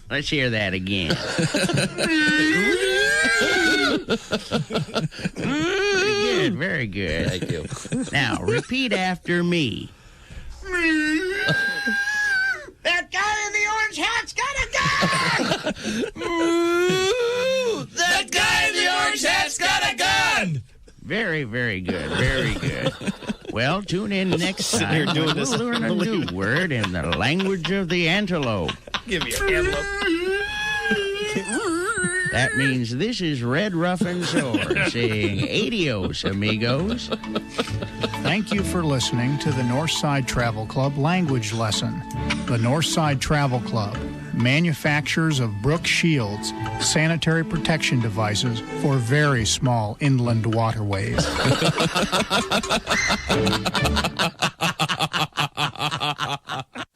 Let's hear that again. Very good, very good. Thank you. Now, repeat after me. That guy in the orange hat's got a gun! That guy in the orange hat's got a gun! Very, very good, very good. Well, tune in next time. You're doing this. We'll learn a new word in the language of the antelope. Give me your antelope. That means this is Red Ruffin Sword saying adios, amigos. Thank you for listening to the Northside Travel Club language lesson. The Northside Travel Club, manufacturers of Brooks Shields, sanitary protection devices for very small inland waterways.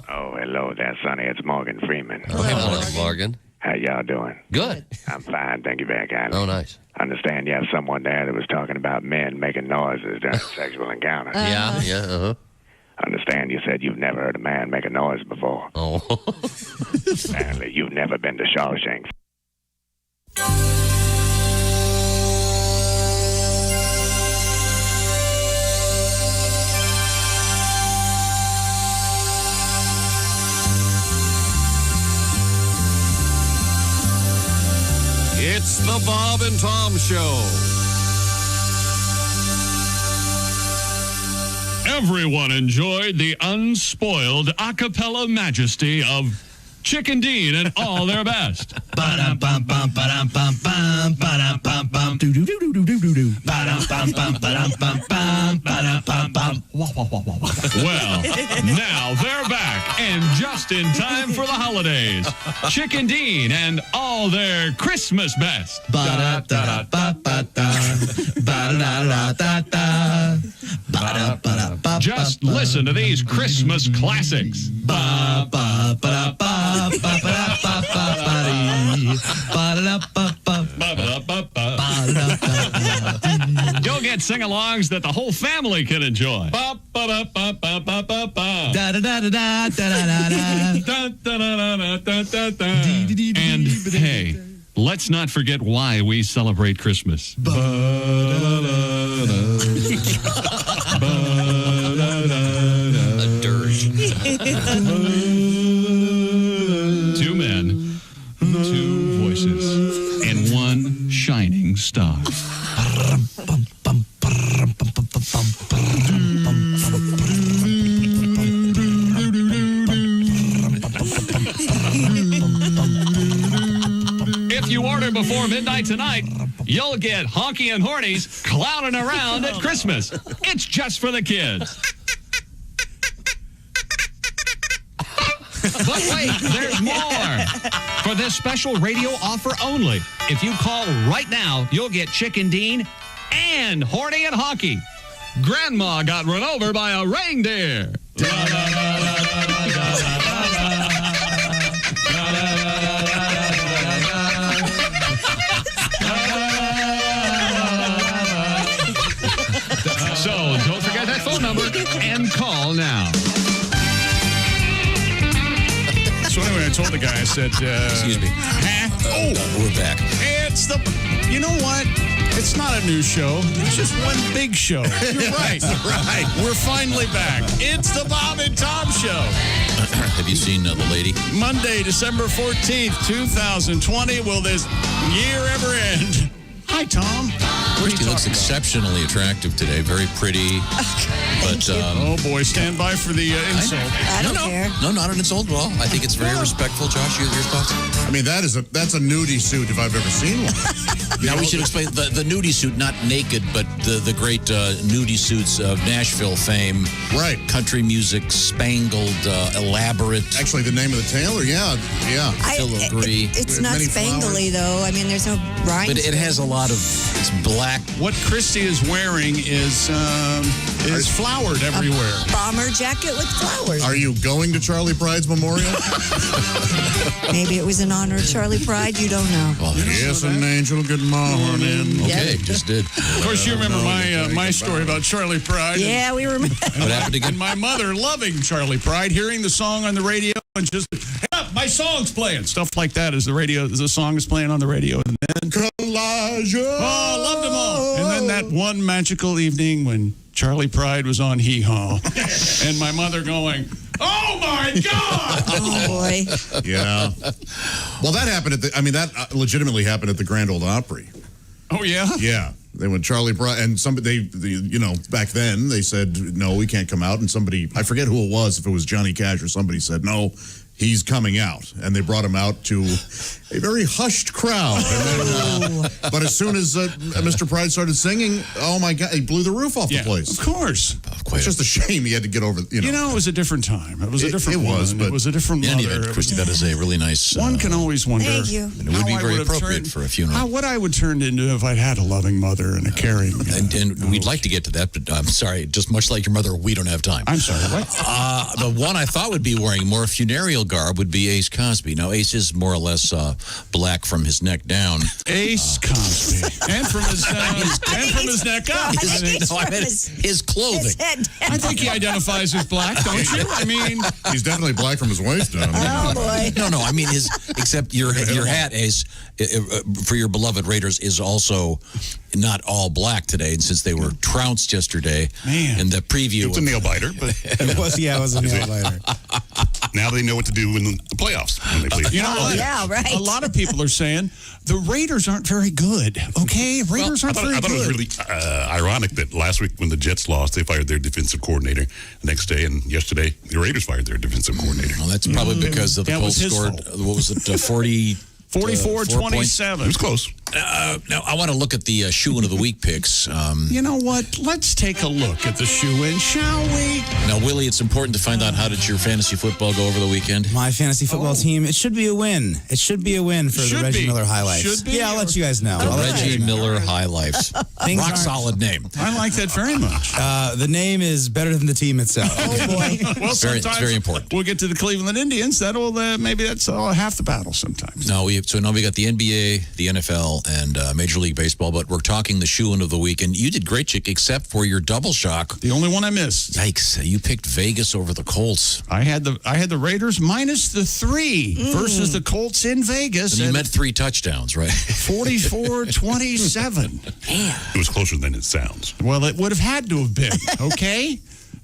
Oh, hello there, Sonny. It's Morgan Freeman. Oh, hey, Morgan. How y'all doing? Good. I'm fine, thank you very kindly. Oh, nice. I understand you have someone there that was talking about men making noises during sexual encounters. Yeah, uh-huh. I understand you said you've never heard a man make a noise before. Oh. Apparently, you've never been to Shawshank. It's the Bob and Tom Show. Everyone enjoyed the unspoiled a cappella majesty of Chicken Dean and all their best. Ba-dum-bum-bum, ba-dum-bum-bum, ba-dum-bum-bum, do-do-do-do-do-do-do. Ba-dum-bum-bum, ba-dum-bum-bum, ba-dum-bum-bum. Well, now they're back and just in time for the holidays. Chicken Dean and all their Christmas best. Ba-da-da-da-ba-ba-da, ba-da-da-da-da-da, ba-da-ba-da-ba-ba-ba. Just listen to these Christmas classics. Ba-ba-ba-da-ba. You'll get sing-alongs that the whole family can enjoy. And hey, let's not forget why we celebrate Christmas. A dirge. Two men, two voices, and one shining star. If you order before midnight tonight, you'll get Honky and Hornies clowning around at Christmas. It's just for the kids. But wait, there's more. For this special radio offer only, if you call right now, you'll get Chicken Dean and Horny and Honky. Grandma got run over by a reindeer. So don't forget that phone number and call now. So anyway, I told the guy, I said... Excuse me. We're back. It's the... You know what? It's not a new show. It's just one big show. You're right. Right. We're finally back. It's the Bob and Tom Show. Have you seen the lady? Monday, December 14th, 2020. Will this year ever end? Hi, Tom. She looks exceptionally attractive today. Very pretty. But Oh, boy. Stand by for the insult. I don't care. No, not an insult at all. I think it's very respectful. Josh, your thoughts? I mean, that's a nudie suit if I've ever seen one. Now, we should explain the nudie suit, not naked, but the great nudie suits of Nashville fame. Right. Country music, spangled, elaborate. Actually, the name of the tailor, yeah. Filigree. It's not Many spangly, though. I mean, there's no rhyme. But it has a lot of, it's black. What Christy is wearing is flowered everywhere. Bomber jacket with flowers. Are you going to Charlie Pride's memorial? Maybe it was in honor of Charlie Pride. You don't know. Well, Yes, an angel, good morning. Okay, just did. Of course, you remember my story about Charlie Pride. Yeah, we remember. What happened again? And my mother loving Charlie Pride, hearing the song on the radio and just, hey, my song's playing. Stuff like that as the song is playing on the radio. And then, Elijah. oh, loved them all. And then that one magical evening when Charlie Pride was on Hee Haw. And my mother going, oh, my God. Oh, boy. Yeah. Well, that happened that legitimately happened at the Grand Ole Opry. Oh, yeah? Yeah. They went Charlie Brown, and back then they said, no, we can't come out. And somebody, I forget who it was, if it was Johnny Cash or somebody said, no, he's coming out. And they brought him out to a very hushed crowd. And then, but as soon as Mr. Pride started singing, oh my God, he blew the roof off the place. Of course. It's just a shame he had to get over, You know, it was a different time. It was a different woman. It was a different mother. Anyway, Christy, that is a really nice... One can always wonder. Thank you. And it would be very appropriate for a funeral. What I would turn into if I'd had a loving mother and a caring... And we'd like to get to that, but I'm sorry, just much like your mother, we don't have time. I'm sorry, what? The one I thought would be wearing more funereal garb would be Ace Cosby. Now, Ace is more or less black from his neck down. Ace Cosby. And from his neck up. His clothing. I think he identifies as black, don't you? I mean... He's definitely black from his waist down. Oh, boy. No, I mean, except your hat, Ace, for your beloved Raiders, is also not all black today. And since they were trounced yesterday, in the preview... It's a nail biter, but... It was a nail biter. Now they know what to do in the playoffs when they play. You know, yeah, right. A lot of people are saying the Raiders aren't very good. Okay, Raiders aren't very good. I thought it was really ironic that last week when the Jets lost, they fired their defensive coordinator. The next day and yesterday, the Raiders fired their defensive coordinator. Well, that's probably because of the Colts scored. What was it? 44-27. It was close. Now, I want to look at the shoe-in of the week picks. You know what? Let's take a look at the shoe-in, shall we? Now, Willie, it's important to find out how did your fantasy football go over the weekend? My fantasy football team, it should be a win. It should be a win for the Reggie Miller highlights. Should be. Yeah, I'll let you guys know. Reggie Miller High Life. Rock solid name. I like that very much. The name is better than the team itself. Oh, boy. Well, it's very important. We'll get to the Cleveland Indians. That'll maybe that's half the battle sometimes. No, we got the NBA, the NFL, and Major League Baseball, but we're talking the shoe-in of the week, and you did great, Chick, except for your double shock. The only one I missed. Yikes! You picked Vegas over the Colts. I had the Raiders minus the 3 versus the Colts in Vegas. And you meant 3 touchdowns, right? 44-27. It was closer than it sounds. Well, it would have had to have been. Okay.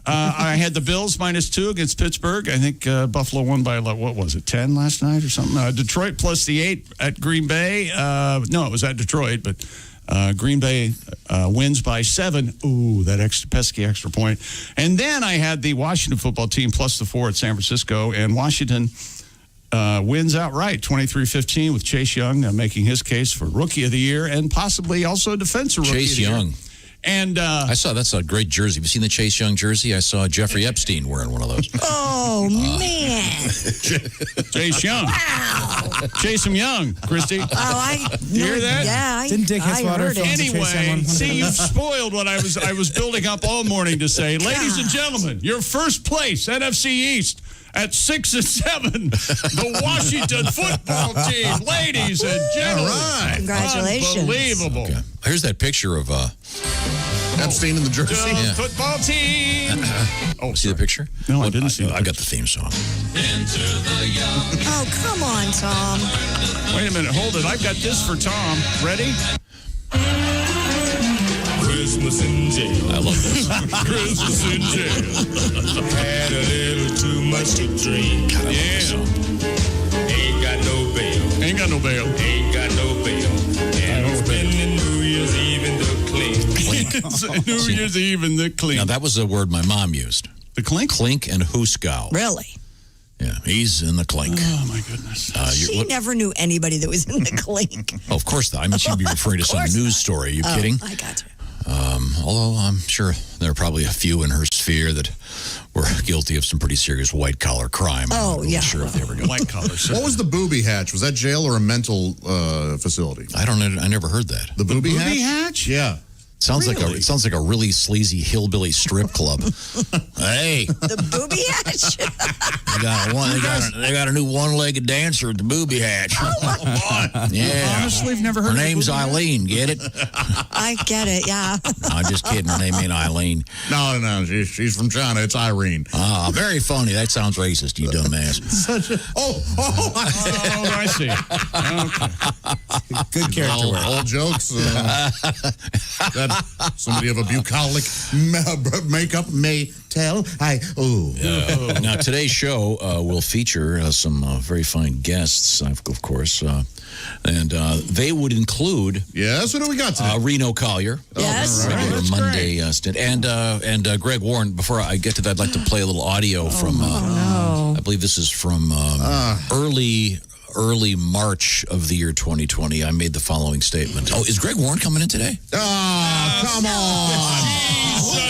I had the Bills minus 2 against Pittsburgh. I think Buffalo won by, what was it, 10 last night or something? Detroit plus the 8 at Green Bay. No, it was at Detroit, but Green Bay wins by 7. Ooh, that pesky extra point. And then I had the Washington football team plus the 4 at San Francisco, and Washington wins outright, 23-15, with Chase Young making his case for Rookie of the Year and possibly also Defensive Rookie Chase of the Year. Young. And I saw that's a great jersey. Have you seen the Chase Young jersey? I saw Jeffrey Epstein wearing one of those. Oh, man. Chase Young. Wow. Chase him young, Christy. You hear that? Yeah, Didn't Dick Hitswater film Anyway, see, you've spoiled what I was building up all morning to say. Ladies and gentlemen, your first place, NFC East, at 6-7, the Washington football team. Ladies and gentlemen. All right. Congratulations. Unbelievable. Okay. Here's that picture of Epstein in the jersey. Yeah. Football team. See the picture? No, I didn't see it. I got the theme song. Oh, come on, Tom. Wait a minute. Hold it. I've got this for Tom. Ready? Christmas in jail. I love this. Christmas in jail. Had a little too much to drink. Yeah. Ain't got no bail. Ain't got no bail. Ain't got no bail. And we're spending New Year's Eve in the clink. New Year's Eve in the clink. Now, that was a word my mom used. The clink? Clink and hooskow. Really? Yeah, he's in the clink. Oh, my goodness. She never knew anybody that was in the clink. Oh, of course not. I mean, she'd be referring to some news story. Are you kidding? I got you. Although I'm sure there are probably a few in her sphere that were guilty of some pretty serious white-collar crime. Oh, yeah. I'm sure if they ever go. White-collar. What was the booby hatch? Was that jail or a mental facility? I never heard that. The booby Booby hatch? hatch? Yeah. Sounds like a really sleazy hillbilly strip club. Hey. The booby hatch? They got a new one-legged dancer at the Booby Hatch. Yeah. Honestly, I've never heard Her of name's Booby Hatch. Eileen. Get it? I get it, yeah. No, just kidding. Her name ain't Eileen. No. She's from China. It's Irene. Ah, very funny. That sounds racist, you dumbass. I see. Okay. Good character work. All jokes. That somebody of a bucolic makeup may tell. Now, today's show will feature some very fine guests, of course. And they would include... Yes, what do we got today? Reno Collier. Yes. Regular Monday stint. And Greg Warren. Before I get to that, I'd like to play a little audio from... I believe this is from early March of the year 2020. I made the following statement. Oh, is Greg Warren coming in today? Oh, come on.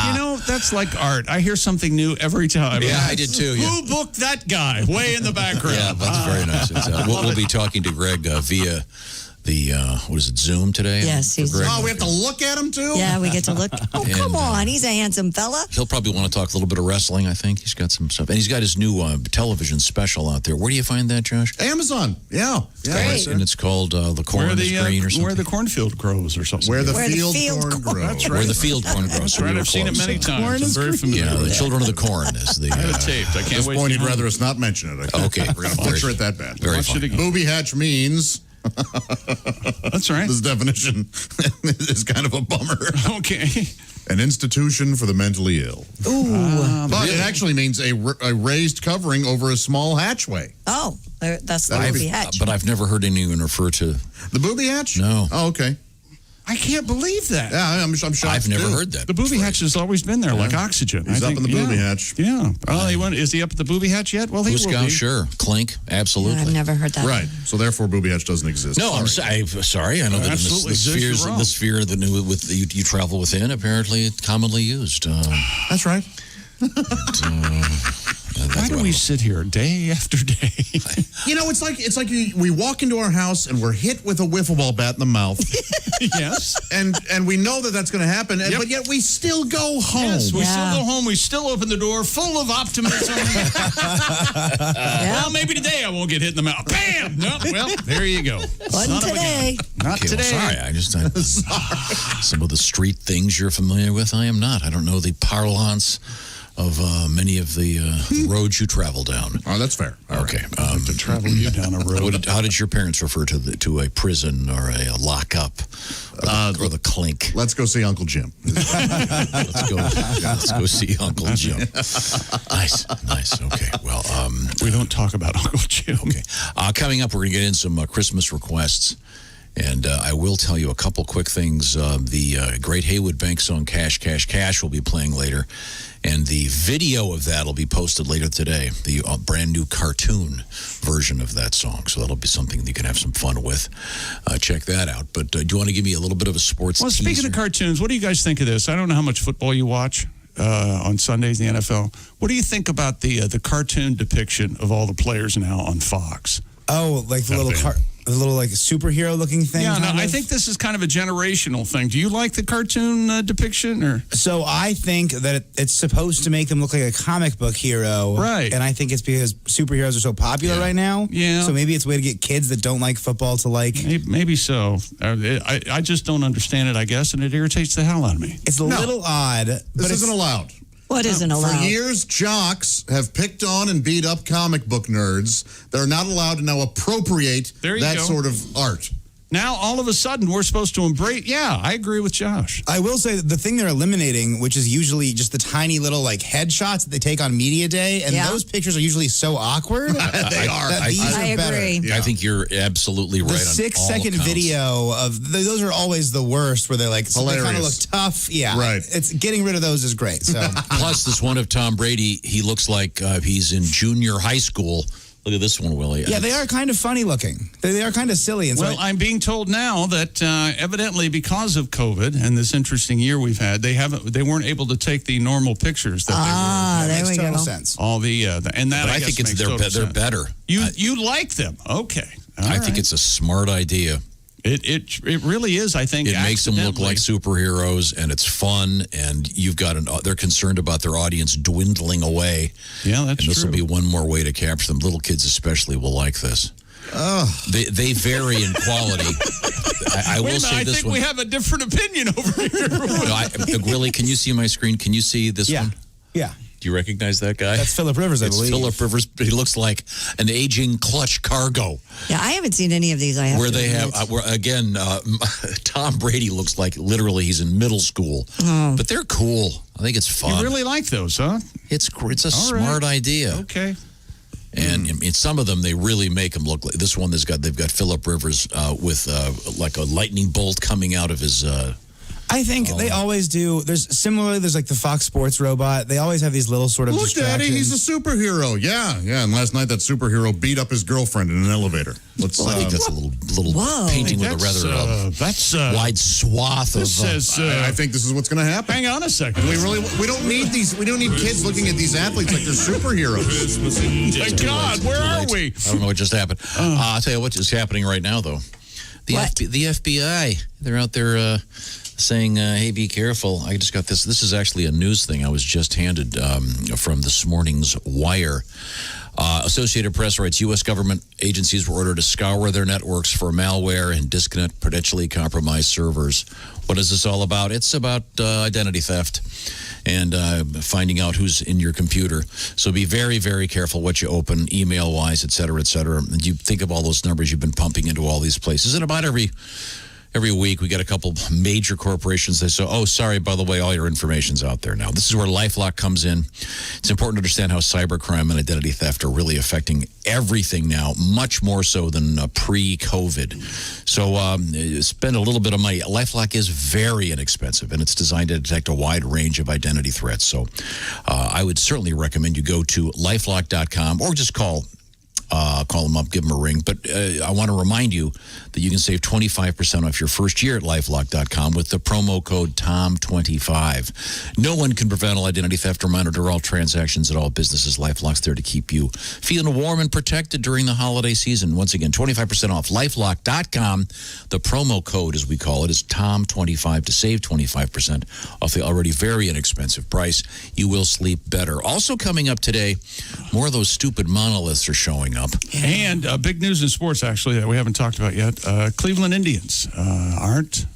You know, that's like art. I hear something new every time. Yeah, I did too. Yeah. Who booked that guy? Way in the background. Yeah, that's very nice. We'll be talking to Greg via the, what is it, Zoom today? Yes, he's... Oh, we have to look at him, too? Yeah, we get to look. Oh, come on. He's a handsome fella. He'll probably want to talk a little bit of wrestling, I think. He's got some stuff. And he's got his new television special out there. Where do you find that, Josh? Amazon. Yeah. Great. And it's called The Corn is Green or something. Where the cornfield grows or something. Where the Where the field field corn corn- grows. That's right. Where the field corn grows. That's right. I've seen it many times. I'm very familiar Yeah, with the it. Children of the Corn is the... I have it taped. I At can't this wait point, to he'd rather us not mention it. Okay. We're going to butcher it that bad. Very Watch it fun. again. Booby hatch means... That's right. This definition is kind of a bummer. Okay. An institution for the mentally ill. Ooh. But it actually means a raised covering over a small hatchway. Oh, that's the Booby Hatch. But I've never heard anyone refer to... The booby hatch? No. Oh, okay. I can't believe that. Yeah, I'm shocked. I've never too. heard that. The booby hatch has always been there, like oxygen. He's I up think, in the booby hatch. Yeah. Oh, is he up at the booby hatch yet? Well, he will Huskow, be. sure. Clink, absolutely. I've never heard that. Right. So therefore, booby hatch doesn't exist. No, I'm sorry. I know that in Absolutely. the sphere that you travel within, apparently it's commonly used. That's right. Why do we sit here day after day? You know, it's like we walk into our house and we're hit with a wiffle ball bat in the mouth. Yes. And we know that that's going to happen, Yep. but yet we still go home. Yes, we Yeah. still go home. We still open the door full of optimism. Well, maybe today I won't get hit in the mouth. Bam! No, well, there you go. Son of a today. gun. Not Okay, well, today. sorry, I just some of the street things you're familiar with. I am not. I don't know the parlance of many of the roads you travel down. Oh, that's fair. All Okay. right. To travel you down a road. How did your parents refer to a prison or a lockup or the clink? Let's go see Uncle Jim. Let's go see Uncle Jim. Nice. Okay. Well, We don't talk about Uncle Jim. okay. Coming up, we're going to get in some Christmas requests. And I will tell you a couple quick things. The Great Haywood Bank song Cash, Cash, Cash will be playing later. And the video of that will be posted later today, the brand new cartoon version of that song. So that'll be something that you can have some fun with. Check that out. But do you want to give me a little bit of a sports Well, teaser? speaking of cartoons, what do you guys think of this? I don't know how much football you watch on Sundays in the NFL. What do you think about the cartoon depiction of all the players now on Fox? Oh, like the little like superhero looking thing. Yeah, no, kind I of? think this is kind of a generational thing. Do you like the cartoon depiction, or? So I think that it's supposed to make them look like a comic book hero, Right. And I think it's because superheroes are so popular right now. Yeah. So maybe it's a way to get kids that don't like football to like. Maybe so. I just don't understand it, I guess, and it irritates the hell out of me. It's a little odd, but This it's isn't allowed. What isn't allowed? For years, jocks have picked on and beat up comic book nerds. They're not allowed to now appropriate that sort of art. Now, all of a sudden, we're supposed to embrace. Yeah, I agree with Josh. I will say that the thing they're eliminating, which is usually just the tiny little like headshots that they take on media day, and those pictures are usually so awkward. They are. I agree. I think you're absolutely right. The on 6-second all counts. video of those are always the worst, where they're like they kind of look tough. Yeah, Right. It's getting rid of those is great. So Plus, this one of Tom Brady, he looks like he's in junior high school. Look at this one, Willie. yeah, they are kind of funny looking. They are kind of silly. And Well, I'm being told now that evidently because of COVID and this interesting year we've had, they weren't able to take the normal pictures that they were. There we total go. sense. All the and that But I think guess it's makes total they're sense. better. You like them? Okay. All I right. think it's a smart idea. It really is, I think. It makes them look like superheroes, and it's fun, and you've got they're concerned about their audience dwindling away. Yeah, that's true. And this will be one more way to capture them. Little kids especially will like this. They vary in quality. I will say this one. I think we have a different opinion over here. Willie, can you see my screen? Can you see this one? Yeah. Do you recognize that guy? That's Phillip Rivers, I believe. Phillip Rivers. He looks like an aging clutch cargo. Yeah, I haven't seen any of these. Where they have, Tom Brady looks like literally he's in middle school. Oh. But they're cool. I think it's fun. You really like those, huh? It's a smart idea. Okay. And in some of them, they really make them look like this one. They've got Phillip Rivers with like a lightning bolt coming out of his. I think they always do. There's like the Fox Sports robot. They always have these little sort of Look, distractions. Daddy, he's a superhero. Yeah. And last night that superhero beat up his girlfriend in an elevator. I think that's a little painting with a rather wide swath of. I think this is what's going to happen. Hang on a second. We don't need these. We don't need kids looking at these athletes like they're superheroes. My God, where are we? I don't know what just happened. I'll tell you what is happening right now, though. The FBI, they're out there saying, hey, be careful. I just got this. This is actually a news thing I was just handed from this morning's Wire. Associated Press writes, U.S. government agencies were ordered to scour their networks for malware and disconnect potentially compromised servers. What is this all about? It's about identity theft and finding out who's in your computer. So be very, very careful what you open, email-wise, et cetera, et cetera. And you think of all those numbers you've been pumping into all these places. And about every week, we get a couple major corporations. They say, oh, sorry, by the way, all your information's out there now. This is where LifeLock comes in. It's important to understand how cybercrime and identity theft are really affecting everything now, much more so than pre-COVID. So spend a little bit of money. LifeLock is very inexpensive, and it's designed to detect a wide range of identity threats. So I would certainly recommend you go to LifeLock.com or just call them up, give them a ring. But I want to remind you that you can save 25% off your first year at LifeLock.com with the promo code TOM25. No one can prevent all identity theft or monitor all transactions at all businesses. LifeLock's there to keep you feeling warm and protected during the holiday season. Once again, 25% off LifeLock.com. The promo code, as we call it, is TOM25 to save 25% off the already very inexpensive price. You will sleep better. Also coming up today, more of those stupid monoliths are showing up. And big news in sports, actually, that we haven't talked about yet. Cleveland Indians aren't,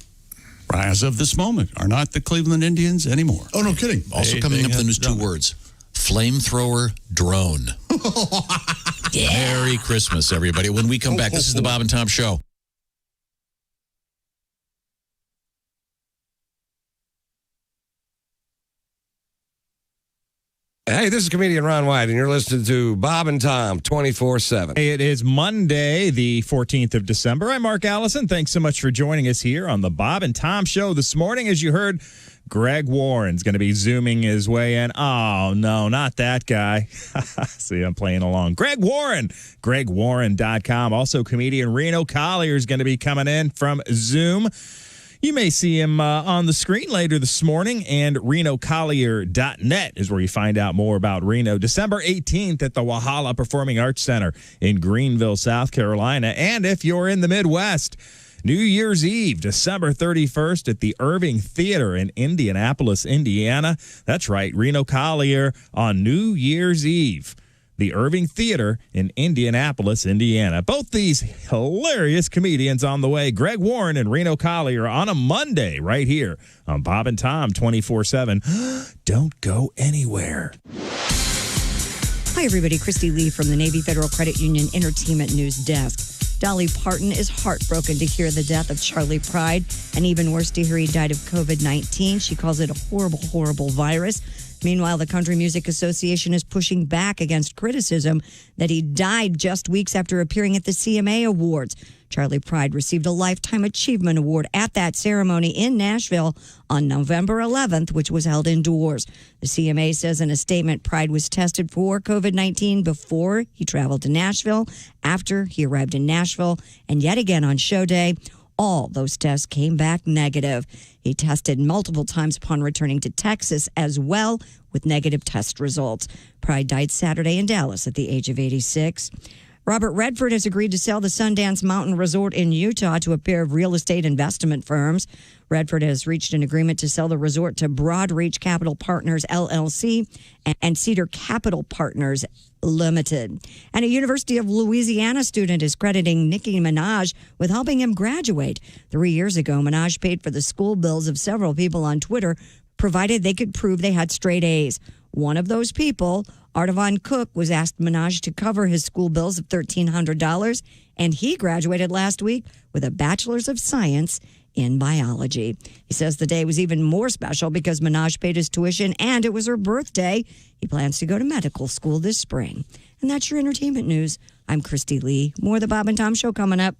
as of this moment, are not the Cleveland Indians anymore. Oh, no kidding. Also coming up in the news, two words. Flamethrower drone. Merry Christmas, everybody. When we come back, this is the Bob and Tom Show. Hey, this is comedian Ron White, and you're listening to Bob and Tom 24/7. It is Monday, the 14th of December. I'm Mark Allison. Thanks so much for joining us here on the Bob and Tom Show this morning. As you heard, Greg Warren's going to be zooming his way in. Oh, no, not that guy. See, I'm playing along. Greg Warren, GregWarren.com. Also, comedian Reno Collier is going to be coming in from Zoom. You may see him on the screen later this morning, and RenoCollier.net is where you find out more about Reno. December 18th at the Walhalla Performing Arts Center in Greenville, South Carolina. And if you're in the Midwest, New Year's Eve, December 31st at the Irving Theater in Indianapolis, Indiana. That's right, Reno Collier on New Year's Eve. The Irving Theater in Indianapolis, Indiana. Both these hilarious comedians on the way. Greg Warren and Reno Collier on a Monday right here on Bob and Tom 24/7. Don't go anywhere. Hi, everybody. Christy Lee from the Navy Federal Credit Union Entertainment News Desk. Dolly Parton is heartbroken to hear the death of Charlie Pride, and even worse to hear he died of COVID-19. She calls it a horrible, horrible virus. Meanwhile, the Country Music Association is pushing back against criticism that he died just weeks after appearing at the CMA Awards. Charlie Pride received a Lifetime Achievement Award at that ceremony in Nashville on November 11th, which was held indoors. The CMA says in a statement, Pride was tested for COVID-19 before he traveled to Nashville, after he arrived in Nashville, and yet again on show day. All those tests came back negative. He tested multiple times upon returning to Texas as well with negative test results. Pride died Saturday in Dallas at the age of 86. Robert Redford has agreed to sell the Sundance Mountain Resort in Utah to a pair of real estate investment firms. Redford has reached an agreement to sell the resort to Broadreach Capital Partners, LLC, and Cedar Capital Partners, Limited. And a University of Louisiana student is crediting Nicki Minaj with helping him graduate. 3 years ago, Minaj paid for the school bills of several people on Twitter, provided they could prove they had straight A's. One of those people, Artavon Cook, was asked Minaj to cover his school bills of $1,300, and he graduated last week with a Bachelor's of Science in biology. He says the day was even more special because Minaj paid his tuition and it was her birthday. He plans to go to medical school this spring. And that's your entertainment news. I'm Christy Lee. More of the Bob and Tom Show coming up.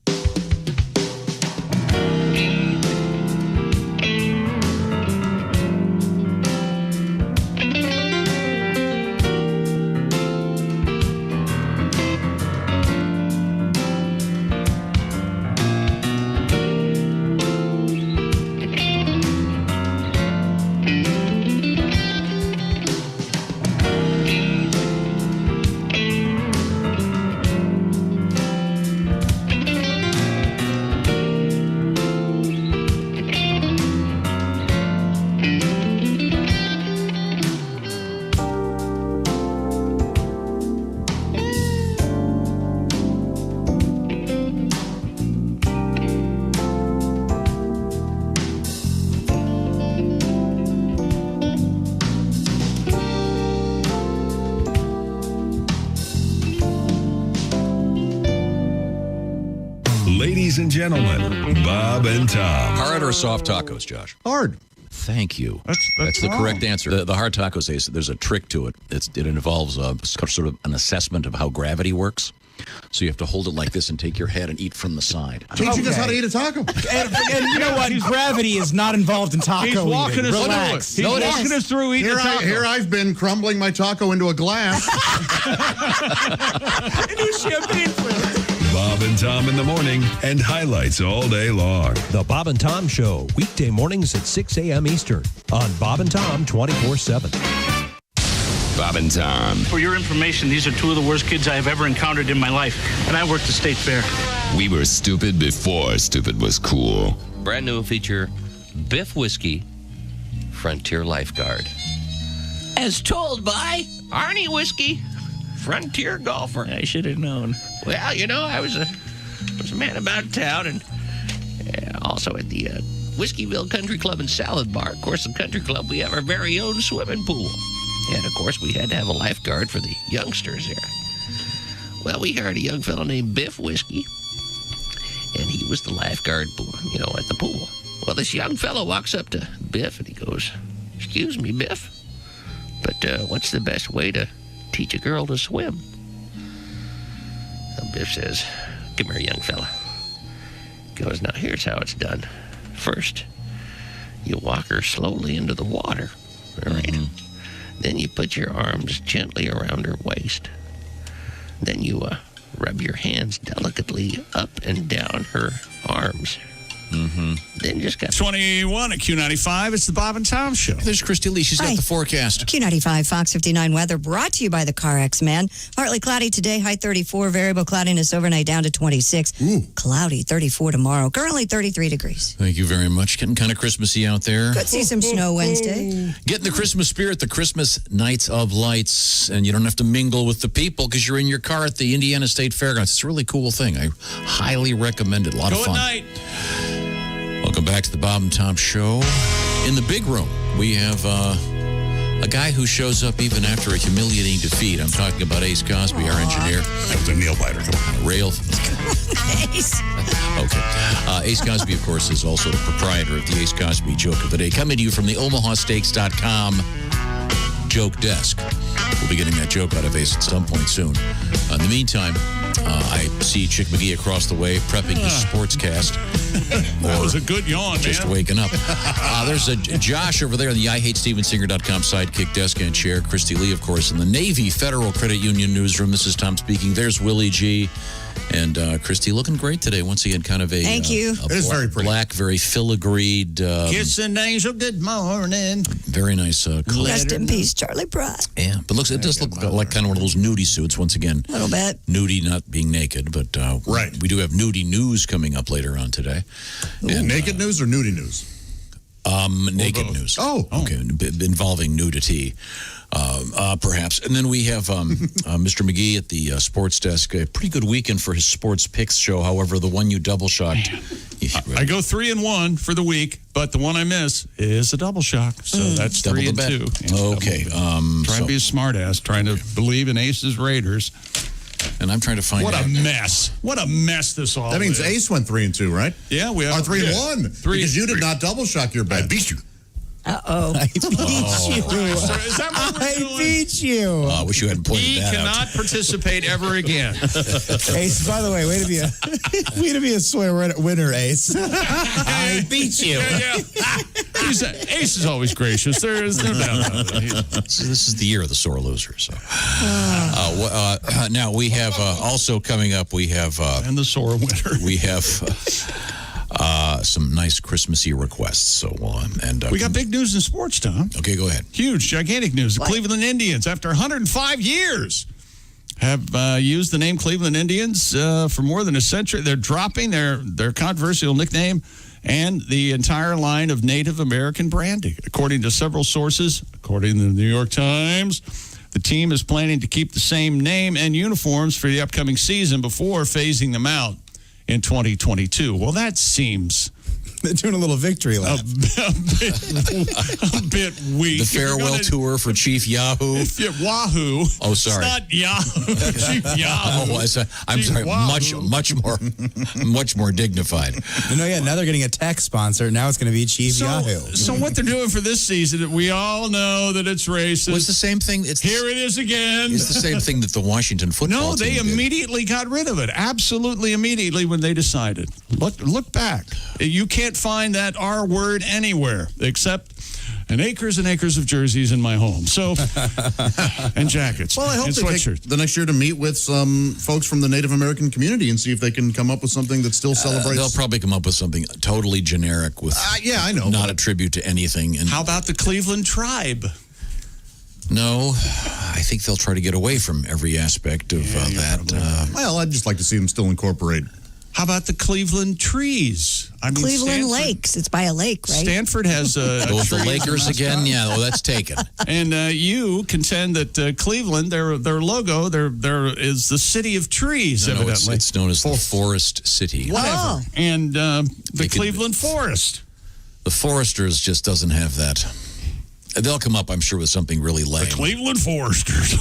Ladies and gentlemen, Bob and Tom. Hard or soft tacos, Josh? Hard. Thank you. That's the wrong. correct answer. The hard tacos, there's a trick to it. It involves sort of an assessment of how gravity works. So you have to hold it like this and take your head and eat from the side. Teaching us how to eat a taco. And you know what? Gravity is not involved in taco He's walking eating. us Relax. through it. He's walking us through eating a taco. Here I've been crumbling my taco into a glass. New champagne flavor. Bob and Tom in the morning and highlights all day long. The Bob and Tom Show, weekday mornings at 6 a.m. Eastern on Bob and Tom 24/7. Bob and Tom. For your information, these are two of the worst kids I have ever encountered in my life, and I worked the state fair. We were stupid before stupid was cool. Brand new feature, Biff Whiskey, Frontier Lifeguard. As told by Arnie Whiskey, Frontier Golfer. I should have known. Well, you know, I was a man about town and also at the Whiskeyville Country Club and Salad Bar. Of course, the country club, we have our very own swimming pool. And, of course, we had to have a lifeguard for the youngsters there. Well, we hired a young fellow named Biff Whiskey, and he was the lifeguard, you know, at the pool. Well, this young fellow walks up to Biff, and he goes, "Excuse me, Biff, but what's the best way to teach a girl to swim?" Well, Biff says, "Come here, young fella." He goes, "Now, here's how it's done. First, you walk her slowly into the water, all right? Then you put your arms gently around her waist. Then you rub your hands delicately up and down her arms. Then just got 21 at Q95. It's the Bob and Tom Show. There's Christy Lee. She's got the forecast. Q95 Fox 59 weather brought to you by the CarX Man. Partly cloudy today, high 34. Variable cloudiness overnight down to 26. Cloudy 34 tomorrow. Currently 33 degrees. Thank you very much. Getting kind of Christmassy out there. Could see some snow Wednesday. Getting the Christmas spirit, the Christmas Nights of Lights, and you don't have to mingle with the people because you're in your car at the Indiana State Fairgrounds. It's a really cool thing. I highly recommend it. A lot of fun. Good night. Welcome back to the Bob and Tom Show. In the big room, we have a guy who shows up even after a humiliating defeat. I'm talking about Ace Cosby, our engineer. That was a nail biter. Come on. Rail. Ace. Okay. Ace Cosby, of course, is also the proprietor of the Ace Cosby Joke of the Day. Coming to you from the OmahaSteaks.com joke desk. We'll be getting that joke out of Ace at some point soon. In the meantime, I see Chick McGee across the way prepping his sportscast. That was a good yawn, just man. waking up. There's a Josh over there on the IHateStevensinger.com sidekick desk and chair. Christy Lee, of course, in the Navy Federal Credit Union newsroom. This is Tom speaking. There's Willie G. And Christy, looking great today. Once again, kind of a Thank you. It is very pretty. Black, very filigreed. Kiss an angel, good morning. Very nice color. Rest in peace, Charlie Pride. Yeah, but it does look like kind of one of those nudie suits. Once again, A little bit. nudie, not being naked, but right. We do have nudie news coming up later on today. And, naked news or nudie news? Naked news. Oh, okay, involving nudity. Perhaps. And then we have Mr. McGee at the sports desk. A pretty good weekend for his sports picks show. However, the one you double shocked. I go 3-1 for the week, but the one I miss is a double shock. So that's Double 3-2. the bet. Okay. Trying to be a smart ass, trying to believe in Aces Raiders. And I'm trying to find What out. a mess. What a mess this all is. That means Ace went 3-2, right? Yeah, we are. 3-1. Because you did not double shock your bet. I beat you. Uh-oh. I beat you. So is that what we're doing? I beat you. I wish you hadn't pointed He that cannot out. participate ever again. Ace, by the way, way to be a swear winner, Ace. I beat you. Ace is always gracious. There's no doubt about it. This is the year of the sore loser. So now we have also coming up. We have and the sore winner. We have some nice Christmassy requests. So we got big news in sports, Tom. Okay, go ahead. Huge, gigantic news. The Cleveland Indians, after 105 years, have used the name Cleveland Indians for more than a century. They're dropping their controversial nickname and the entire line of Native American branding. According to several sources, according to the New York Times, the team is planning to keep the same name and uniforms for the upcoming season before phasing them out in 2022. Well, that seems... They're doing a little victory lap. A bit weak. The farewell tour for Chief Yahoo. Wahoo. Oh, sorry. It's not Yahoo. Chief Yahoo. I'm sorry. Wahoo. Much more dignified. No, yeah. Now they're getting a tech sponsor. Now it's going to be Chief Yahoo. So what they're doing for this season, we all know that it's racist. Was the same thing. Here it is again. It's the same thing that the Washington football team they did. immediately got rid of it. Absolutely immediately when they decided. Look back. You can't find that R word anywhere except and acres of jerseys in my home. So, and jackets. Well, I hope and they take the next year to meet with some folks from the Native American community and see if they can come up with something that still celebrates. They'll probably come up with something totally generic with yeah, I know, not a tribute to anything. And how about the Cleveland Tribe? No, I think they'll try to get away from every aspect of that. Well, I'd just like to see them still incorporate. How about the Cleveland Trees? Cleveland Lakes. It's by a lake, right? Stanford has the Lakers again. Yeah, well, that's taken. And you contend that Cleveland, their logo, there is the city of trees. No, evidently, it's known as the Forest City. Whatever. Oh. And the Cleveland Forest. The Foresters just doesn't have that. They'll come up, I'm sure, with something really lame. The Cleveland Foresters.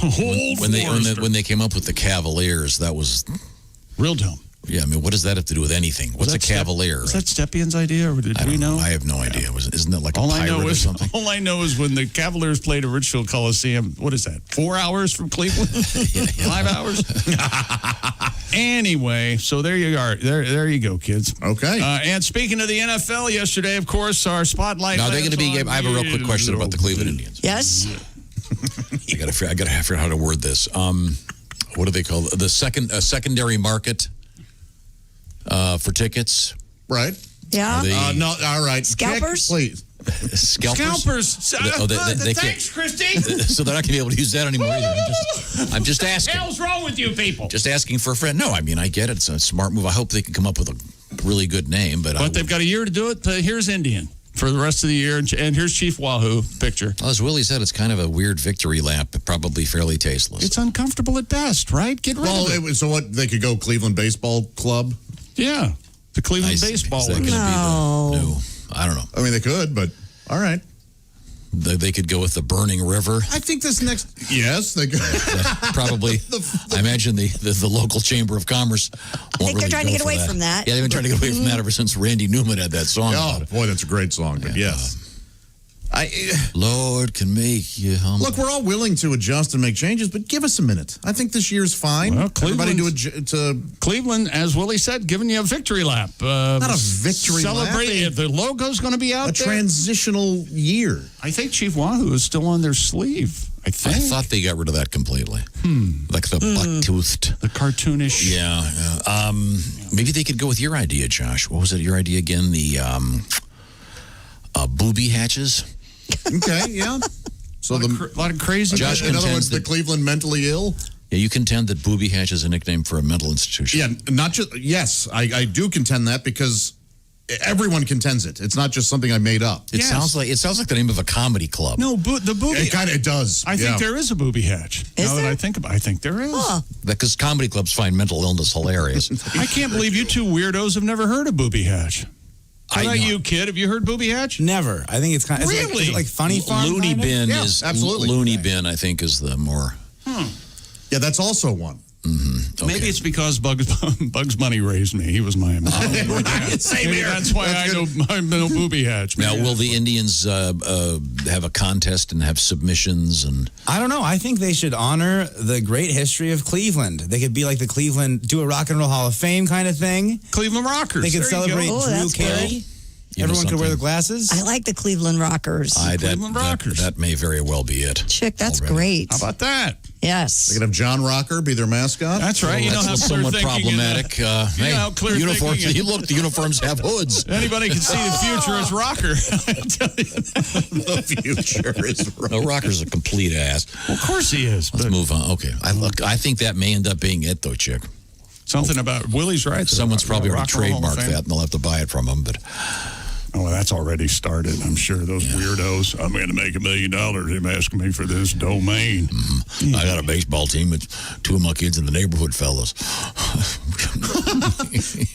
When they came up with the Cavaliers, that was real dumb. Yeah, I mean, what does that have to do with anything? What's a Cavalier? Was that Stepion's idea, or did we know? I have no idea. Isn't that like a pirate or something? All I know is when the Cavaliers played at Richfield Coliseum, what is that, 4 hours from Cleveland? 5 hours? Anyway, so there you are. There you go, kids. Okay. And speaking of the NFL yesterday, of course, our spotlight. Now, they're going to be. I have a real quick question about the Cleveland Indians. Yes. I got to figure out how to word this. What do they call it? The secondary market for tickets? Right. Yeah. No. All right. Scalpers? Please. Scalpers? Thanks, Christy. So they're not going to be able to use that anymore either. I'm just asking. What the hell's wrong with you people? Just asking for a friend. No, I mean, I get it. It's a smart move. I hope they can come up with a really good name. But they've got a year to do it. Here's Indian for the rest of the year. And here's Chief Wahoo picture. Well, as Willie said, it's kind of a weird victory lap, but probably fairly tasteless. It's uncomfortable at best, right? Get rid of it. So what, they could go Cleveland Baseball Club? Yeah. The Cleveland Baseball. Is that gonna be the new? I don't know. I mean, they could, but all right. They could go with the Burning River. I think this next... Yes, they could. Probably. I imagine the local Chamber of Commerce I think they're trying to get away from that. Yeah, they've been trying to get away from that ever since Randy Newman had that song. Oh, boy, that's a great song, but yes. Lord can make you humble. Look, we're all willing to adjust and make changes, but give us a minute. I think this year's fine. Well, Everybody to Cleveland, as Willie said, giving you a victory lap. Not a victory lap. Celebrate. The logo's going to be out there. A transitional year. I think Chief Wahoo is still on their sleeve. I think. I thought they got rid of that completely. Like the buck-toothed. The cartoonish. Yeah. Maybe they could go with your idea, Josh. What was it, your idea again? The booby hatches? Okay, yeah. So a lot of crazy. Josh, in other words, the Cleveland mentally ill. Yeah, you contend that booby hatch is a nickname for a mental institution. Yeah, not just. Yes, I do contend that because everyone contends it. It's not just something I made up. It sounds like the name of a comedy club. No, the booby. It does. I think there is a booby hatch. Is there? I think there is. Because comedy clubs find mental illness hilarious. I can't believe you two weirdos have never heard of booby hatch. How about you, kid? Have you heard booby hatch? Never. I think it's kind of really is it like funny farm. Looney bin is absolutely. Looney bin. I think is the more. Yeah, that's also one. Mm-hmm. Maybe it's because Bugs Bunny raised me. He was my mom. Same here. That's why I know booby hatch. Now, will the Indians have a contest and have submissions? And I don't know. I think they should honor the great history of Cleveland. They could be like the Cleveland, do a Rock and Roll Hall of Fame kind of thing. Cleveland Rockers. They could There you celebrate go. Drew Carey. Everyone could wear the glasses. I like the Cleveland Rockers. Cleveland Rockers. That may very well be it. Chick, that's great. How about that? Yes. They could have John Rocker be their mascot. That's right. You know how somewhat problematic. Hey, clear uniforms. thinking. Look, the uniforms have hoods. Anybody can see the future as Rocker. The future is Rocker. No, Rocker's a complete ass. Well, of course he is. Let's move on. Okay. I think that may end up being it, though, Chick. Something about Willie's right. Someone's probably already Rock and Roll Hall of trademarked Fame. that, and they'll have to buy it from them. But oh, well, that's already started. I'm sure those weirdos. I'm going to make $1 million. Him asking me for this domain. Mm-hmm. I got a baseball team. It's two of my kids in the neighborhood fellas.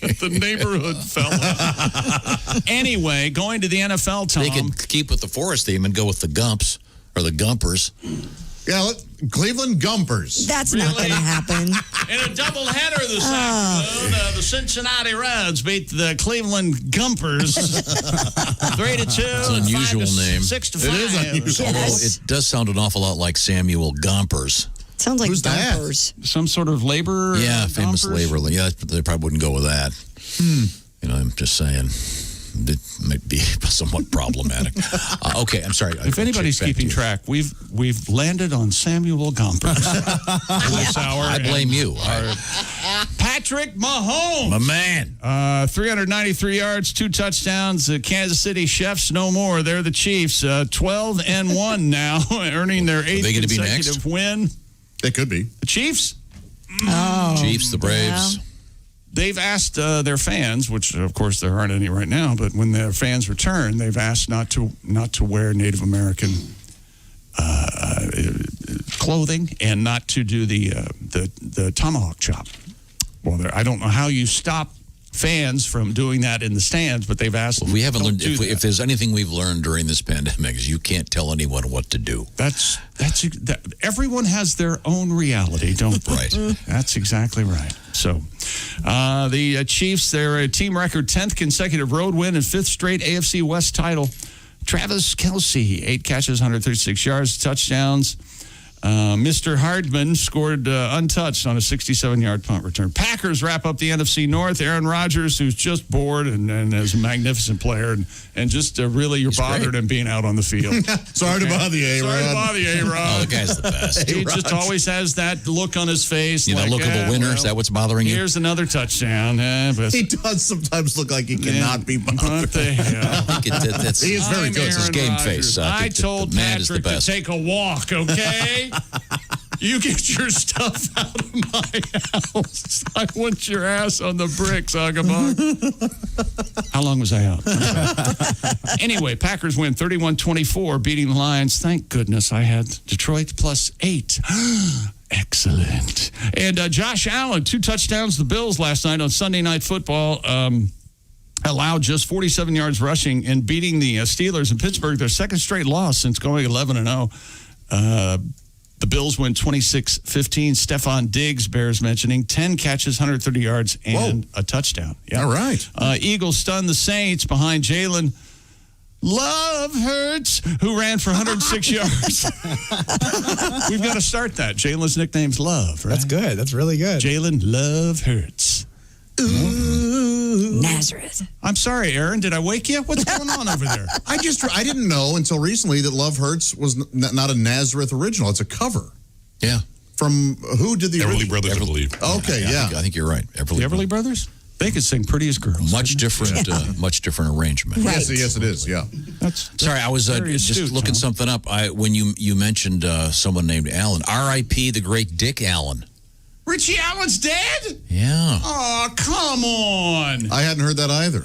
The neighborhood fella. Anyway, going to the NFL, Tom. They could keep with the Forest theme and go with the Gumps or the Gumpers. Yeah, Cleveland Gumpers. That's not going to happen. In a doubleheader this afternoon, the Cincinnati Reds beat the Cleveland Gumpers 3-2. It's an unusual name. 6-5. It is unusual. Although it does sound an awful lot like Samuel Gompers. Sounds like Who's that? Gompers. Some sort of labor. Yeah, famous Gompers? labor. Yeah, they probably wouldn't go with that. You know, I'm just saying. It might be somewhat problematic. Okay, I'm sorry. If anybody's keeping track, we've landed on Samuel Gompers this hour. I blame you. Patrick Mahomes. My man. 393 yards, 2 touchdowns. The Kansas City Chiefs no more. They're the Chiefs. 12-1 now, earning their 8th they gonna be consecutive next? win. They could be. The Chiefs? Oh. Chiefs, the Braves. Yeah. They've asked their fans, which of course there aren't any right now, but when their fans return, they've asked not to wear Native American clothing and not to do the tomahawk chop. Well, I don't know how you stop fans from doing that in the stands, but they've asked. We haven't learned. If there's anything we've learned during this pandemic, is you can't tell anyone what to do. That's everyone has their own reality, don't they? Right. That's exactly right. So, the Chiefs, their team record 10th consecutive road win and 5th straight AFC West title. Travis Kelce, 8 catches, 136 yards, touchdowns. Mr. Hardman scored untouched on a 67-yard punt return. Packers wrap up the NFC North. Aaron Rodgers, who's just bored and is a magnificent player, and just really you're bothered him being out on the field. Sorry to bother you, A-Rod. Sorry to bother you, A-Rod. Oh, the guy's the best. He just always has that look on his face. You know, look of a winner. Is that what's bothering you? Here's another touchdown. But He does sometimes look like he cannot be bothered. what the hell? I think he is very good. It's his game Aaron face. I told the man is the Patrick to best. take a walk, okay? You get your stuff out of my house. I want your ass on the bricks, Agabon. How long was I out? Okay. Anyway, Packers win 31-24, beating the Lions. Thank goodness I had Detroit +8. Excellent. And Josh Allen, 2 touchdowns. The Bills last night on Sunday Night Football allowed just 47 yards rushing and beating the Steelers in Pittsburgh, their 2nd straight loss since going 11-0. The Bills win 26-15. Stephon Diggs bears mentioning. 10 catches, 130 yards, and a touchdown. Yeah. All right. Eagles stun the Saints behind Jalen Love Hurts, who ran for 106 yards. We've got to start that. Jalen's nickname's Love, right? That's good. That's really good. Jalen Love Hurts. Ooh. Nazareth. I'm sorry, Aaron. Did I wake you? What's going on over there? I didn't know until recently that Love Hurts was not a Nazareth original. It's a cover. Yeah. From who did the Everly original? Brothers, I believe. Okay, yeah. I think you're right. Everly Brothers? They could sing Prettiest Girls. Much different arrangement. Right. Yes, it is. Yeah. Sorry, I was just looking something up. When you mentioned someone named Allen, R.I.P. the great Dick Allen. Richie Allen's dead? Yeah. Oh, come on. I hadn't heard that either.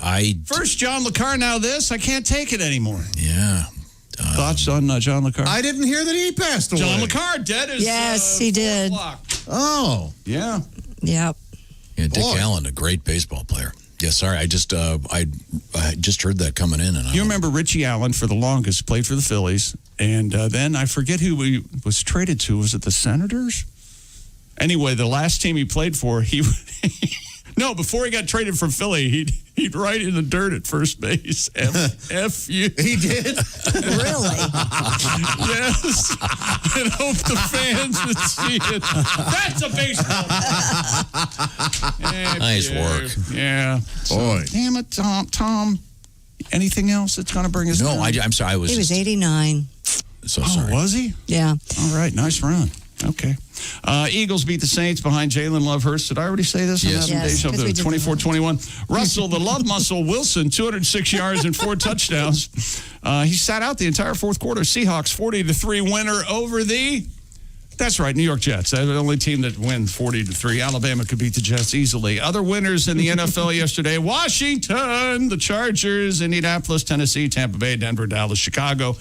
First John LeCar, now this. I can't take it anymore. Yeah. Thoughts on John LeCar? I didn't hear that he passed away. John LeCar dead is Yes, he did. Oh. Yeah. Yep. Yeah, Dick Allen, a great baseball player. Yeah, sorry, I just heard that coming in. You remember Richie Allen for the longest, played for the Phillies, and then I forget who he was traded to. Was it the Senators? Anyway, the last team he played for, before he got traded from Philly, he'd write in the dirt at first base. F you. He did? Really? Yes. I hope the fans would see it. That's a baseball. Nice work. Yeah. Boy. Damn it, Tom. Anything else that's going to bring us down? I'm sorry. He was 89. So sorry. Was he? Yeah. All right. Nice run. Okay. Eagles beat the Saints behind Jalen Love Hurts. Did I already say this? Yes. 24-21. Russell, the Love Muscle Wilson, 206 yards and 4 touchdowns. He sat out the entire fourth quarter. Seahawks 40-3 winner over the... That's right, New York Jets. They're the only team that win 40-3. Alabama could beat the Jets easily. Other winners in the NFL yesterday: Washington, the Chargers, Indianapolis, Tennessee, Tampa Bay, Denver, Dallas, Chicago,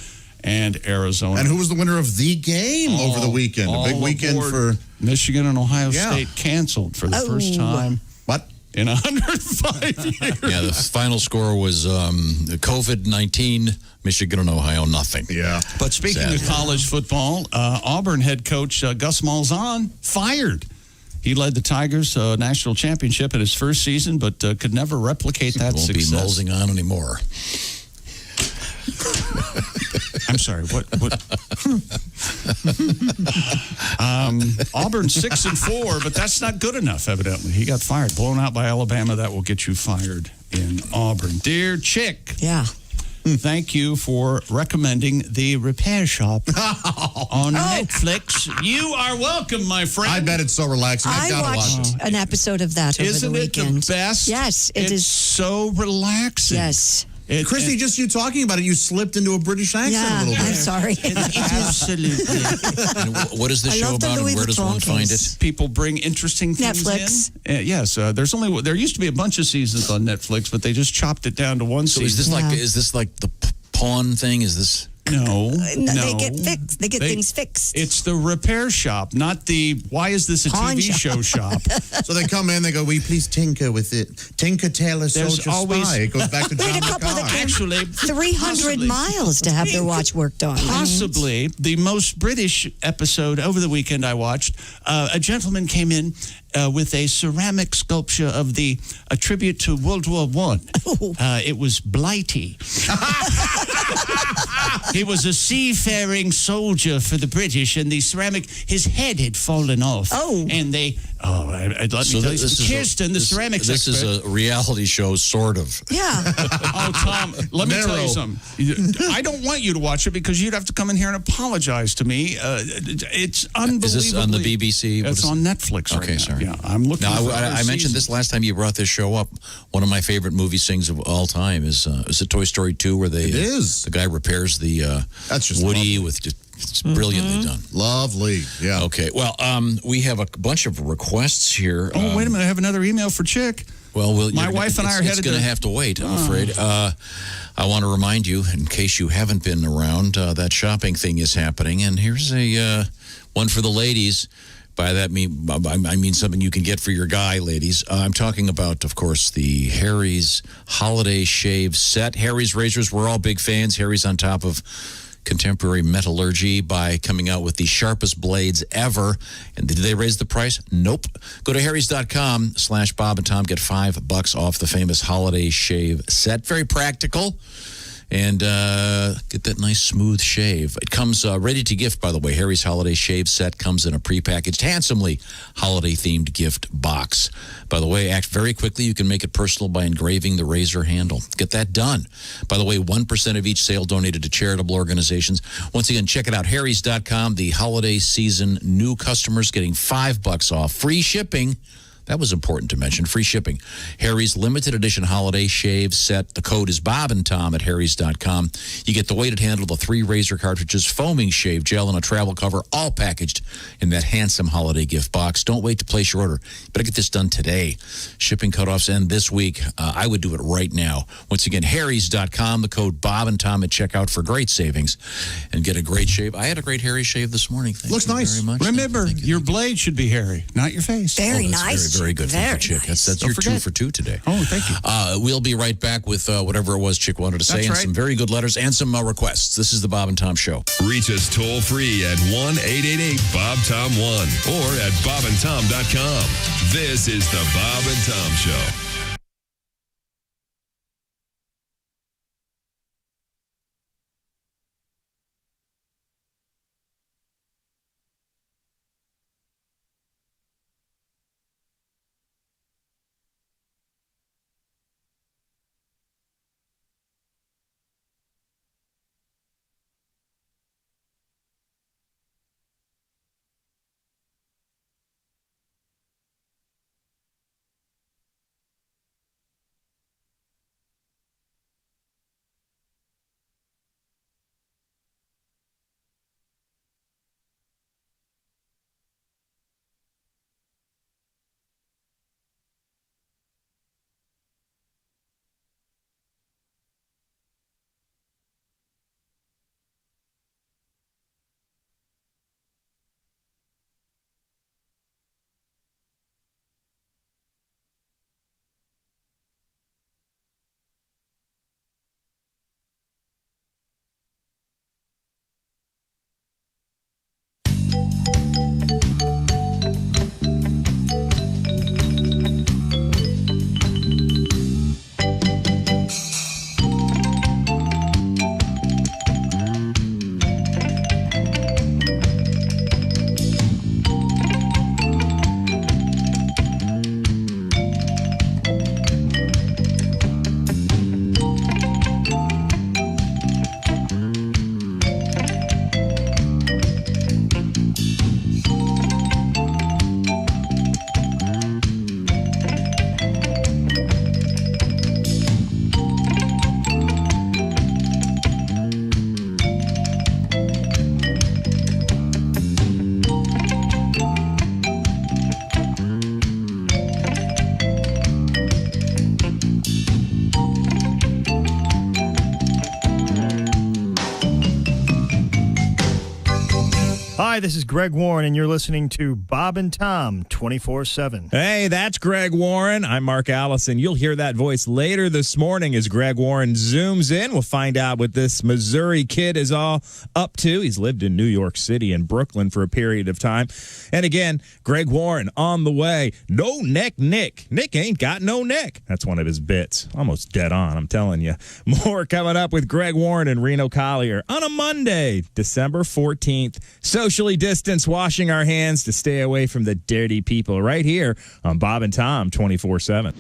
and Arizona. And who was the winner of the game over the weekend? A big weekend for Michigan and Ohio State canceled for the first time. What? In 105 years. Yeah, the final score was COVID-19, Michigan and Ohio, nothing. Yeah. But speaking of college football, Auburn head coach Gus Malzahn fired. He led the Tigers to a national championship in his first season, but could never replicate that success. Won't be Malzing on anymore. I'm sorry. What? Auburn 6-4, but that's not good enough. Evidently, he got fired, blown out by Alabama. That will get you fired in Auburn. Dear Chick. Yeah. Thank you for recommending The Repair Shop on Netflix. You are welcome, my friend. I bet it's so relaxing. I watched an episode of that over the weekend. Isn't it the best? Yes, it is so relaxing. Yes. Christy, just you talking about it, you slipped into a British accent a little bit. I'm sorry. Absolutely. And what is the show about, and where does one find it? People bring interesting things Netflix. in. Yes, there used to be a bunch of seasons on Netflix, but they just chopped it down to one season. Is this like the Pawn thing? Is this? No. They get fixed. They get things fixed. It's the Repair Shop, not the why is this a TV show shop. So they come in, they go, will you please tinker with it? Tinker, tailor, soldier, spy. It goes back to John McCarr. Actually, 300 miles to have their watch work done. Possibly the most British episode over the weekend I watched. A gentleman came in with a ceramic sculpture of a tribute to World War I. It was Blighty. He was a seafaring soldier for the British, and the ceramic, his head had fallen off. Oh. And they, let me tell you, Kirsten, the ceramics expert. This is a reality show, sort of. Yeah. Oh, Tom, let me tell you something. I don't want you to watch it because you'd have to come in here and apologize to me. It's unbelievable. Is this on the BBC? It's on Netflix right now. Okay, sorry. Yeah, I'm looking for I mentioned this last time you brought this show up. One of my favorite movie scenes of all time is it Toy Story 2 where the guy repairs the that's just Woody lovely. with it's brilliantly done. Lovely. Yeah. Okay. Well, we have a bunch of requests here. Oh, wait a minute. I have another email for Chick. Well, my wife and I are headed It's going to have to wait, I'm afraid. I want to remind you, in case you haven't been around, that shopping thing is happening. And here's a one for the ladies. By that I mean something you can get for your guy, ladies. I'm talking about, of course, the Harry's Holiday Shave Set. Harry's razors, we're all big fans. Harry's on top of contemporary metallurgy by coming out with the sharpest blades ever. And did they raise the price? Nope. Go to harrys.com/Bob and Tom. Get $5 off the famous Holiday Shave Set. Very practical. and get that nice smooth shave. It comes ready to gift, by the way. Harry's Holiday Shave Set comes in a prepackaged, handsomely holiday-themed gift box. By the way, act very quickly. You can make it personal by engraving the razor handle. Get that done. By the way, 1% of each sale donated to charitable organizations. Once again, check it out, harrys.com. The holiday season, new customers getting $5 off. Free shipping. That was important to mention. Free shipping. Harry's limited edition holiday shave set. The code is Bob and Tom at harrys.com. You get the weighted handle, the 3 razor cartridges, foaming shave gel, and a travel cover, all packaged in that handsome holiday gift box. Don't wait to place your order. You better get this done today. Shipping cutoffs end this week. I would do it right now. Once again, harrys.com. The code Bob and Tom at checkout for great savings and get a great shave. I had a great Harry shave this morning. Thank you very much. Remember, your blade should be hairy, not your face. Very nice. Very good. Thank you, Chick. Nice. That's your 2 for 2 today. Oh, thank you. We'll be right back with whatever it was Chick wanted to say, and some very good letters and some requests. This is the Bob and Tom Show. Reach us toll free at 1-888-BOB-TOM-1 or at bobandtom.com. This is the Bob and Tom Show. Hi, this is Greg Warren, and you're listening to Bob and Tom 24/7. Hey, that's Greg Warren. I'm Mark Allison. You'll hear that voice later this morning as Greg Warren zooms in. We'll find out what this Missouri kid is all up to. He's lived in New York City and Brooklyn for a period of time. And again, Greg Warren on the way. No neck Nick. Nick ain't got no neck. That's one of his bits. Almost dead on, I'm telling you. More coming up with Greg Warren and Reno Collier on a Monday, December 14th. Socially distance, washing our hands to stay away from the dirty people right here on Bob and Tom 24/7.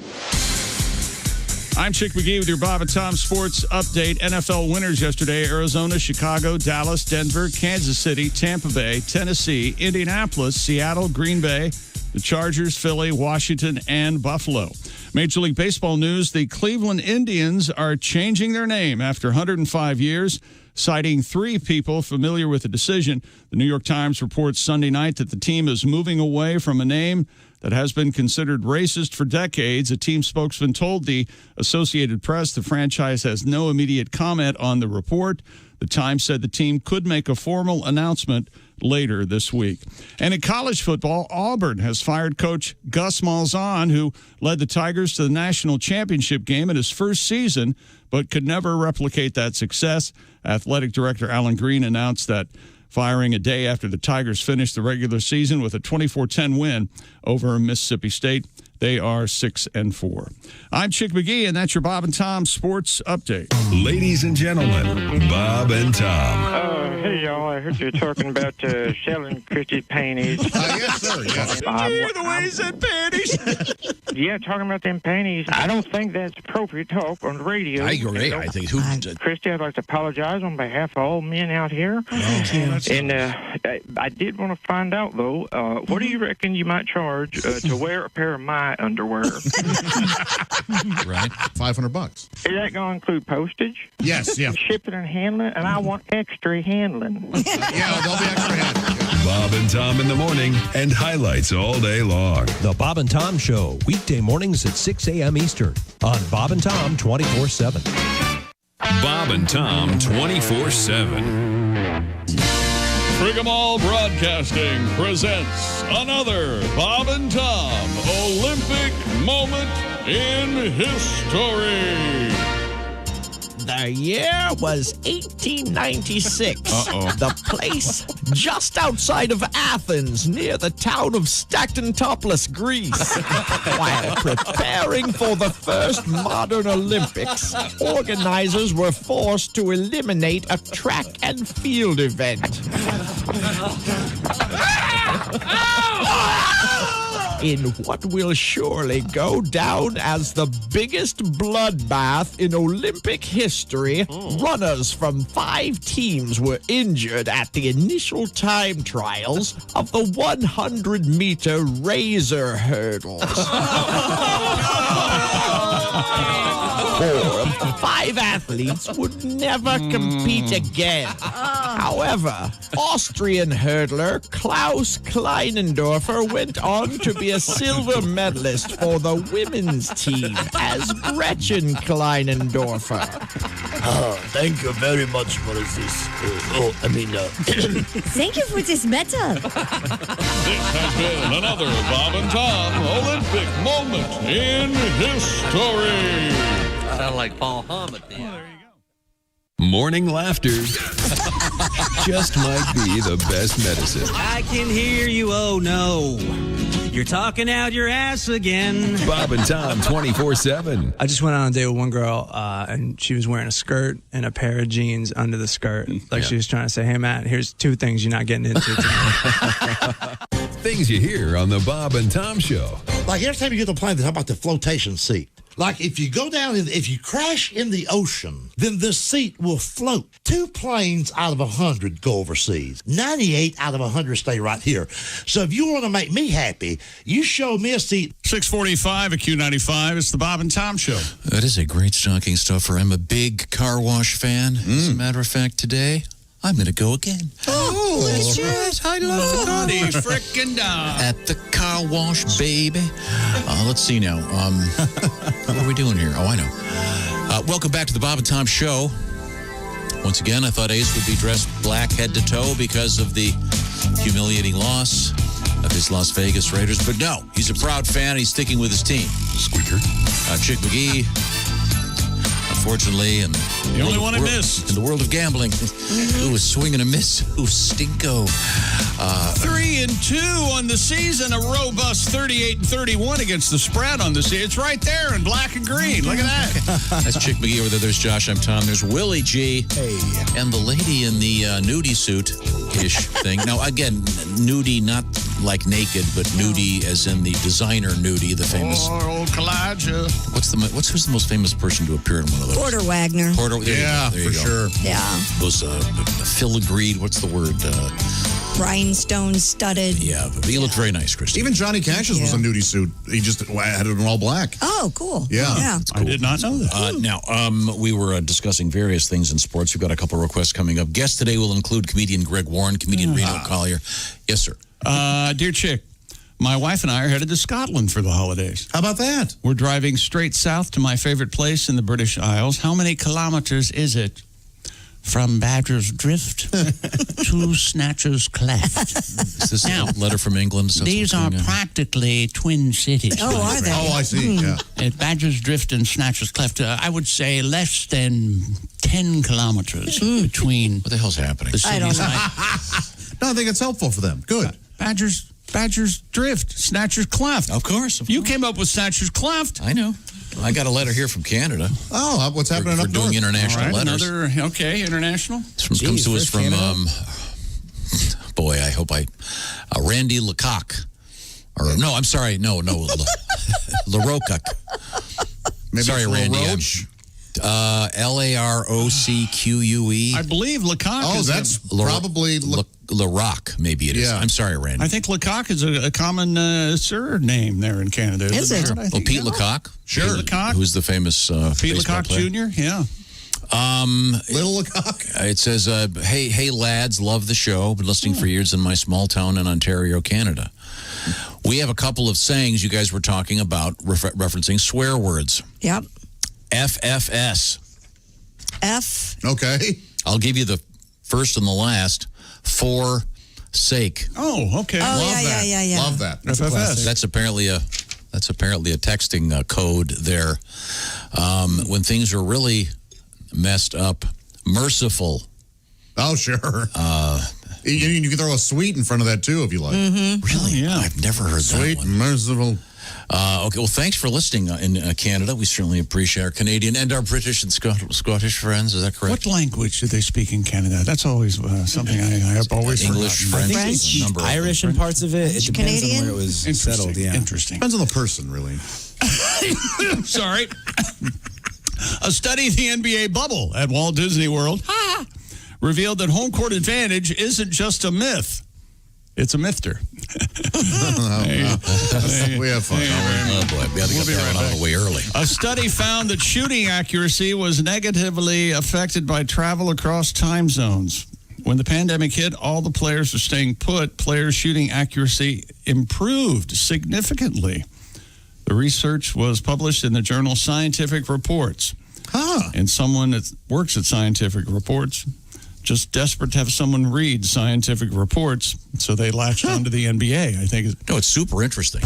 I'm Chick McGee with your Bob and Tom Sports Update. NFL winners yesterday: Arizona, Chicago, Dallas, Denver, Kansas City, Tampa Bay, Tennessee, Indianapolis, Seattle, Green Bay, the Chargers, Philly, Washington, and Buffalo. Major League Baseball news: the Cleveland Indians are changing their name after 105 years, citing 3 people familiar with the decision. The New York Times reports Sunday night that the team is moving away from a name that has been considered racist for decades. A team spokesman told the Associated Press the franchise has no immediate comment on the report. The Times said the team could make a formal announcement later this week. And in college football, Auburn has fired coach Gus Malzahn, who led the Tigers to the national championship game in his first season, but could never replicate that success. Athletic director Alan Green announced that firing a day after the Tigers finished the regular season with a 24-10 win over Mississippi State. They are 6 and 4. I'm Chick McGee, and that's your Bob and Tom Sports Update. Ladies and gentlemen, Bob and Tom. Hey, y'all. I heard you were talking about selling Christy panties. Yes, sir. Yes. Did you hear the way he said panties? Yeah, talking about them panties. I don't think that's appropriate talk on the radio. I agree. I think Christy, I'd like to apologize on behalf of all men out here. Thank you. And I did want to find out, though, what do you reckon you might charge to wear a pair of my underwear? Right. $500. Is that going to include postage? Yes, yeah. Shipping and handling? And I want extra handling. Yeah, there'll be extra handling. Bob and Tom in the morning and highlights all day long. The Bob and Tom Show, weekday mornings at 6 a.m. Eastern on Bob and Tom 24/7. Bob and Tom 24/7. Frigamall Broadcasting presents another Bob and Tom Olympic moment in history. The year was 1896. Uh-oh. The place just outside of Athens, near the town of Stactontopolis, Greece. While preparing for the first modern Olympics, organizers were forced to eliminate a track and field event. In what will surely go down as the biggest bloodbath in Olympic history, runners from 5 teams were injured at the initial time trials of the 100-meter razor hurdles. 4 of the 5 athletes would never compete again. However, Austrian hurdler Klaus Kleinendorfer went on to be a silver medalist for the women's team as Gretchen Kleinendorfer. Thank you very much for this. Thank you for this medal. This has been another Bob and Tom Olympic moment in history. Sound like Paul Hammett there. Morning laughter just might be the best medicine. I can hear you, oh no. You're talking out your ass again. Bob and Tom 24/7. I just went on a date with one girl, and she was wearing a skirt and a pair of jeans under the skirt. Like she was trying to say, hey, Matt, here's 2 things you're not getting into tonight. Things you hear on the Bob and Tom Show. Like every time you get on the plane, they talk about the flotation seat. Like if you go down, if you crash in the ocean, then this seat will float. 2 planes out of 100 go overseas. 98 out of 100 stay right here. So if you want to make me happy, you show me a seat. 645 at Q95. It's the Bob and Tom Show. That is a great stocking stuffer. I'm a big car wash fan. As a matter of fact, today, I'm going to go again. That's right. I love the frickin' dog. At the car wash, baby. Let's see now. What are we doing here? Oh, I know. Welcome back to the Bob and Tom Show. Once again, I thought Ace would be dressed black head to toe because of the humiliating loss of his Las Vegas Raiders. But no, he's a proud fan. He's sticking with his team. Squeaker. Chick McGee. Unfortunately, and the only one I missed in the world of gambling, who was swing and a miss, who stinko. 3-2 on the season, a robust 38-31 against the spread on the season. It's right there in black and green. Look at that. That's Chick McGee over there. There's Josh. I'm Tom. There's Willie G. Hey. And the lady in the nudie suit-ish thing. Now, again, nudie, not like naked, but nudie as in the designer nudie, the famous. Old Kalijah. Who's the most famous person to appear in one of those? Porter Wagner. There you go. Sure. Yeah. Those filigreed, what's the word? Rhinestone studded. Yeah, but he looked very nice, Christy. Even Johnny Cash's was a nudie suit. He just had it in all black. Oh, cool. Yeah. Cool. I did not know that. Now, we were discussing various things in sports. We've got a couple of requests coming up. Guest today will include comedian Greg Warren, comedian Reno Collier. Yes, sir. Dear Chick, my wife and I are headed to Scotland for the holidays. How about that? We're driving straight south to my favorite place in the British Isles. How many kilometers is it? From Badger's Drift to Snatcher's Cleft. Is this a letter from England? These are practically twin cities. Oh, are they? Oh, I see. Yeah. At Badger's Drift and Snatcher's Cleft, I would say less than 10 kilometers between. What the hell's happening? I don't know. No, I think it's helpful for them. Good. Badger's Drift. Snatcher's Cleft. Of course. You came up with Snatcher's Cleft. I know. I got a letter here from Canada. Oh, what's happening for up doing north? international letters. International. Comes to us from, boy, I hope Randy Lecoq. Or, no, I'm sorry. No, LaRoca. Sorry, Randy. LAROCQUE. I believe Lecoq is that's probably LaRock, maybe it is. Yeah. I'm sorry, Randy. I think Lecoq is a common surname there in Canada. Is it? Oh, Pete Lecoq? Sure. Pete Lecoq. Who's the famous Pete baseball Lecoq player? Jr., yeah. Little Lecoq. It says, hey, lads, love the show. Been listening for years in my small town in Ontario, Canada. We have a couple of sayings you guys were talking about, referencing swear words. Yep. FFS. F. Okay. I'll give you the first and the last. For sake. Oh, okay. Oh, yeah. Love that. FFS. That's apparently a texting code there. When things are really messed up, merciful. Oh, sure. You can throw a sweet in front of that too if you like. Mm-hmm. Really? Yeah. I've never heard Sweet, that one. merciful. Okay, well, thanks for listening in Canada. We certainly appreciate our Canadian and our British and Scottish friends. Is that correct? What language do they speak in Canada? That's always something I have always English, forgotten. French, French, Irish, and parts of it. It depends Canadian? on where it was settled. Yeah. Interesting. Depends on the person, really. Sorry. A study of the NBA bubble at Walt Disney World revealed that home court advantage isn't just a myth. It's a mythter. We have fun. Oh, boy. We got to get that one out of the way early. A study found that shooting accuracy was negatively affected by travel across time zones. When the pandemic hit, all the players were staying put. Players' shooting accuracy improved significantly. The research was published in the journal Scientific Reports. And someone that works at Scientific Reports just desperate to have someone read Scientific Reports, so they latched onto the NBA. I think. No, it's super interesting.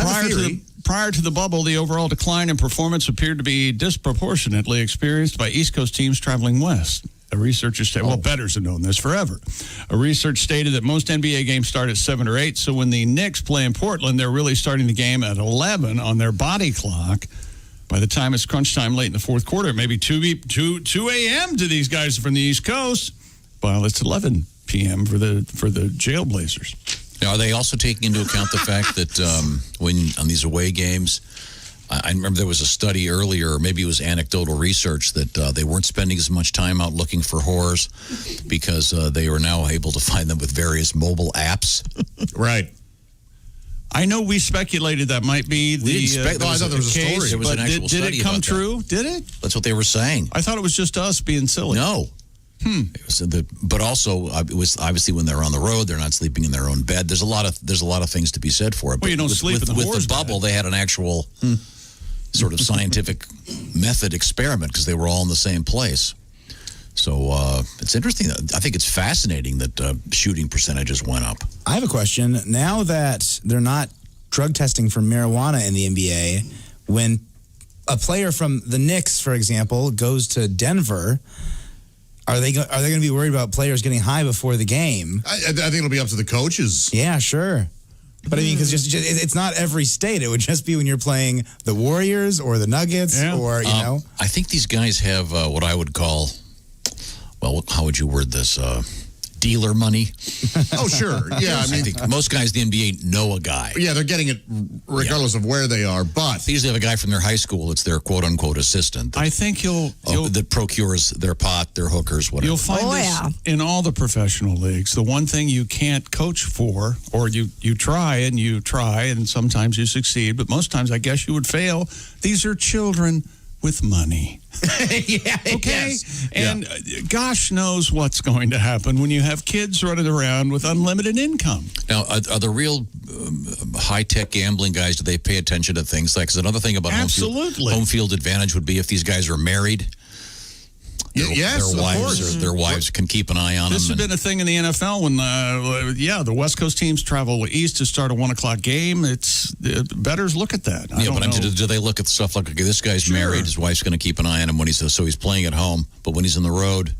Prior to the bubble, the overall decline in performance appeared to be disproportionately experienced by East Coast teams traveling west. A researcher stated, well, bettors have known this forever. A research stated that most NBA games start at 7 or 8, so when the Knicks play in Portland, they're really starting the game at 11 on their body clock. By the time it's crunch time late in the fourth quarter, it may be 2 a.m. to these guys from the East Coast. Well, it's 11 p.m. for the Jailblazers. Now, are they also taking into account the fact that when on these away games, I remember there was a study earlier, or maybe it was anecdotal research, that they weren't spending as much time out looking for whores because they were now able to find them with various mobile apps. Right. I know we speculated that might be the I thought there was a story. There was an actual study. Did it come about true? that. Did it? That's what they were saying. I thought it was just us being silly. No. It was but also it was obviously when they're on the road, they're not sleeping in their own bed. There's a lot of things to be said for it. Well, you don't sleep in the with whore's the bubble. bed. They had an actual sort of scientific method experiment because they were all in the same place. So it's interesting. I think it's fascinating that shooting percentages went up. I have a question. Now that they're not drug testing for marijuana in the NBA, when a player from the Knicks, for example, goes to Denver, are they going to be worried about players getting high before the game? I think it'll be up to the coaches. Yeah, sure. But I mean, because it's not every state. It would just be when you're playing the Warriors or the Nuggets or, you know. I think these guys have what I would call, well, how would you word this? Dealer money. Oh, sure. Yeah, I think most guys in the NBA know a guy. Yeah, they're getting it regardless of where they are. But they usually have a guy from their high school that's their quote unquote assistant. That, I think that procures their pot, their hookers, whatever. You'll find this in all the professional leagues. The one thing you can't coach for, or you try and sometimes you succeed, but most times I guess you would fail. These are children with money. Yeah. Okay. Yes. And gosh knows what's going to happen when you have kids running around with unlimited income. Now, are the real high-tech gambling guys, do they pay attention to things like, because another thing about home field advantage would be if these guys are married, their wives can keep an eye on them. This has been a thing in the NFL when, the West Coast teams travel east to start a 1 o'clock game. Bettors look at that. Do they look at stuff like, okay, this guy's married, his wife's going to keep an eye on him when he's playing at home, but when he's on the road,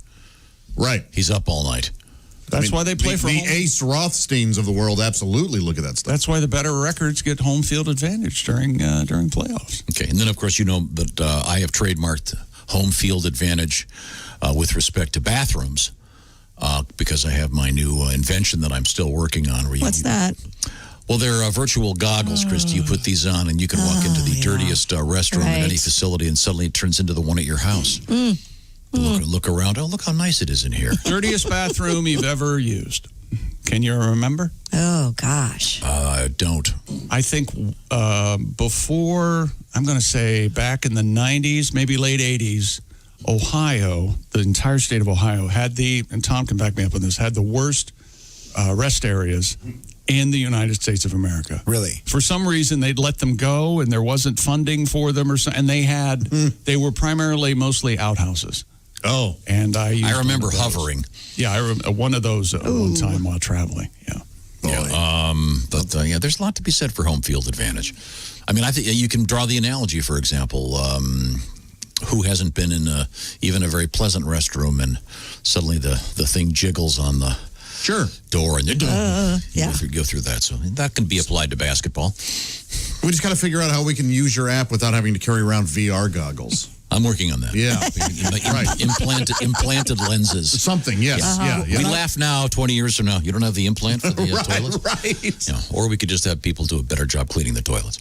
right, he's up all night. That's why they play for the home. Ace Rothsteins of the world. Absolutely, look at that stuff. That's why the better records get home field advantage during playoffs. Okay, and then of course you know that I have trademarked home field advantage with respect to bathrooms because I have my new invention that I'm still working on. What's that? Well, they're virtual goggles, Christy. You put these on and you can walk into the dirtiest restroom in any facility and suddenly it turns into the one at your house. Look around. Oh, look how nice it is in here. Dirtiest bathroom you've ever used. Can you remember? Oh, gosh. I don't. I think before, I'm going to say back in the 90s, maybe late 80s, Ohio, the entire state of Ohio, and Tom can back me up on this, had the worst rest areas in the United States of America. Really? For some reason, they'd let them go, and there wasn't funding for them, and they were primarily mostly outhouses. Oh, and I remember hovering. Yeah, one of those at one time while traveling. Yeah. But there's a lot to be said for home field advantage. I mean, I think you can draw the analogy, for example. Who hasn't been in even a very pleasant restroom and suddenly the thing jiggles on the door and you go through that. So that can be applied to basketball. We just got to figure out how we can use your app without having to carry around VR goggles. I'm working on that. Yeah. Implanted lenses. Something, yes. Yeah. We laugh now, 20 years from now. You don't have the implant for the toilets? Right. Yeah. Or we could just have people do a better job cleaning the toilets.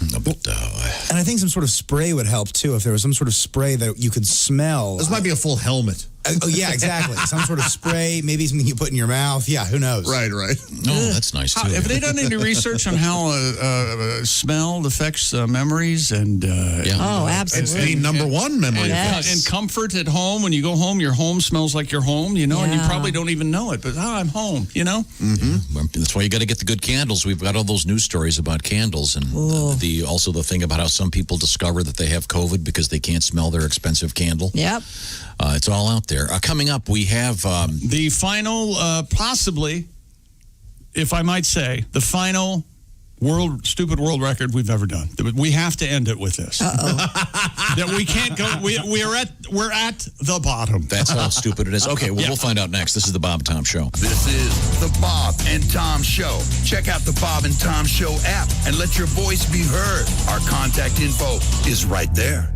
And I think some sort of spray would help, too, if there was some sort of spray that you could smell. This might be a full helmet. Oh, yeah, exactly. Some sort of spray, maybe something you put in your mouth. Yeah, who knows? Right. Oh, that's nice, too. Have they done any research on how smell affects memories? And Oh, absolutely. It's the number one memory and comfort at home. When you go home, your home smells like your home, and you probably don't even know it, but I'm home, Mm-hmm. That's why you got to get the good candles. We've got all those news stories about candles and also the thing about how some people discover that they have COVID because they can't smell their expensive candle. Yep. It's all out there. Coming up, we have the final, possibly, if I might say, the final stupid world record we've ever done. We have to end it with this. That we can't go. We're at the bottom. That's how stupid it is. Okay, well, we'll find out next. This is the Bob and Tom Show. This is the Bob and Tom Show. Check out the Bob and Tom Show app and let your voice be heard. Our contact info is right there.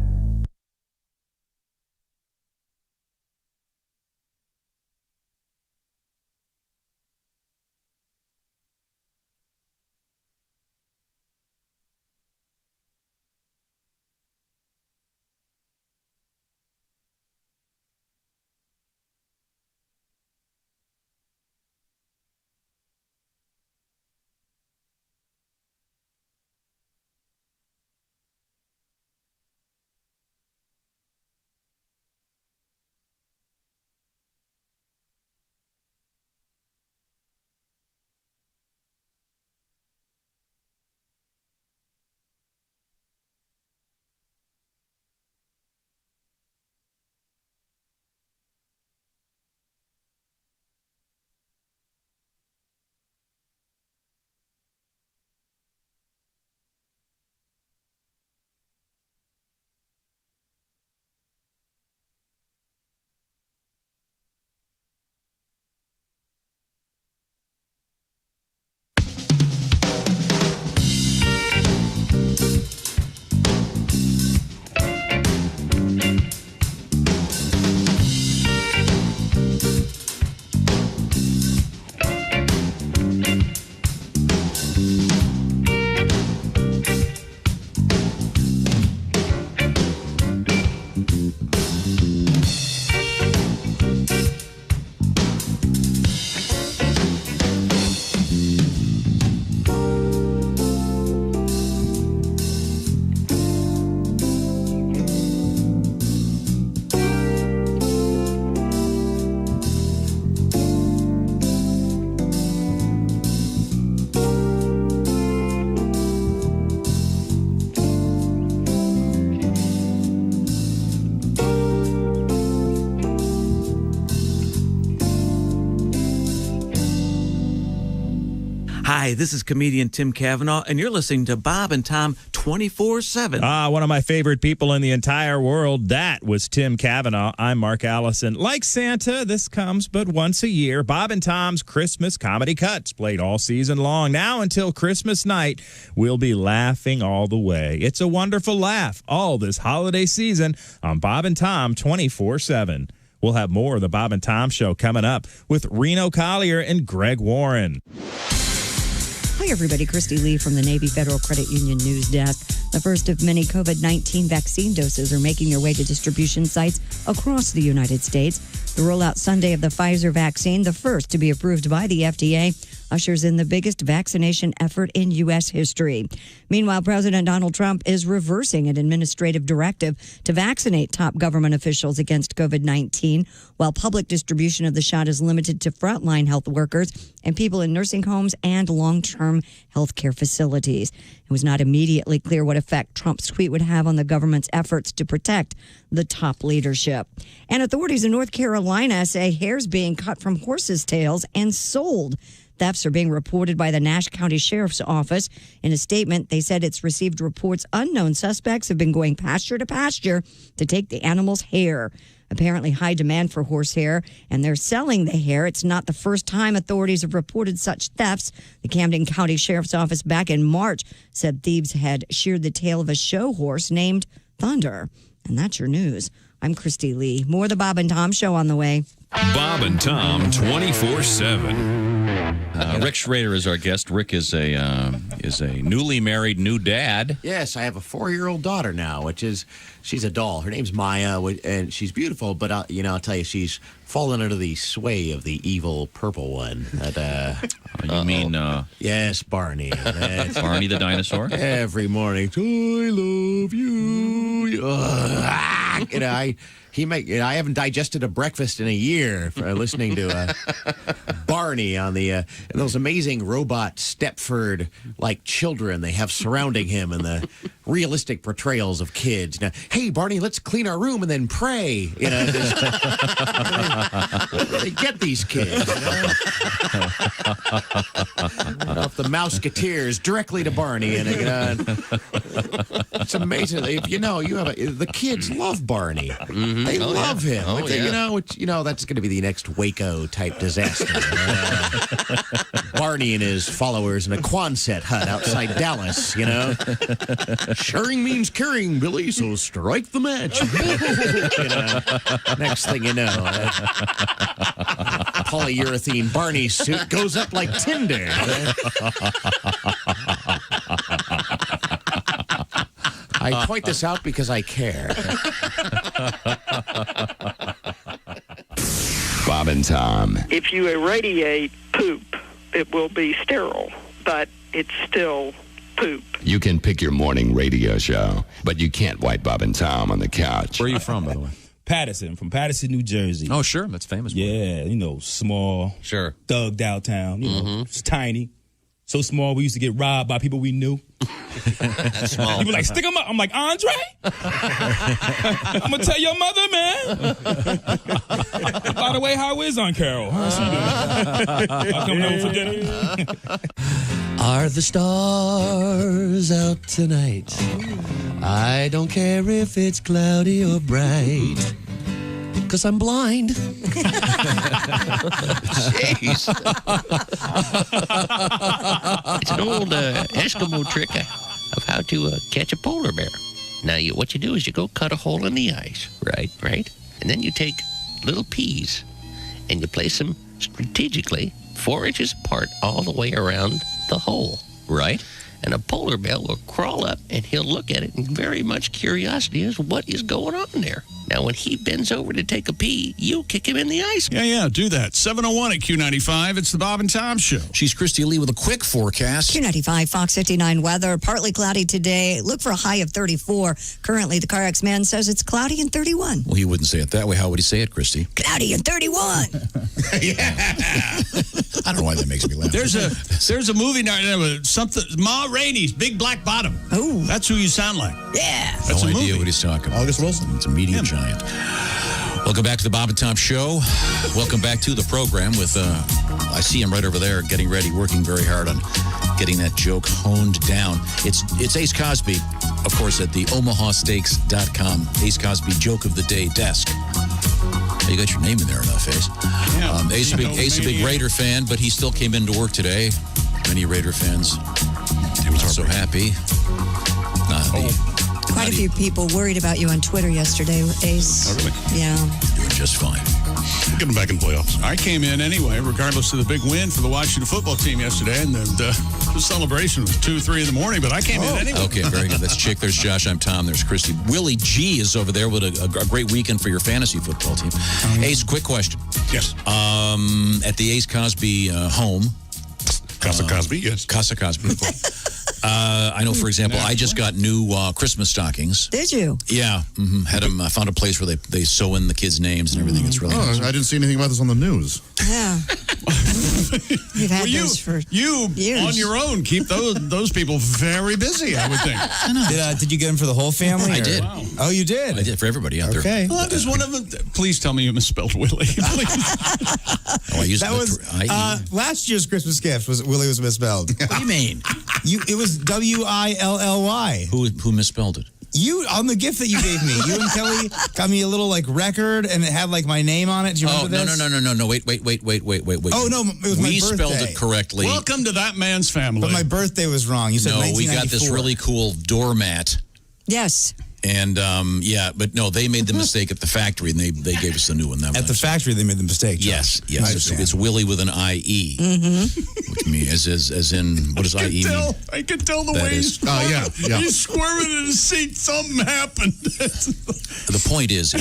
Hi, this is comedian Tim Cavanaugh, and you're listening to Bob and Tom 24/7. One of my favorite people in the entire world. That was Tim Cavanaugh. I'm Mark Allison. Like Santa, this comes but once a year. Bob and Tom's Christmas comedy cuts played all season long. Now until Christmas night, we'll be laughing all the way. It's a wonderful laugh all this holiday season on Bob and Tom 24/7. We'll have more of the Bob and Tom Show coming up with Reno Collier and Greg Warren. Hi, everybody. Christy Lee from the Navy Federal Credit Union News Desk. The first of many COVID-19 vaccine doses are making their way to distribution sites across the United States. The rollout Sunday of the Pfizer vaccine, the first to be approved by the FDA, ushers in the biggest vaccination effort in U.S. history. Meanwhile, President Donald Trump is reversing an administrative directive to vaccinate top government officials against COVID-19, while public distribution of the shot is limited to frontline health workers and people in nursing homes and long-term health care facilities. It was not immediately clear what effect Trump's tweet would have on the government's efforts to protect the top leadership. And authorities in North Carolina say hair's being cut from horses' tails and sold. Thefts are being reported by the Nash County Sheriff's Office. In a statement, they said it's received reports unknown suspects have been going pasture to pasture to take the animal's hair. Apparently high demand for horsehair, and they're selling the hair. It's not the first time authorities have reported such thefts. The Camden County Sheriff's Office back in March said thieves had sheared the tail of a show horse named Thunder. And that's your news. I'm Christy Lee. More of the Bob and Tom Show on the way. Bob and Tom 24/7. Rick Schrader is our guest. Rick is a newly married new dad. Yes, I have a 4-year-old daughter now, she's a doll. Her name's Maya, and she's beautiful, but I'll tell you, she's fallen under the sway of the evil purple one. You mean yes, Barney. Barney the Dinosaur? Every morning, I love you. I haven't digested a breakfast in a year for listening to Barney on the those amazing robot Stepford like children they have surrounding him and the realistic portrayals of kids. Now, hey Barney, let's clean our room and then pray. They get these kids. Off the Mouseketeers directly to Barney, and it's amazing. The kids love Barney. Mm-hmm. They love him. Oh, yeah. That's going to be the next Waco type disaster. Barney and his followers in a Quonset hut outside Dallas. Sharing means caring, Billy. So strike the match. Next thing you know, polyurethane Barney suit goes up like tinder. I point this out because I care. Bob and Tom. If you irradiate poop, it will be sterile, but it's still poop. You can pick your morning radio show, but you can't wipe Bob and Tom on the couch. Where are you from, by the way? Patterson, from Patterson, New Jersey. Oh, sure. That's famous. Yeah, small. Sure. Thug downtown. It's tiny. So small, we used to get robbed by people we knew. That's small. People like, stick them up. I'm like, Andre? I'm going to tell your mother, man. By the way, how is Aunt Carol? How's she doing? I'll come over for dinner. Are the stars out tonight? I don't care if it's cloudy or bright, 'cause I'm blind. Jeez. It's an old Esquimo trick of how to catch a polar bear. Now, what you do is you go cut a hole in the ice, right? And then you take little peas and you place them strategically 4 inches apart all the way around the hole. Right. And a polar bear will crawl up and he'll look at it in very much curiosity as what is going on there. Now, when he bends over to take a pee, you kick him in the ice. Yeah, do that. 7:01 at Q95. It's the Bob and Tom Show. She's Christy Lee with a quick forecast. Q95, Fox 59 weather. Partly cloudy today. Look for a high of 34. Currently, the CarX man says it's cloudy and 31. Well, he wouldn't say it that way. How would he say it, Christy? Cloudy and 31. Yeah. I don't know why that makes me laugh. There's a movie now, something, Ma Rainey's Big Black Bottom. Oh. That's who you sound like. Yeah. That's no a idea movie. what he's talking about. August Wilson. It's a media giant. Welcome back to the Bob and Tom Show. Welcome back to the program with, I see him right over there getting ready, working very hard on getting that joke honed down. It's Ace Cosby, of course, at the OmahaSteaks.com. Ace Cosby Joke of the Day desk. You got your name in there enough, Ace. Yeah, Ace, a big Raider fan, but he still came into work today. Many Raider fans. He was so happy. Quite a few people worried about you on Twitter yesterday, Ace. Oh, really? Yeah. Doing just fine. Getting back in playoffs. I came in anyway, regardless of the big win for the Washington football team yesterday, and the celebration was 2, 3 in the morning, but I came in anyway. Okay, very good. That's Chick. There's Josh. I'm Tom. There's Christy. Willie G is over there with a great weekend for your fantasy football team. Ace, quick question. Yes. At the Ace Cosby home. Casa Cosby, yes. Casa Cosby. I know, for example, I just got new Christmas stockings. Did you? Yeah. Had them. I found a place where they sew in the kids' names and everything. It's really nice. I didn't see anything about this on the news. Yeah. You've had those for years. On your own, keep those people very busy, I would think. Did you get them for the whole family? I did. Wow. Oh, you did? I did for everybody out there. Okay. Well, that was one of them. Please tell me you misspelled Willie. I used that was last year's Christmas gift. Willie was misspelled. What do you mean? It was Willy. Who misspelled it? You, on the gift that you gave me, you and Kelly got me a little record, and it had my name on it. Do you remember this? No. Wait. Oh no, it was my birthday. We spelled it correctly. Welcome to that man's family. But my birthday was wrong. You said no. 1994. We got this really cool doormat. Yes. And but no, they made the mistake at the factory, and they gave us the new one. At the factory, they made the mistake. Josh. Yes. It's Willie with an IE, which means as in what does IE mean? I can tell the way he's yeah. He's squirming in his seat. Something happened. The point is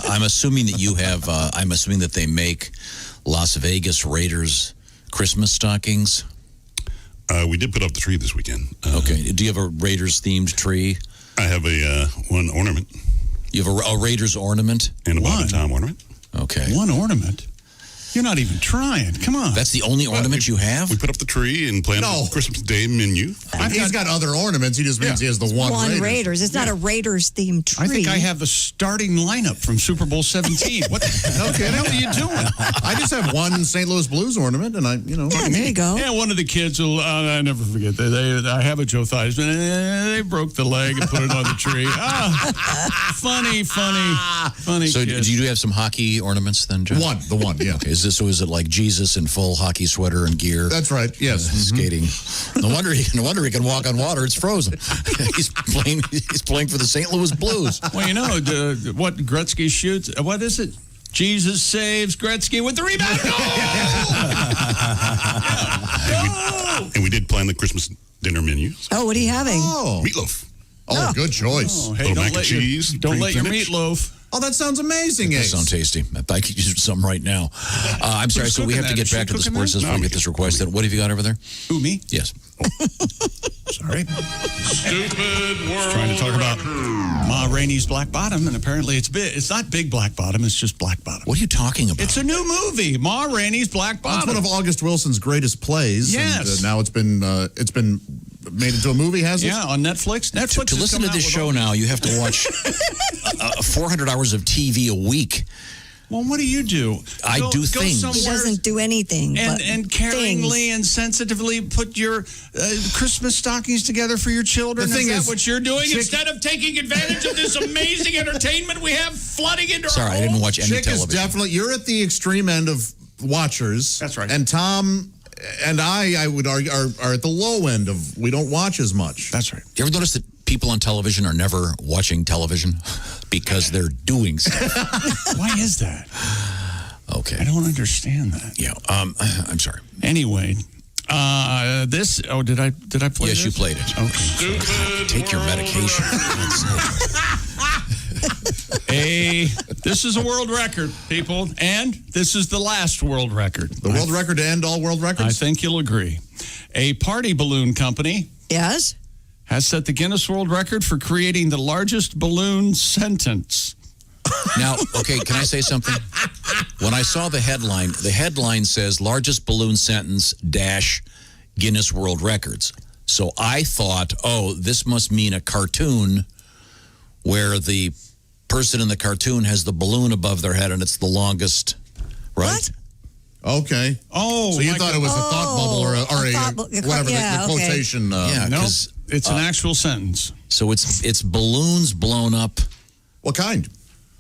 I'm assuming that you have. I'm assuming that they make Las Vegas Raiders Christmas stockings. We did put up the tree this weekend. Okay. Do you have a Raiders themed tree? I have one ornament. You have a Raiders ornament? And a Bob and Tom ornament. Okay. One ornament? You're not even trying. Come on. That's the only ornament you have? We put up the tree and planned the Christmas Day menu. He's got other ornaments. He just means he has the one Raiders. It's not a Raiders themed tree. I think I have the starting lineup from Super Bowl 17. What the hell are you doing? I just have one St. Louis Blues ornament, and Yeah, there you go. Yeah, one of the kids will. I never forget. I have a Joe Theismann. They broke the leg and put it on the tree. Funny. So kids. do you have some hockey ornaments then, John? The one, yeah. Okay. Is it like Jesus in full hockey sweater and gear? That's right. Yes. Skating. No wonder he can walk on water. It's frozen. He's playing for the St. Louis Blues. Well, what Gretzky shoots. What is it? Jesus saves Gretzky with the rebound. And we did plan the Christmas dinner menu. Oh, what are you having? Meatloaf. Oh, good choice. Hey, little mac and cheese. Don't let your meatloaf. Oh, that sounds amazing, That Ace. sounds tasty. I could use some right now. I'm sorry, so we have to get back to the sports as we get this request. What have you got over there? Who, me? Yes. Sorry. Stupid world. Trying to talk about Ma Rainey's Black Bottom, and apparently it's big. It's not Big Black Bottom. It's just Black Bottom. What are you talking about? It's a new movie, Ma Rainey's Black Bottom. It's one of August Wilson's greatest plays. Yes. And now it's been made into a movie, has it? Yeah, on Netflix. To listen to this show now, you have to watch 400 hours of TV a week. Well, what do you do? I do things. He doesn't do anything. And caringly and sensitively put your Christmas stockings together for your children. The thing is is, that what you're doing instead of taking advantage of this amazing entertainment we have flooding into our I didn't watch any Chick television. is definitely, you're at the extreme end of watchers. That's right. And Tom and I would argue, are at the low end of we don't watch as much. That's right. You ever notice that people on television are never watching television because they're doing stuff? Why is that? Okay. I don't understand that. Yeah. I'm sorry. Anyway, this. Oh, did I play Yes, this? you played it. Okay. Take your medication. This is a world record, people, and this is the last world record. The world record to end all world records? I think you'll agree. A party balloon company Yes? has set the Guinness World Record for creating the largest balloon sentence. Now, okay, can I say something? When I saw the headline says largest balloon sentence - Guinness World Records. So I thought, this must mean a cartoon where the person in the cartoon has the balloon above their head and it's the longest, right? Okay. Oh, so you like thought it was a thought bubble or whatever the quotation. Yeah, no, because it's an actual sentence. So it's balloons blown up. What kind?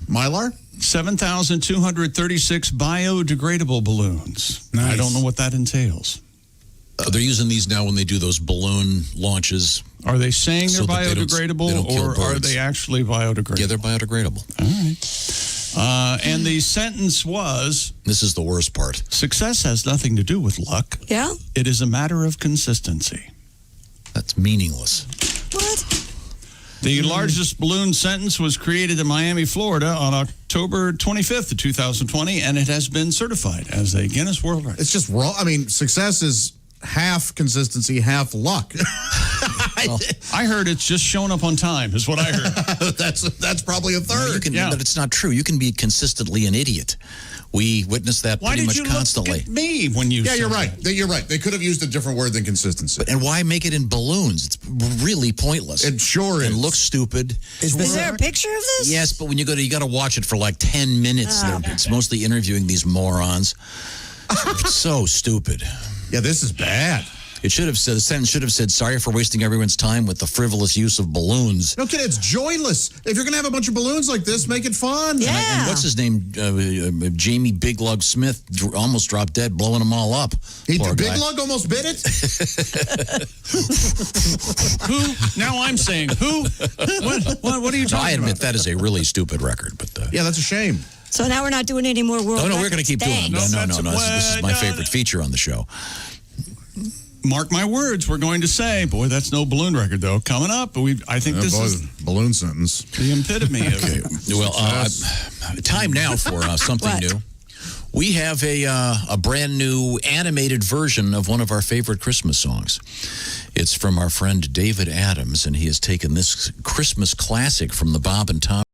Mylar? 7,236 biodegradable balloons. Nice. I don't know what that entails. They're using these now when they do those balloon launches. Are they saying So they're that they biodegradable, don't kill or are birds. they actually biodegradable? Yeah, they're biodegradable. All right. And the sentence was... This is the worst part. Success has nothing to do with luck. Yeah? It is a matter of consistency. That's meaningless. What? The largest balloon sentence was created in Miami, Florida on October 25th of 2020, and it has been certified as a Guinness World Record. It's just wrong. I mean, success is half consistency, half luck. I heard it's just showing up on time, is what I heard. That's probably a third. But it's not true. You can be consistently an idiot. We witness that Why pretty did much you constantly. look at me when you Yeah, said you're right. that? You're right. They could have used a different word than consistency. And why make it in balloons? It's really pointless. It sure is. It looks stupid. Is there a picture of this? Yes, but when you go to, you got to watch it for like 10 minutes. It's mostly interviewing these morons. It's so stupid. Yeah, this is bad. It should have said, the sentence should have said, sorry for wasting everyone's time with the frivolous use of balloons. No kidding, it's joyless. If you're going to have a bunch of balloons like this, make it fun. Yeah. And what's his name? Jamie Big Lug Smith almost dropped dead, blowing them all up. Big guy. Lug almost bit it? Who? Now I'm saying who? What are you talking about? I admit that is a really stupid record, but yeah, that's a shame. So now we're not doing any more world no, we're going to keep doing them. Thanks. No. This is my favorite feature on the show. Mark my words, we're going to say, boy, that's no balloon record, though. Coming up, I think this is balloon sentence. the epitome of Okay. Well, time now for something new. We have a brand new animated version of one of our favorite Christmas songs. It's from our friend David Adams, and he has taken this Christmas classic from the Bob and Tom.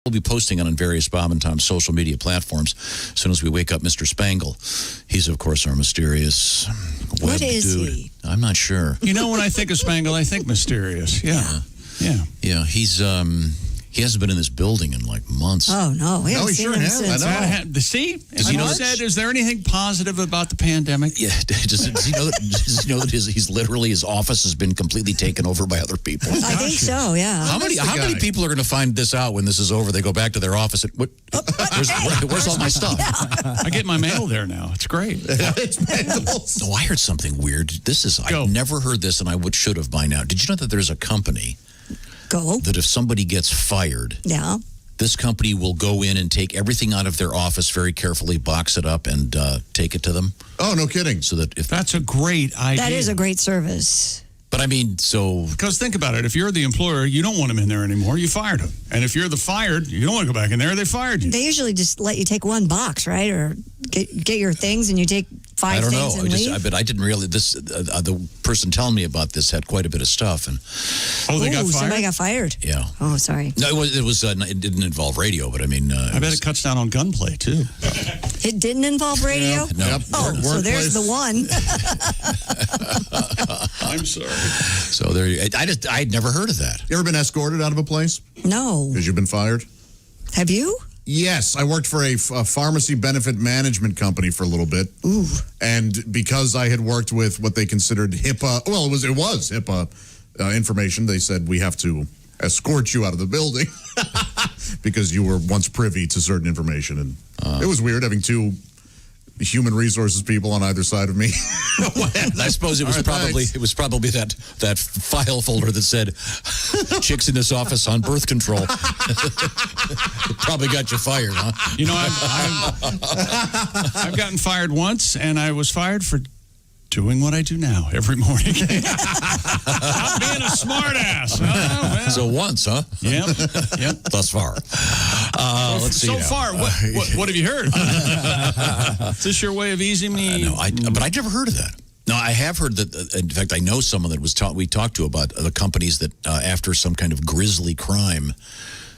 We'll be posting on various Bob and Tom social media platforms as soon as we wake up Mr. Spangle. He's, of course, our mysterious web What is dude. he? I'm not sure. You know, when I think of Spangle, I think mysterious. Yeah. Yeah, he's He hasn't been in this building in like months. Oh, no. We haven't seen him since. See? Does he know said, is there anything positive about the pandemic? Yeah. Does he know that his office has been completely taken over by other people? I think so, yeah. How many people are going to find this out when this is over? They go back to their office. Where's all my stuff? I get my mail there now. It's great. No, I heard something weird. I've never heard this, and I should have by now. Did you know that there's a company that if somebody gets fired, this company will go in and take everything out of their office very carefully, box it up, and take it to them? Oh, no kidding. So that if that's a great idea. That is a great service. But I mean, because think about it. If you're the employer, you don't want him in there anymore. You fired him. And if you're the fired, you don't want to go back in there. They fired you. They usually just let you take one box, right? Or get your things and you take 5 things and leave. But I didn't realize this. The person telling me about this had quite a bit of stuff. And they got fired? Somebody got fired? Yeah. Oh, sorry. No, it didn't involve radio, but I mean. I bet it cuts down on gunplay, too. It didn't involve radio? No. Yep. Oh, so there's the one. I'm sorry. So there, I'd never heard of that. You ever been escorted out of a place? No. Because you've been fired? Have you? Yes, I worked for a pharmacy benefit management company for a little bit. Ooh. And because I had worked with what they considered HIPAA, well, it was HIPAA information, they said we have to escort you out of the building because you were once privy to certain information. And it was weird having two human resources people on either side of me. I suppose it was probably that file folder that said chicks in this office on birth control. It probably got you fired, huh? You know, I've gotten fired once, and I was fired for doing what I do now every morning. Not being a smart ass. So once, huh? Yep. Thus far. Let's see. So far, what have you heard? Is this your way of easing me? No, but I'd never heard of that. No, I have heard that. In fact, I know someone that we talked to about the companies that after some kind of grisly crime,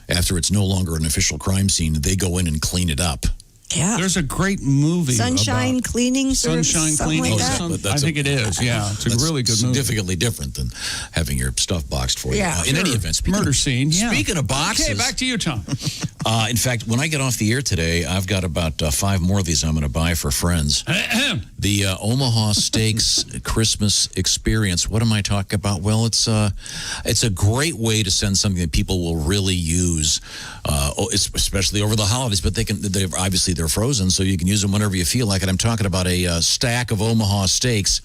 after it's no longer an official crime scene, they go in and clean it up. Yeah. There's a great movie. Sunshine Cleaning Service. Sunshine Cleaning. Like I think it is, yeah. It's a really good movie. Significantly different than having your stuff boxed for you. Yeah. In any event, murder scene. Yeah. Speaking of boxes. Okay, back to you, Tom. In fact, when I get off the air today, I've got about 5 more of these I'm going to buy for friends. The Omaha Steaks Christmas experience. What am I talking about? Well, it's a great way to send something that people will really use, especially over the holidays. But they're frozen, so you can use them whenever you feel like it. I'm talking about a stack of Omaha Steaks.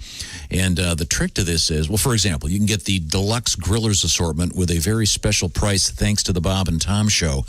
And the trick to this is, well, for example, you can get the deluxe grillers assortment with a very special price thanks to the Bob and Tom Show.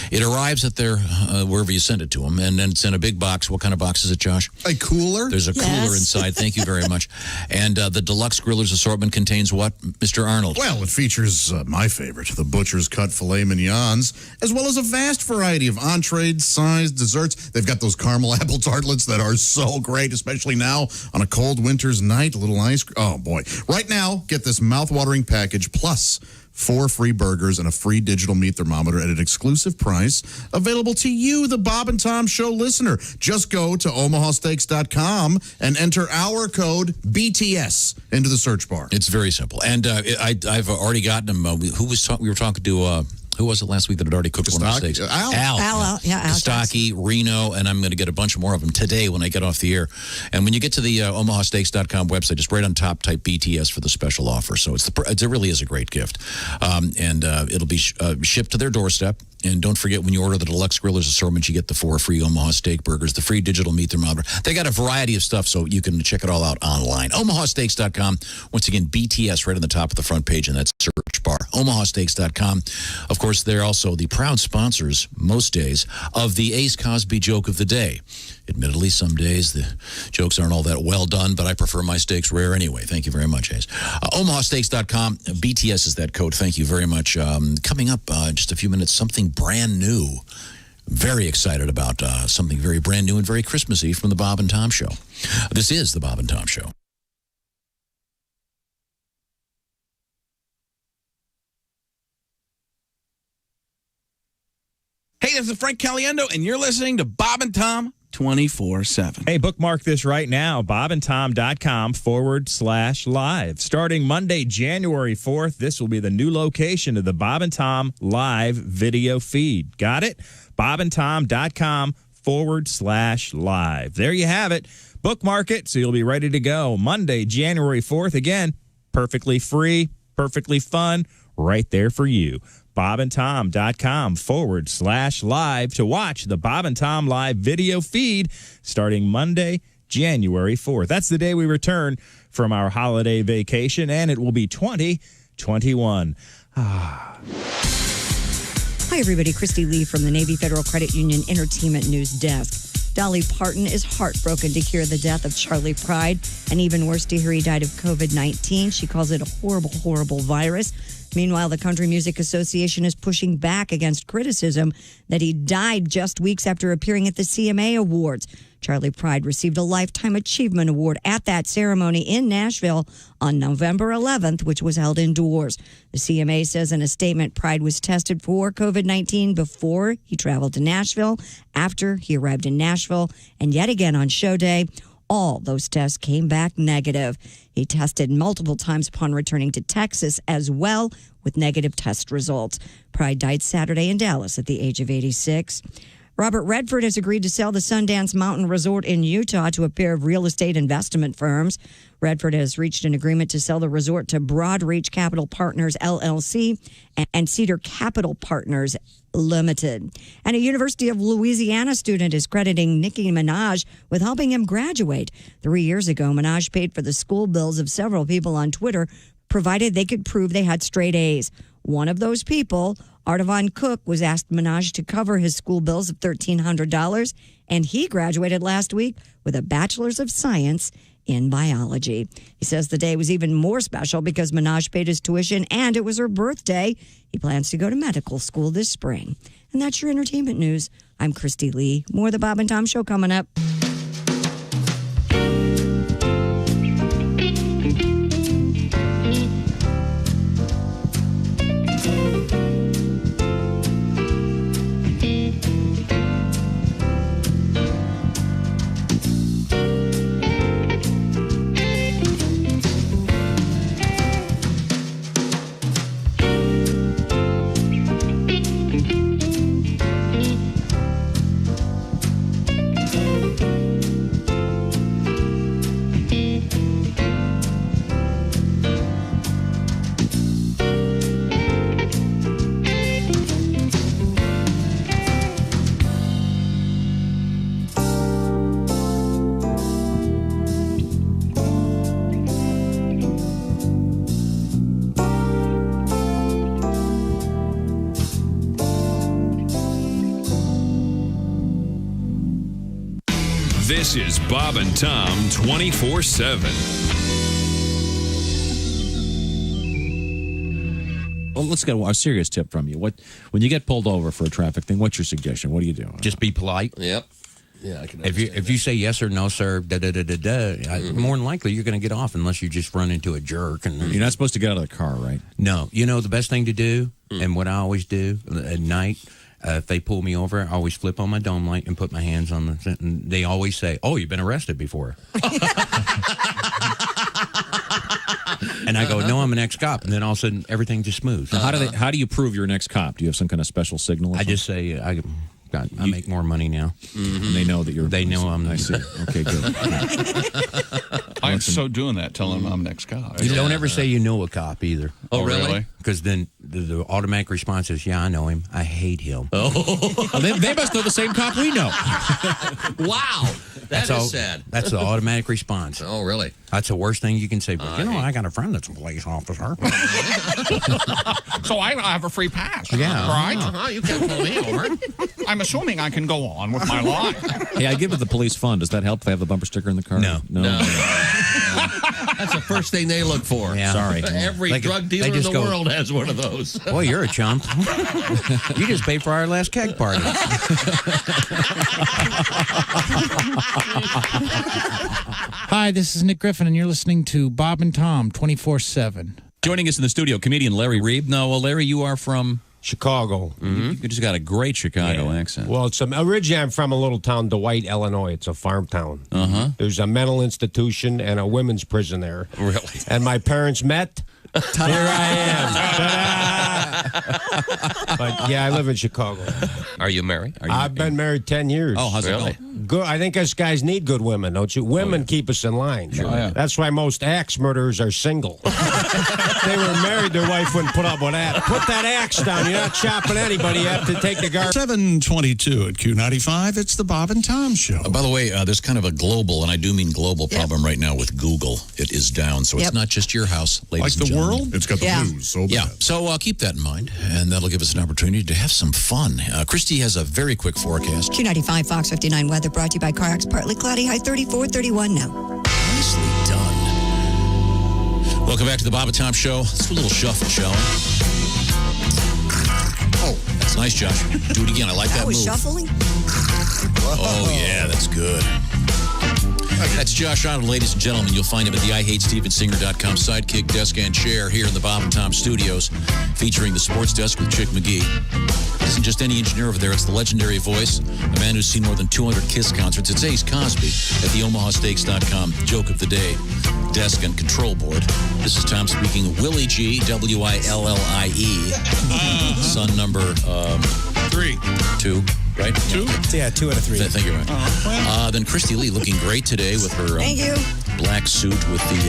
It arrives at their, wherever you send it to them, and then it's in a big box. What kind of box is it, Josh? A cooler? There's a cooler inside. Thank you very much. And the deluxe grillers assortment contains what, Mr. Arnold? Well, it features my favorite, the butcher's cut filet mignons, as well as a vast variety of entrees, sides, desserts. They've got those caramel apple tartlets that are so great, especially now on a cold winter's night. A little ice cream. Oh, boy. Right now, get this mouth-watering package plus 4 free burgers and a free digital meat thermometer at an exclusive price available to you, the Bob and Tom Show listener. Just go to omahasteaks.com and enter our code BTS into the search bar. It's very simple. And I've already gotten them. We were talking to... who was it last week that had already cooked one of the steaks? Al. Kostaki, Reno, and I'm going to get a bunch more of them today when I get off the air. And when you get to the omahasteaks.com website, just right on top, type BTS for the special offer. So it really is a great gift. And it'll be shipped to their doorstep. And don't forget, when you order the deluxe grillers assortment, you get the 4 free Omaha steak burgers, the free digital meat thermometer. They got a variety of stuff, so you can check it all out online. omahasteaks.com. Once again, BTS right on the top of the front page in that search bar. omahasteaks.com. Of course, they're also the proud sponsors, most days, of the Ace Cosby joke of the day. Admittedly, some days the jokes aren't all that well done, but I prefer my steaks rare anyway. Thank you very much, Ace. omahasteaks.com. BTS is that code. Thank you very much. Coming up just a few minutes, something brand new. Very excited about something very brand new and very Christmassy from the Bob and Tom Show. This is the Bob and Tom Show. Hey, this is Frank Caliendo, and you're listening to Bob and Tom 24/7. Hey, bookmark this right now, bobandtom.com/live. Starting Monday, January 4th, this will be the new location of the Bob and Tom live video feed. Got it? bobandtom.com/live. There you have it. Bookmark it so you'll be ready to go. Monday, January 4th. Again, perfectly free, perfectly fun, right there for you. bobandtom.com/live to watch the Bob and Tom live video feed starting Monday, January 4th. That's the day we return from our holiday vacation, and it will be 2021. Hi, everybody. Christy Lee from the Navy Federal Credit Union Entertainment News Desk. Dolly Parton is heartbroken to hear the death of Charlie Pride, and even worse to hear he died of COVID-19. She calls it a horrible, horrible virus. Meanwhile, the Country Music Association is pushing back against criticism that he died just weeks after appearing at the CMA Awards. Charlie Pride received a Lifetime Achievement Award at that ceremony in Nashville on November 11th, which was held indoors. The CMA says in a statement, Pride was tested for COVID-19 before he traveled to Nashville, after he arrived in Nashville, and yet again on show day. All those tests came back negative. He tested multiple times upon returning to Texas as well, with negative test results. Pride died Saturday in Dallas at the age of 86. Robert Redford has agreed to sell the Sundance Mountain Resort in Utah to a pair of real estate investment firms. Redford has reached an agreement to sell the resort to Broadreach Capital Partners, LLC, and Cedar Capital Partners, Limited. And a University of Louisiana student is crediting Nicki Minaj with helping him graduate. 3 years ago, Minaj paid for the school bills of several people on Twitter, provided they could prove they had straight A's. One of those people, Artavon Cook, was asked Minaj to cover his school bills of $1,300, and he graduated last week with a Bachelor's of Science in biology. He says the day was even more special because Minaj paid his tuition and it was her birthday. He plans to go to medical school this spring. And that's your entertainment news. I'm Christy Lee. More of the Bob and Tom Show coming up. This is Bob and Tom 24/7. Well, let's get a serious tip from you. When you get pulled over for a traffic thing, what's your suggestion? What do you do? Just be polite. Yep. Yeah, I can. If you say yes or no, sir, more than likely you're going to get off unless you just run into a jerk. And you're not supposed to get out of the car, right? No. You know the best thing to do, and what I always do at night. If they pull me over, I always flip on my dome light and put my hands on the. And they always say, "Oh, you've been arrested before." And I go, "No, I'm an ex-cop." And then all of a sudden, everything just moves. Now, how do you prove you're an ex-cop? Do you have some kind of special signal? I just say I make more money now. Mm-hmm. And they know that you're. They know I'm. I see. Okay, good. I'm so doing that. Tell them I'm an ex-cop. You don't ever say you know a cop either. Oh, really? Because then the automatic response is, "Yeah, I know him. I hate him." Oh, well, they must know the same cop we know. Wow, that's sad. That's the automatic response. Oh, really? That's the worst thing you can say. But I got a friend that's a police officer, so I have a free pass. Yeah, right. You can't pull me over. I'm assuming I can go on with my life. Hey, I give it the police fund. Does that help if I have the bumper sticker in the car? No. That's the first thing they look for. Yeah. Sorry. Every drug dealer in the world has one of those. Boy, you're a chump. You just paid for our last keg party. Hi, this is Nick Griffin, and you're listening to Bob and Tom 24/7. Joining us in the studio, comedian Larry Reeb. Now, Larry, you are from Chicago. You just got a great Chicago accent. Well, originally I'm from a little town, Dwight, Illinois. It's a farm town. There's a mental institution and a women's prison there. Really? And my parents met. Here I am. But yeah, I live in Chicago. Are you married? I've been married 10 years. Oh, how's it going? Good. I think us guys need good women, don't you? Women keep us in line. Sure. Oh, yeah. That's why most axe murderers are single. They were married, their wife wouldn't put up with that. Put that axe down. You're not chopping anybody. You have to take the guard. 722 at Q95. It's the Bob and Tom Show. By the way, there's kind of a global, and I do mean global, problem right now with Google. It is down, so it's not just your house, ladies and gentlemen. World? It's got the blues so bad. Yeah, so keep that in mind, and that'll give us an opportunity to have some fun. Christy has a very quick forecast. Q95 Fox 59 weather brought to you by CarX. Partly cloudy, high 34, 31 now. Nicely done. Welcome back to the Bob and Tom Show. Let's do a little shuffle, shall we? Oh, that's nice, Josh. Do it again. I like that move. Shuffling? Oh, yeah, that's good. That's Josh Arnold, ladies and gentlemen. You'll find him at the IHateStevensinger.com sidekick, desk, and chair here in the Bob and Tom studios, featuring the sports desk with Chick McGee. It isn't just any engineer over there. It's the legendary voice, a man who's seen more than 200 KISS concerts. It's Ace Cosby at the OmahaSteaks.com joke of the day, desk, and control board. This is Tom speaking. Willie G, W-I-L-L-I-E. Son number 2. Right? 2? Yeah, 2 out of 3. Thank you, Ryan. Then Christy Lee looking great today with her black suit with the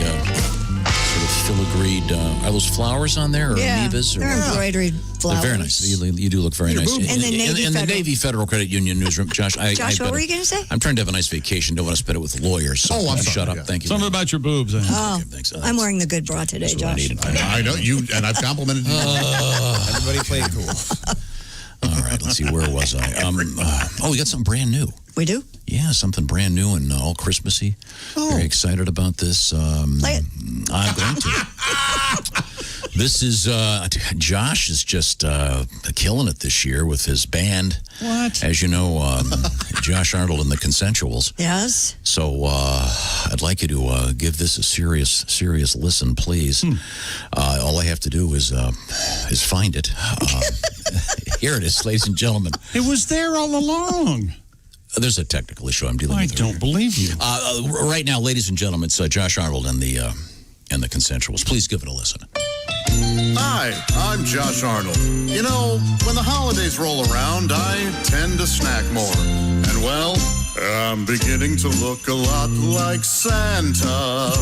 sort of filigreed. Are those flowers on there or amoebas? They're embroidered flowers. They're very nice. You do look very nice. In the Navy Federal Credit Union newsroom. Josh, Josh, what were you going to say? I'm trying to have a nice vacation. Don't want to spend it with lawyers. So I'm shut up. Thank you. Something about your boobs. I'm wearing the good bra today, Josh. I know you, and I've complimented you. Everybody played cool. All right, let's see. Where was I? We got something brand new. We do? Yeah, something brand new and all Christmassy. Very excited about this. Play it. I'm going to. This is, Josh is just killing it this year with his band. What? As you know, Josh Arnold and the Consensuals. Yes. So I'd like you to give this a serious listen, please. All I have to do is find it. Here it is, ladies and gentlemen. It was there all along. There's a technical issue I'm dealing with. I don't believe you. Right now, ladies and gentlemen, it's Josh Arnold and the Consensuals. Please give it a listen. Hi, I'm Josh Arnold. You know, when the holidays roll around, I tend to snack more. And well, I'm beginning to look a lot like Santa.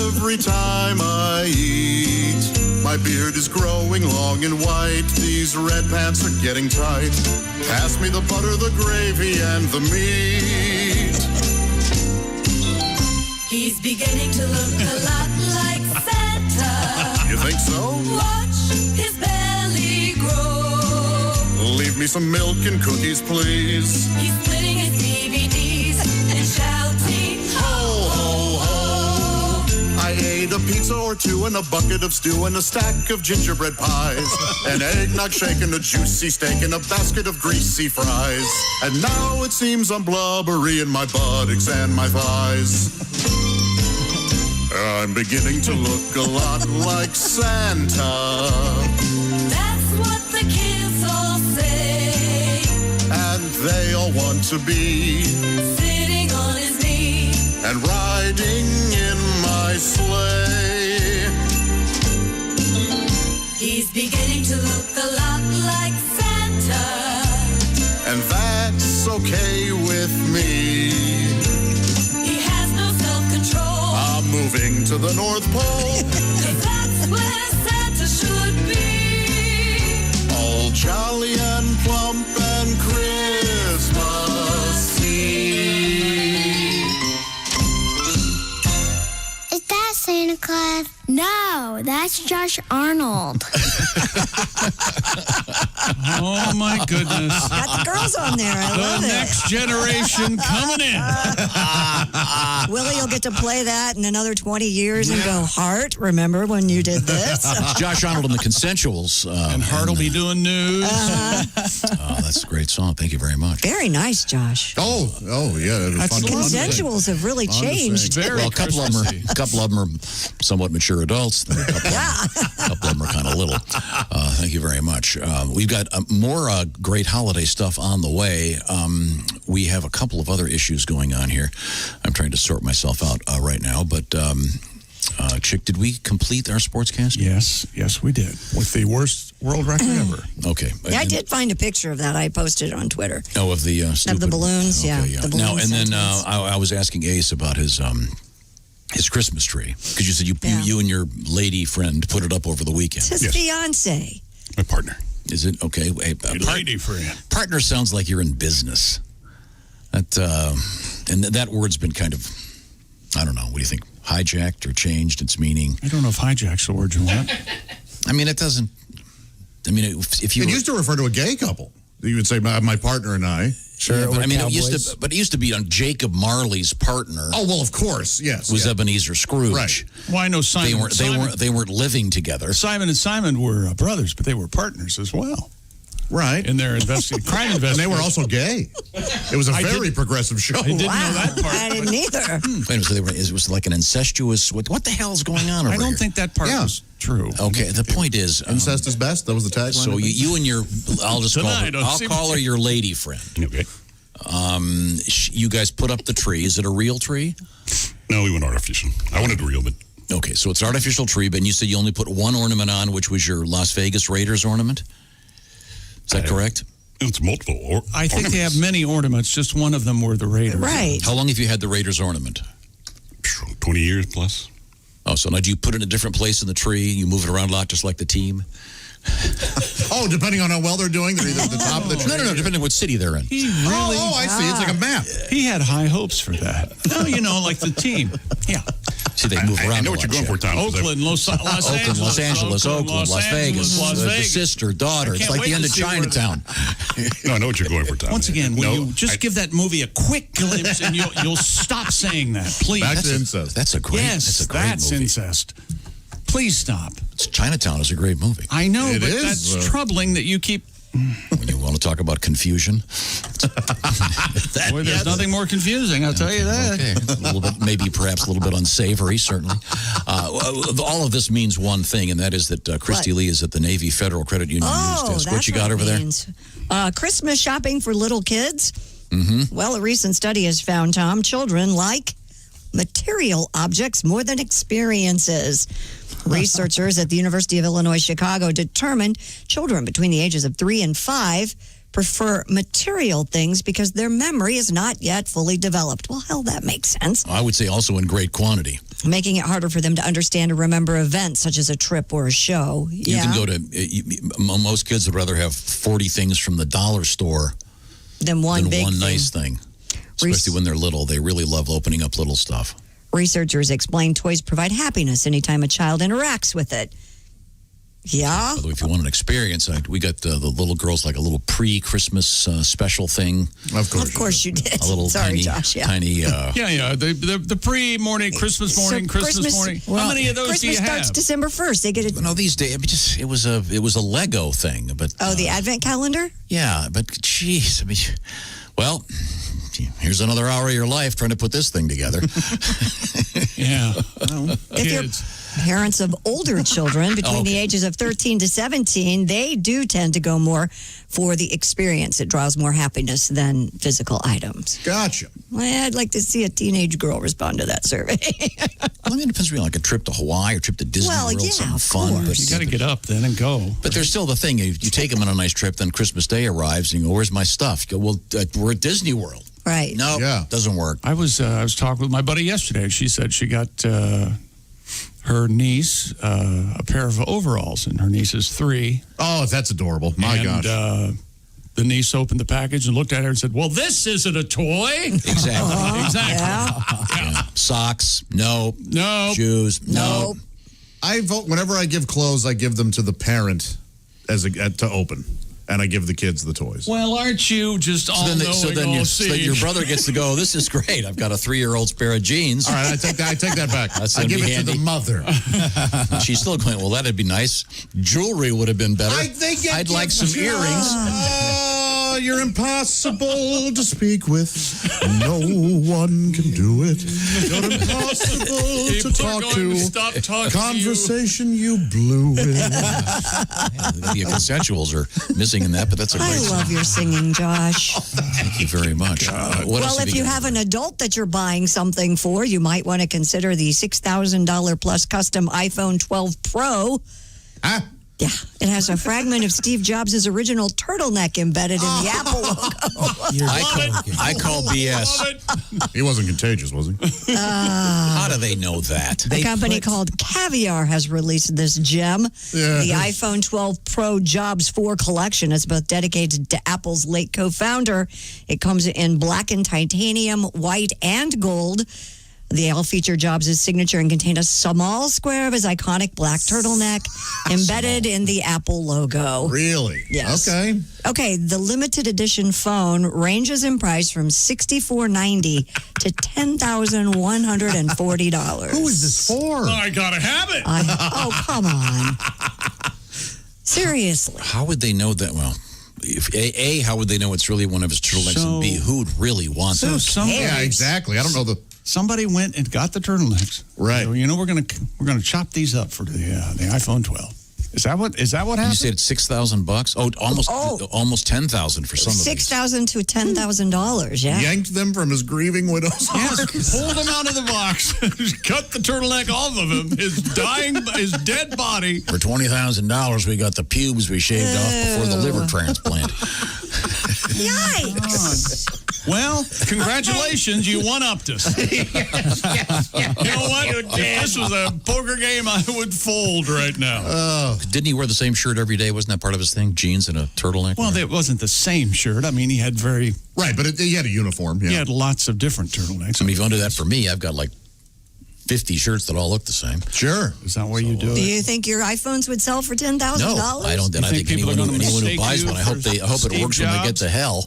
Every time I eat, my beard is growing long and white. These red pants are getting tight. Pass me the butter, the gravy, and the meat. He's beginning to look a lot like Santa. You think so? Watch his belly grow. Leave me some milk and cookies, please. He's splitting his DVDs and shouting, ho, ho, ho. I ate a pizza or two and a bucket of stew and a stack of gingerbread pies. An eggnog shake and a juicy steak and a basket of greasy fries. And now it seems I'm blubbery in my buttocks and my thighs. I'm beginning to look a lot like Santa. That's what the kids all say. And they all want to be Sitting on his knee and riding in my sleigh. He's beginning to look a lot like Santa. And that's okay with me. He has no self-control. I'm moving to the North Pole. 'Cause that's where Santa should be. All jolly and plump and Christmassy. Is that Santa Claus? No, that's Josh Arnold. Oh, my goodness. Got the girls on there. I love The it. next generation coming in. Willie will get to play that in another 20 years and go, Hart, remember when you did this? Josh Arnold and the Consensuals. And Hart will be doing news. That's a great song. Thank you very much. Very nice, Josh. Oh, yeah. The Consensuals have really changed. Well, a couple of them are somewhat mature adults. A couple of them are kind of little. Thank you very much. We've got more great holiday stuff on the way. We have a couple of other issues going on here. I'm trying to sort myself out right now, but Chick, did we complete our sportscast? Yes, we did. With the worst world record ever. Okay. Yeah, I did find a picture of that. I posted it on Twitter. Oh, of the stupid... Of the balloons, okay, yeah. The balloon now, and then sentiments. I was asking Ace about his Christmas tree, because you said you and your lady friend put it up over the weekend. It's his fiance. My partner. Is it? Okay. Lady friend. Partner sounds like you're in business. And that word's been kind of, I don't know, what do you think? Hijacked or changed its meaning? I don't know if hijack's the word you want. I mean, it doesn't. I mean, if you used to refer to a gay couple. You would say my partner and I. Sure. Yeah, but I mean, it used to be on Jacob Marley's partner. Oh well, of course, yes. Was Ebenezer Scrooge? Right. Well, I know Simon. They weren't living together. Simon and Simon were brothers, but they were partners as well. Right. In their crime investigation. And they were also gay. It was a very progressive show. I didn't know that part. I didn't either. Wait a minute, it was like an incestuous. What the hell is going on over here? I don't think that part was true. Okay, the point is, incest is best. That was the tagline. So you and your, I'll call her your lady friend. Okay. You guys put up the tree. Is it a real tree? No, we went artificial. I wanted a real, but okay. So it's an artificial tree, but you said you only put one ornament on, which was your Las Vegas Raiders ornament. Is that correct? It's multiple. I think they have many ornaments. Just one of them were the Raiders. Right. How long have you had the Raiders ornament? 20 years plus. Oh, so now do you put it in a different place in the tree? You move it around a lot, just like the team? Oh, depending on how well they're doing, they're either at the top of the tree. No, depending on what city they're in. He really? Oh, I see. It's like a map. He had high hopes for that. No, like the team. Yeah. See, they move around. I know what you're going for, Tom. Oakland, Los Angeles, Oakland, Las Vegas, the sister, daughter. It's like the end of Chinatown. No, I know what you're going for, Tom. Once again, will you just give that movie a quick glimpse and you'll stop saying that, please? Back to incest. That's a great movie. Incest. Please stop. Chinatown is a great movie. I know, but that's troubling that you keep... When you want to talk about confusion. Boy, there's nothing more confusing, I'll tell you that. Okay. A little bit, maybe perhaps a little bit unsavory, certainly. All of this means one thing, and that is that Christy Lee is at the Navy Federal Credit Union news desk. What you got over there? Christmas shopping for little kids. Mm-hmm. Well, a recent study has found, Tom, children like material objects more than experiences. Researchers at the University of Illinois Chicago determined children between the ages of 3 and 5 prefer material things because their memory is not yet fully developed. Well, hell, that makes sense. I would say also in great quantity. Making it harder for them to understand or remember events such as a trip or a show. You can go to, most kids would rather have 40 things from the dollar store than one nice thing. Especially when they're little. They really love opening up little stuff. Researchers explain toys provide happiness anytime a child interacts with it. Yeah. By the way, if you want an experience, we got the little girls like a little pre-Christmas special thing. Of course you did. A little Sorry, tiny, Josh. Yeah. tiny. The pre-morning, Christmas morning, Christmas morning. How many of those do you have? Christmas starts December 1st. They get it. No, these days it was a Lego thing, but the advent calendar. Yeah, but geez, I mean, well. Here's another hour of your life trying to put this thing together. Yeah. If you're parents of older children between the ages of 13 to 17, they do tend to go more for the experience. It draws more happiness than physical items. Gotcha. Well, I'd like to see a teenage girl respond to that survey. I mean, it depends really like a trip to Hawaii or a trip to Disney World, something fun. You got to get up then and go. But there's still the thing. You take them on a nice trip, then Christmas Day arrives, and you go, where's my stuff? You go, well, we're at Disney World. Right. No, doesn't work. I was talking with my buddy yesterday. She said she got her niece a pair of overalls, and her niece is 3. Oh, that's adorable. My gosh. The niece opened the package and looked at her and said, well, this isn't a toy. Exactly. Exactly. Yeah. Socks, no. No. Shoes, no. I vote whenever I give clothes, I give them to the parent to open. And I give the kids the toys. Well, aren't you just all-knowing, so then your brother gets to go, this is great. I've got a 3-year-old's pair of jeans. All right, I take that back. I give it to the mother. She's still going, well, that'd be nice. Jewelry would have been better. I'd like some earrings. you're impossible to speak with. No one can do it. You're impossible to talk to. Stop talking. Conversation you blew it. The consensuals are missing in that, but that's a great I love your singing, Josh. Thank you very much. What Well, else if you have an adult that you're buying something for, you might want to consider the $6,000 plus custom iPhone 12 Pro. Yeah, it has a fragment of Steve Jobs' original turtleneck embedded in the Apple logo. I call BS. He wasn't contagious, was he? How do they know that? A company called Caviar has released this gem. The iPhone 12 Pro Jobs 4 collection is both dedicated to Apple's late co-founder. It comes in black and titanium, white and gold. They all feature Jobs' signature and contain a small square of his iconic black turtleneck embedded in the Apple logo. Really? Yes. Okay. Okay, the limited edition phone ranges in price from $6,490 to $10,140. Who is this for? I gotta have it. Oh, come on. Seriously. How would they know that? Well, if A, how would they know it's really one of his turtlenecks? And B, who'd really want those? Yeah, exactly. I don't know the. Somebody went and got the turtlenecks. Right. So, we're gonna chop these up for the iPhone 12. Is that what happened? You said $6,000? Oh, almost $10,000 for some of these. $6,000 to $10,000. Yeah. Yanked them from his grieving widow's arms. Pulled them out of the box, cut the turtleneck off of him, his dead body. For $20,000, we got the pubes we shaved off before the liver transplant. Yikes. Well, congratulations, you one-upped us. Yes. You know what? If this was a poker game, I would fold right now. Didn't he wear the same shirt every day? Wasn't that part of his thing? Jeans and a turtleneck? Well, it wasn't the same shirt. I mean, he had very... Right, but he had a uniform. Yeah. He had lots of different turtlenecks. I mean, if you want to do that for me, I've got like 50 shirts that all look the same. Sure. Is that where you do it? Do you think your iPhones would sell for $10,000? No, I don't. And I think anyone who buys one, I hope it works when they get to hell.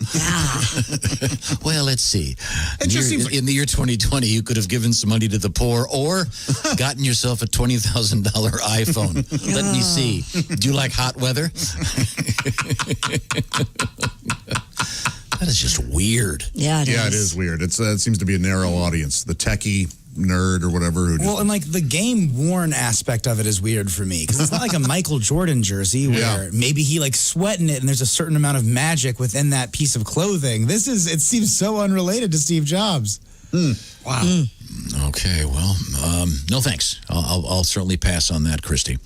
Well, let's see. In the year 2020, you could have given some money to the poor or gotten yourself a $20,000 iPhone. Let me see. Do you like hot weather? That is just weird. Yeah, it is weird. It seems to be a narrow audience. The techie nerd or whatever. Well, and like the game worn aspect of it is weird for me because it's not like a Michael Jordan jersey where maybe he like sweating it and there's a certain amount of magic within that piece of clothing. It seems so unrelated to Steve Jobs. Wow. Okay, well, no thanks. I'll certainly pass on that, Christy.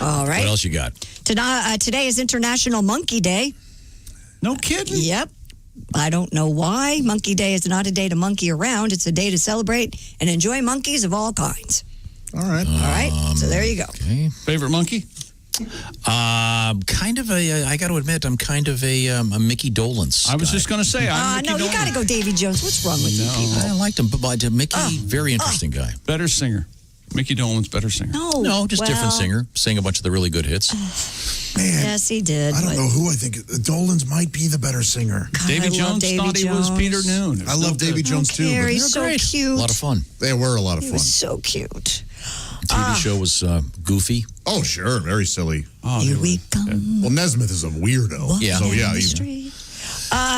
All right. What else you got? Today is International Monkey Day. No kidding? Yep. I don't know why. Monkey Day is not a day to monkey around. It's a day to celebrate and enjoy monkeys of all kinds. All right. All right. So there you go. Okay. Favorite monkey? Kind of I got to admit, I'm kind of a Mickey Dolenz. I was just going to say, I'm Mickey no, you got to go Davy Jones. What's wrong with you people? I liked him, but Mickey, very interesting guy. Better singer. Mickey Dolenz, better singer. No, just different singer. Sang a bunch of the really good hits. Man, yes, he did. I don't know who I think. Dolenz might be the better singer. God, Davy Jones thought he was Peter Noon. I love Davy Jones too. But He's so cute. A lot of fun. They were a lot of He fun. was so cute. The TV show was goofy. Oh, sure. Very silly. Here we come. Well, Nesmith is a weirdo. Yeah. So, yeah.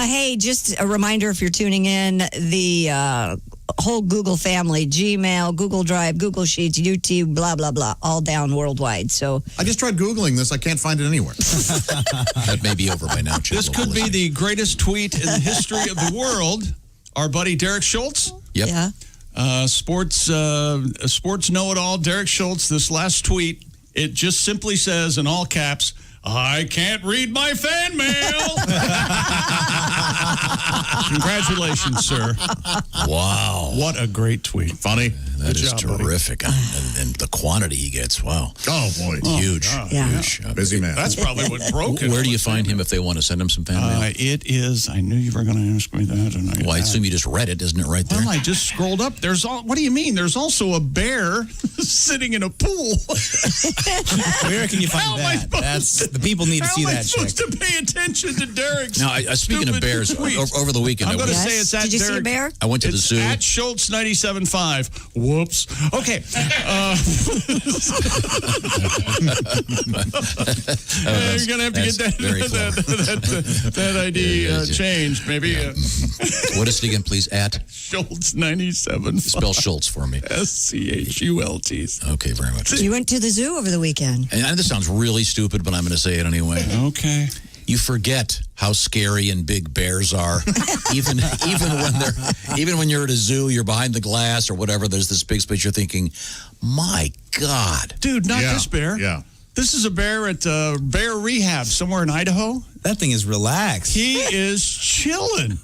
Hey, just a reminder if you're tuning in, the whole Google family, Gmail, Google Drive, Google Sheets, YouTube, blah, blah, blah, all down worldwide. So I just tried Googling this. I can't find it anywhere. That may be over by now, Chip. This could be the greatest tweet in the history of the world. Our buddy Derek Schultz. Yep. Yeah. Sports know-it-all, Derek Schultz, this last tweet, it just simply says in all caps, I can't read my fan mail. Congratulations, sir. Wow. What a great tweet. Funny. That is terrific. And the quantity he gets, wow. Oh, boy. Huge. Yeah. Huge. Busy man. That's probably what broke it. Where do you find him if they want to send him some fan mail? It is, I knew you were going to ask me that. Well, I assume you just read it, isn't it right there? Well, I just scrolled up. What do you mean? There's also a bear sitting in a pool. Where can you find that? The people need to see that. How am I supposed to pay attention to Derek's Now, speaking of bears, over the weekend, I'm going to say it's at Did you see a bear? I went to the zoo. At Schultz 97.5. Whoops. Okay. You're going to have to get that ID changed, maybe. What is it again, please? At? Schultz 97. Spell Schultz for me. SCHULT. Okay, very much. You went to the zoo over the weekend. And this sounds really stupid, but I'm going to say it anyway. Okay. You forget how scary and big bears are. even when you're at a zoo, you're behind the glass or whatever, there's this big space, you're thinking, my God. Dude, not this bear. Yeah. This is a bear at Bear Rehab somewhere in Idaho. That thing is relaxed. He is chilling.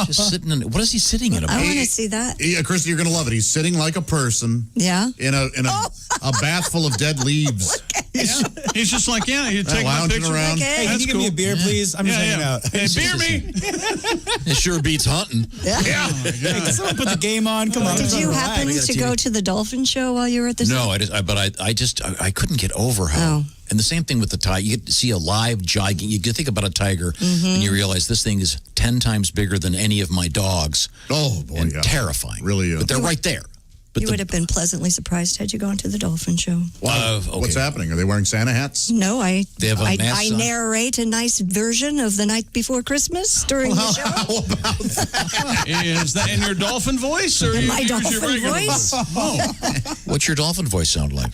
Just sitting in, what is he sitting in? I want to see that. Yeah, Christy, you're going to love it. He's sitting like a person. Yeah. In a bath full of dead leaves. He's just like, you take my lounging picture. around. Hey, can you give me a beer, please? I'm just hanging out. Hey, beer me. It sure beats hunting. Yeah. Hey, can someone put the game on? Come on. Did you happen to go to the dolphin show while you were at the zoo? No, I couldn't get over how. And the same thing with the tiger. You get to see a live giant. You think about a tiger, and you realize this thing is 10 times bigger than any of my dogs. Oh, boy, and terrifying. Really, but they're right there. But you would have been pleasantly surprised had you gone to the dolphin show. Wow. What's happening? Are they wearing Santa hats? No, They have a I mask on? narrate a nice version of The Night Before Christmas during the show. How about that? Is that in your dolphin voice? Or In my use your dolphin regular voice? What's your dolphin voice sound like?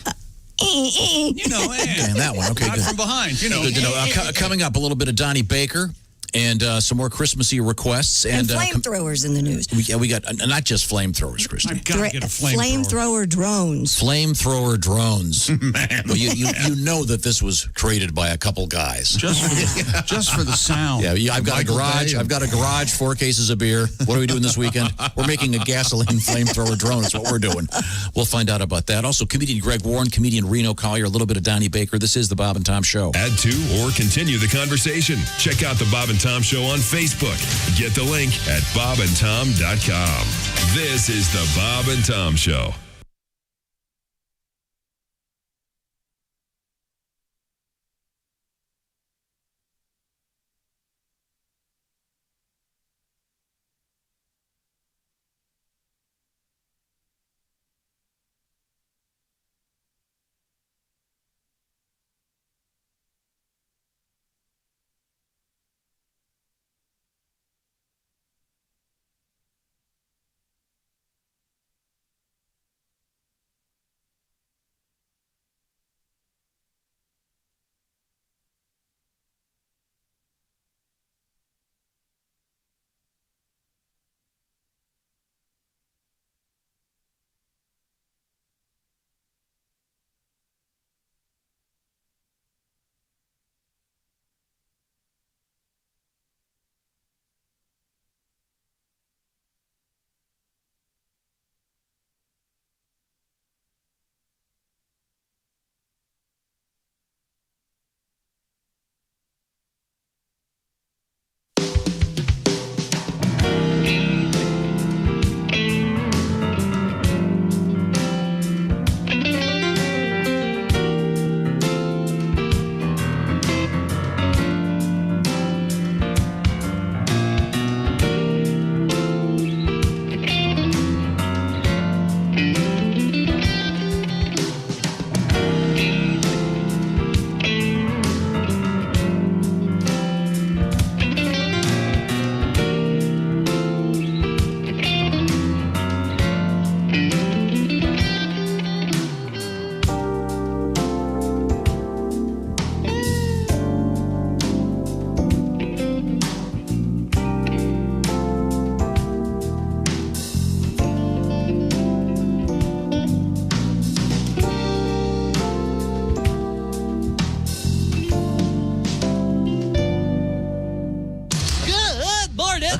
You know, And that one. Okay, not good. from behind. You know. Good to know. Coming up, a little bit of Donnie Baker and some more Christmassy requests. And flamethrowers in the news. We got not just flamethrowers, Christy. I've got to get a flamethrower. Flamethrower drones. Flamethrower drones. Man. Well, you know that this was created by a couple guys. Just for the sound. Yeah, I've got Michael a garage. Bay. I've got a garage, 4 cases of beer. What are we doing this weekend? We're making a gasoline flamethrower drone. That's what we're doing. We'll find out about that. Also, comedian Greg Warren, comedian Reno Collier, a little bit of Donnie Baker. This is the Bob and Tom Show. Add to or continue the conversation. Check out the Bob and Tom Show on Facebook. Get the link at bobandtom.com. This is the Bob and Tom Show.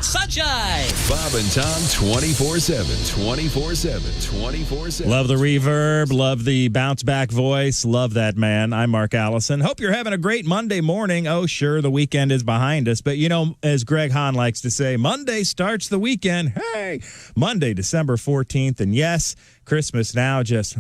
Sunshine. Bob and Tom 24/7. 24/7. 24/7. Love the reverb. Love the bounce back voice. Love that, man. I'm Mark Allison. Hope you're having a great Monday morning. Oh, sure, the weekend is behind us. But, you know, as Greg Hahn likes to say, Monday starts the weekend. Hey, Monday, December 14th. And yes, Christmas now just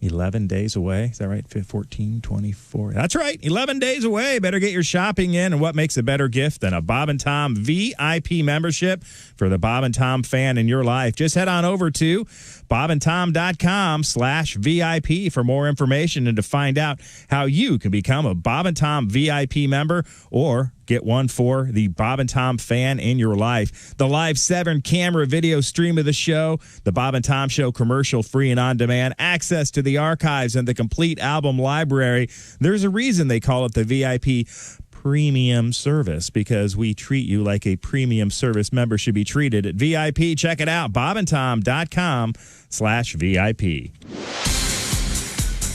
11 days away. Is that right? 14, 24. That's right. 11 days away. Better get your shopping in. And what makes a better gift than a Bob and Tom VIP membership for the Bob and Tom fan in your life? Just head on over to bobandtom.com/VIP for more information and to find out how you can become a Bob and Tom VIP member or get one for the Bob and Tom fan in your life. The live 7-camera video stream of the show, the Bob and Tom Show commercial free and on demand, access to the archives and the complete album library. There's a reason they call it the VIP premium service, because we treat you like a premium service member should be treated at VIP. Check it out, bobandtom.com/VIP.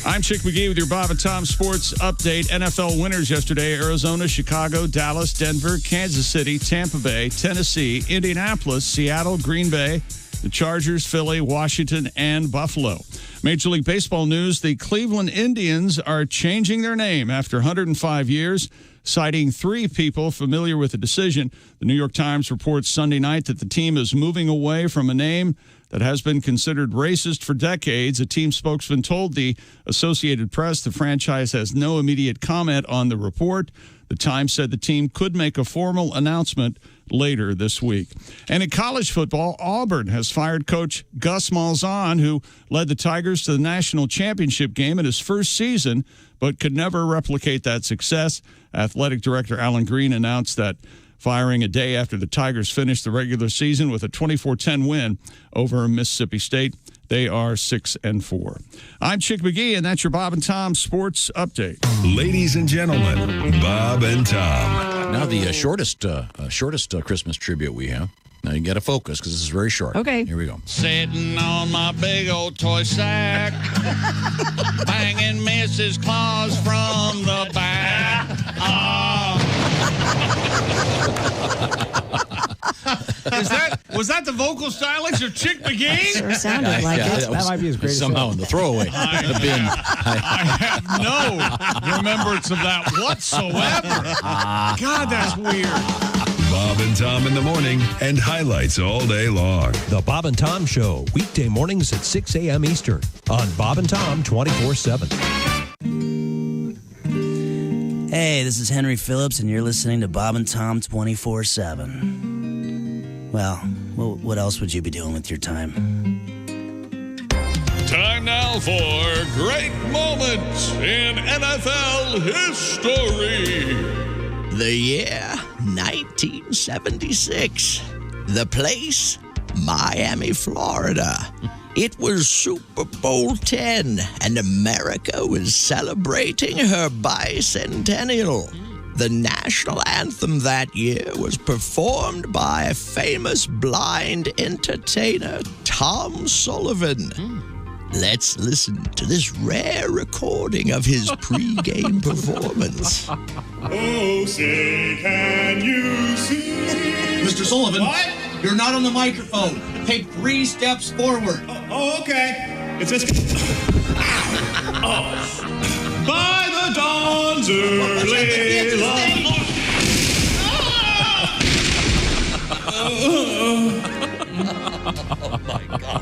I'm Chick McGee with your Bob and Tom Sports Update. NFL winners yesterday: Arizona, Chicago, Dallas, Denver, Kansas City, Tampa Bay, Tennessee, Indianapolis, Seattle, Green Bay, the Chargers, Philly, Washington, and Buffalo. Major League Baseball news: the Cleveland Indians are changing their name after 105 years, citing 3 people familiar with the decision. The New York Times reports Sunday night that the team is moving away from a name that has been considered racist for decades. A team spokesman told the Associated Press the franchise has no immediate comment on the report. The Times said the team could make a formal announcement later this week. And in college football, Auburn has fired coach Gus Malzahn, who led the Tigers to the national championship game in his first season, but could never replicate that success. Athletic director Alan Green announced that firing a day after the Tigers finished the regular season with a 24-10 win over Mississippi State. They are 6-4. I'm Chick McGee, and that's your Bob and Tom Sports Update. Ladies and gentlemen, Bob and Tom. Now the shortest Christmas tribute we have. Now you got to focus because this is very short. Okay. Here we go. Sitting on my big old toy sack, banging Mrs. Claus from the back. Was that the vocal stylings of Chick McGee? Sure sounded like it. That might be his greatest somehow hit. in the throwaway. I have no remembrance of that whatsoever. God, that's weird. Bob and Tom in the morning and highlights all day long. The Bob and Tom Show, weekday mornings at 6 a.m. Eastern on Bob and Tom 24/7. Hey, this is Henry Phillips, and you're listening to Bob and Tom 24/7. Well, what else would you be doing with your time? Time now for great moments in NFL history. The year 1976. The place, Miami, Florida. It was Super Bowl 10, and America was celebrating her bicentennial. The national anthem that year was performed by famous blind entertainer Tom Sullivan. Let's listen to this rare recording of his pre-game performance. Oh, say, can you see? Mr. Sullivan, What? you're not on the microphone. Take 3 steps forward. Oh, okay. It's this. Oh. By the dawn's early light.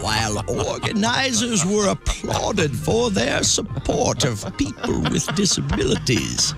While organizers were applauded for their support of people with disabilities,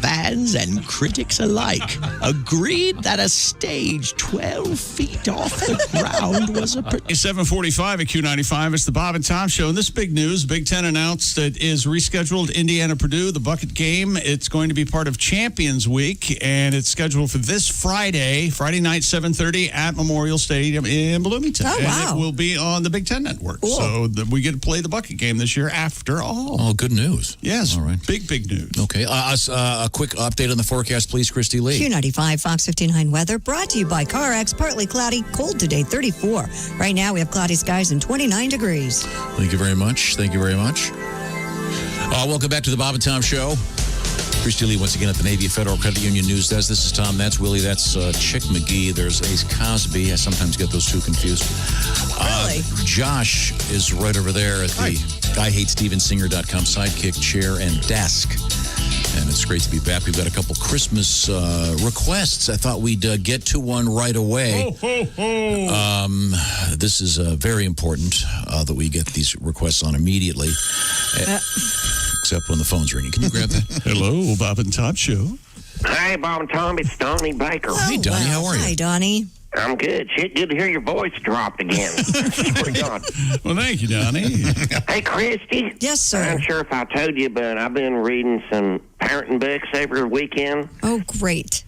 fans and critics alike agreed that a stage 12 feet off the ground was a... 7:45 at Q95. It's the Bob and Tom Show. And this big news, Big Ten announced that is rescheduled Indiana-Purdue, the bucket game. It's going to be part of Champions Week, and it's scheduled for this Friday night, 7:30 at Memorial Stadium in Bloomington. Oh, wow. And it will be on the Big Ten Network. Cool. So we get to play the bucket game this year after all. Oh, good news. Yes. All right. Big news. Okay. A quick update on the forecast, please, Christy Lee. Q95 Fox 59 weather brought to you by CarX. Partly cloudy, cold today, 34. Right now we have cloudy skies and 29 degrees. Thank you very much. Welcome back to the Bob and Tom Show. Christy Lee once again at the Navy Federal Credit Union News Desk. This is Tom. That's Willie. That's Chick McGee. There's Ace Cosby. I sometimes get those two confused. Really? Josh is right over there at the GuyHatesStevensinger.com sidekick chair and desk. And it's great to be back. We've got a couple Christmas requests. I thought we'd get to one right away. Ho, ho, ho. This is very important that we get these requests on immediately. Except when the phone's ringing. Can you grab that? Hello, Bob and Tom Show. Hey, Bob and Tom, it's Donnie Baker. Hey, Donnie, how are you? Hi, Donnie. I'm good. Shit, good to hear your voice dropped again. Swear to God. Well, thank you, Donnie. Hey, Christy. Yes, sir. I'm sure if I told you, but I've been reading some parenting books every weekend. Oh, great.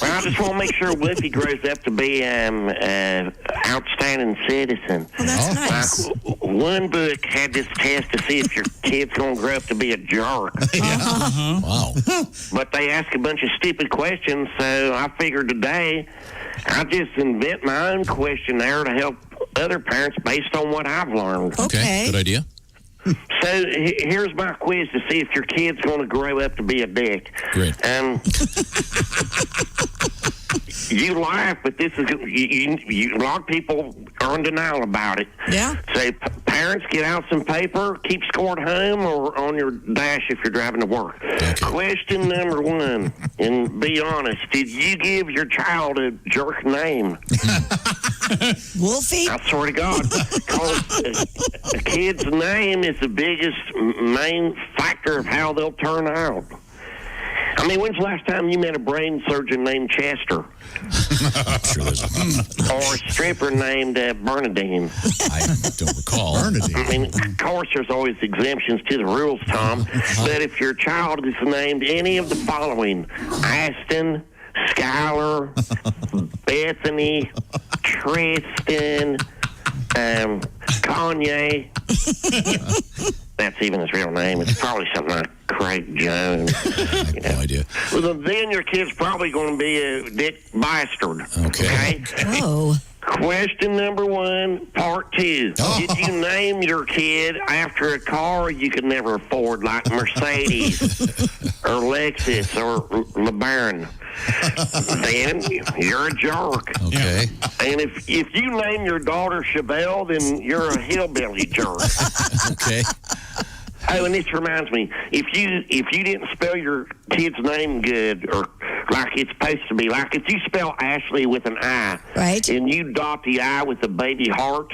Well, I just want to make sure Woofy grows up to be an outstanding citizen. Well, that's nice. Like, one book had this test to see if your kid's going to grow up to be a jerk. Wow. But they ask a bunch of stupid questions, so I figured today I'll just invent my own questionnaire to help other parents based on what I've learned. Okay, good idea. So here's my quiz to see if your kid's going to grow up to be a dick. Great. You laugh, but this is a lot of people are in denial about it. Yeah. Say, parents, get out some paper, keep score at home or on your dash if you're driving to work. Okay. Question number one, and be honest, did you give your child a jerk name? Wolfie? I swear to God, 'cause a kid's name is the biggest main factor of how they'll turn out. I mean, when's the last time you met a brain surgeon named Chester? I'm sure there's Or a stripper named Bernadine? I don't recall. Bernadine. I mean, of course, there's always exemptions to the rules, Tom. But if your child is named any of the following: Aston, Skylar, Bethany, Tristan, Kanye. That's even his real name. It's probably something like Craig Jones. No idea. Well, then your kid's probably going to be a dick bastard. Okay. Oh. Question number one, part two. Did you name your kid after a car you could never afford, like Mercedes or Lexus or LeBaron? Then you're a jerk. Okay. And if you name your daughter Chevelle, then you're a hillbilly jerk. Okay. Oh, and this reminds me, if you didn't spell your kid's name good or like it's supposed to be, like if you spell Ashley with an I, right, and you dot the I with a baby heart,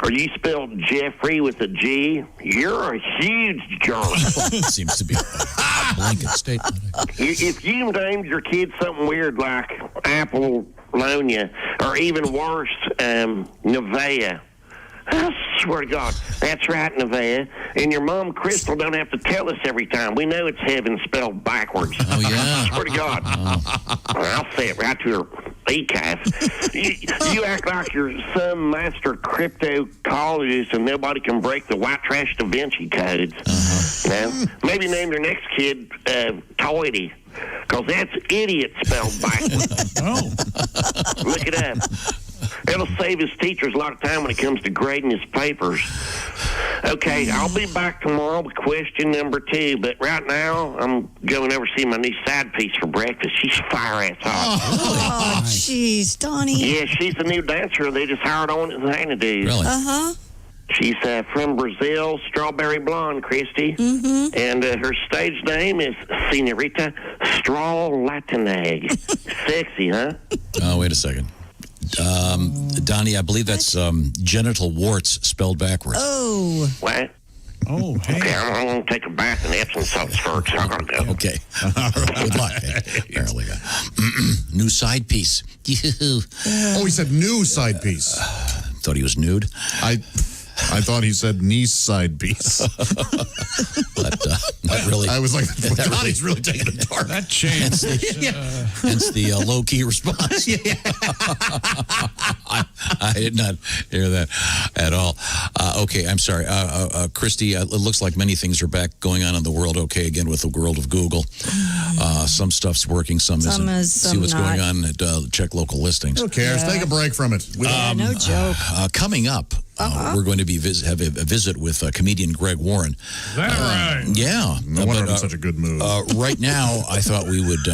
or you spell Jeffrey with a G, you're a huge jerk. Seems to be a blanket statement. If you named your kid something weird like Apollonia, or even worse, Nevaeh, I swear to God, that's right, Nevaeh. And your mom, Crystal, don't have to tell us every time. We know it's heaven spelled backwards. Oh, yeah. I swear to God. I'll say it right to her ECAF. You act like you're some master cryptocologist and nobody can break the white trash Da Vinci codes. You know? Maybe name your next kid Toity, because that's idiot spelled backwards. Look it up. It'll save his teachers a lot of time when it comes to grading his papers. Okay, I'll be back tomorrow with question number two, but right now I'm going over to see my new side piece for breakfast. She's fire-ass hot. Oh, jeez, Donnie. Yeah, she's the new dancer they just hired on at Xanadu. Really? Uh-huh. She's from Brazil, strawberry blonde, Christy. Mm-hmm. And her stage name is Senorita Straw Latineg. Sexy, huh? Oh, wait a second. Donnie, I believe that's genital warts spelled backwards. Oh. What? Oh, hey. Okay, I'm going to take a bath in Epsom salts first. I'm going to go. Okay. Good luck. Apparently. New side piece. Oh, he said new side piece. Thought he was nude. I thought he said niece side piece. But not really. I was like, that God, he's really taking it dark. That changed. Hence the low-key response. I did not hear that at all. Okay, I'm sorry. Christy, it looks like many things are back going on in the world, okay, again, with the world of Google. Some stuff's working, some isn't. Is, See what's not. going on at check local listings. Who cares? Take a break from it. No joke. Coming up, we're going to be have a visit with comedian Greg Warren. Is that right? Yeah. No wonder I'm in such a good mood. Right now, I thought we would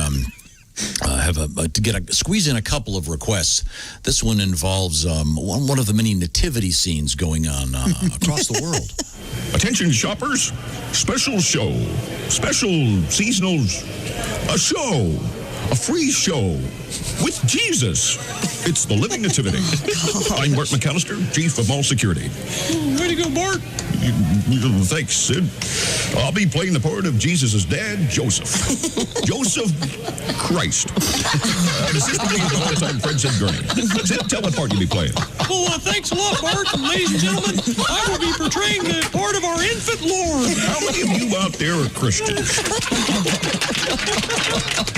squeeze in a couple of requests. This one involves one of the many nativity scenes going on across the world. Attention shoppers, special show, special seasonal, a show, a free show with Jesus. It's the Living Nativity. I'm Bart McAllister, Chief of Mall Security. Way to go, Bart. Thanks, Sid. I'll be playing the part of Jesus' dad, Joseph. Joseph Christ. And assisting me is the all-time friend, Sid Gurney. Sid, tell what part you'll be playing. Well, thanks a lot, Bart. And ladies and gentlemen, I will be portraying the part of our infant Lord. How many of you out there are Christians?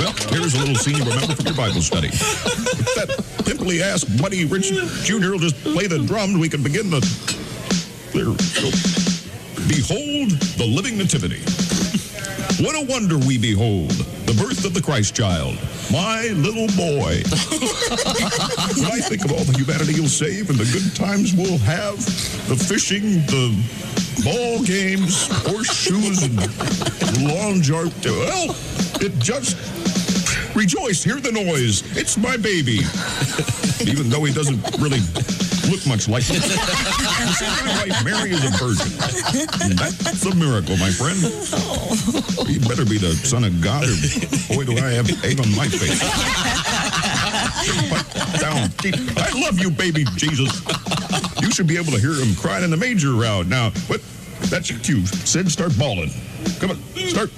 Well, here's a little scene you remember from your Bible study. If that pimply ass Buddy Rich Jr. will just play the drums, we can begin the... There we go. Behold the living nativity. What a wonder we behold, the birth of the Christ child, my little boy. When I think of all the humanity you'll save and the good times we'll have, the fishing, the ball games, horseshoes, and lawn jar, well, it just... Rejoice, hear the noise. It's my baby. Even though he doesn't really look much like me. My wife Mary is a virgin. And that's a miracle, my friend. He better be the son of God, or boy, do I have egg on my face. Put down. I love you, baby Jesus. You should be able to hear him crying in the manger round. Now, what? That's your cue. Sid, start bawling. Come on, start.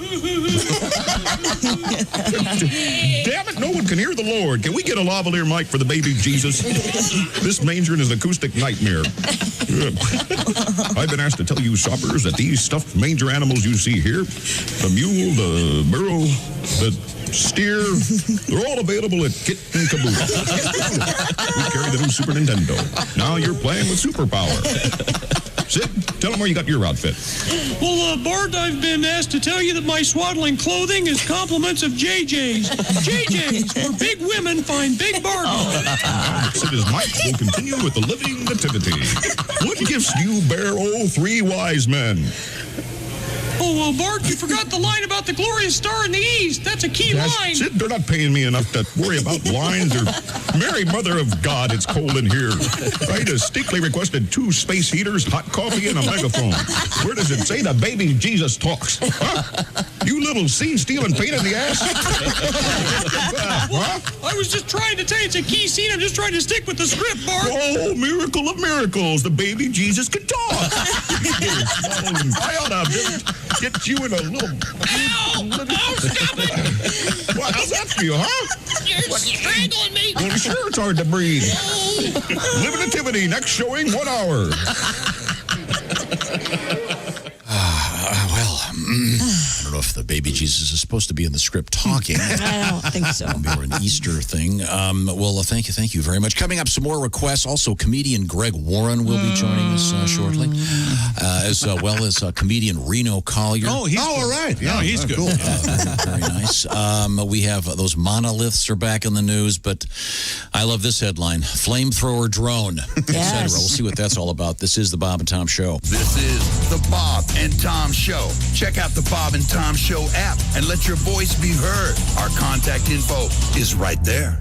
Damn it, no one can hear the Lord. Can we get a lavalier mic for the baby Jesus? This manger is an acoustic nightmare. I've been asked to tell you shoppers that these stuffed manger animals you see here, the mule, the burro, the steer, they're all available at Kit and Caboodle. We carry the new Super Nintendo. Now you're playing with superpower. Sid, tell them where you got your outfit. Well, Bart, I've been asked to tell you that my swaddling clothing is compliments of JJ's. JJ's, where big women find big bargains. Sid is Mike will continue with the living nativity. What gifts do you bear, oh three wise men? Oh, well, Bart, you forgot the line about the glorious star in the east. That's a key line. Sid, they're not paying me enough to worry about lines or... Mary, Mother of God, it's cold in here. I distinctly requested 2 space heaters, hot coffee, and a megaphone. Where does it say the baby Jesus talks? Huh? You little scene-stealing pain in the ass? I was just trying to tell you it's a key scene. I'm just trying to stick with the script, Bart. Oh, miracle of miracles. The baby Jesus can talk. I ought to get you in a little... Ow! Stop it! Well, how's that for you, huh? You're strangling me. Well, sure, it's hard to breathe. Living Nativity, next showing, 1 hour. I don't know if the baby Jesus is supposed to be in the script talking. I don't think so. Or an Easter thing. Well, thank you very much. Coming up, some more requests. Also, comedian Greg Warren will be joining us shortly, as well as comedian Reno Collier. Oh, he's all right. Yeah, he's good. Cool. Very nice. We have those monoliths are back in the news, but I love this headline: flamethrower drone, etc. We'll see what that's all about. This is the Bob and Tom Show. This is the Bob and Tom Show. Check out the Bob and Tom Show app and let your voice be heard. Our contact info is right there.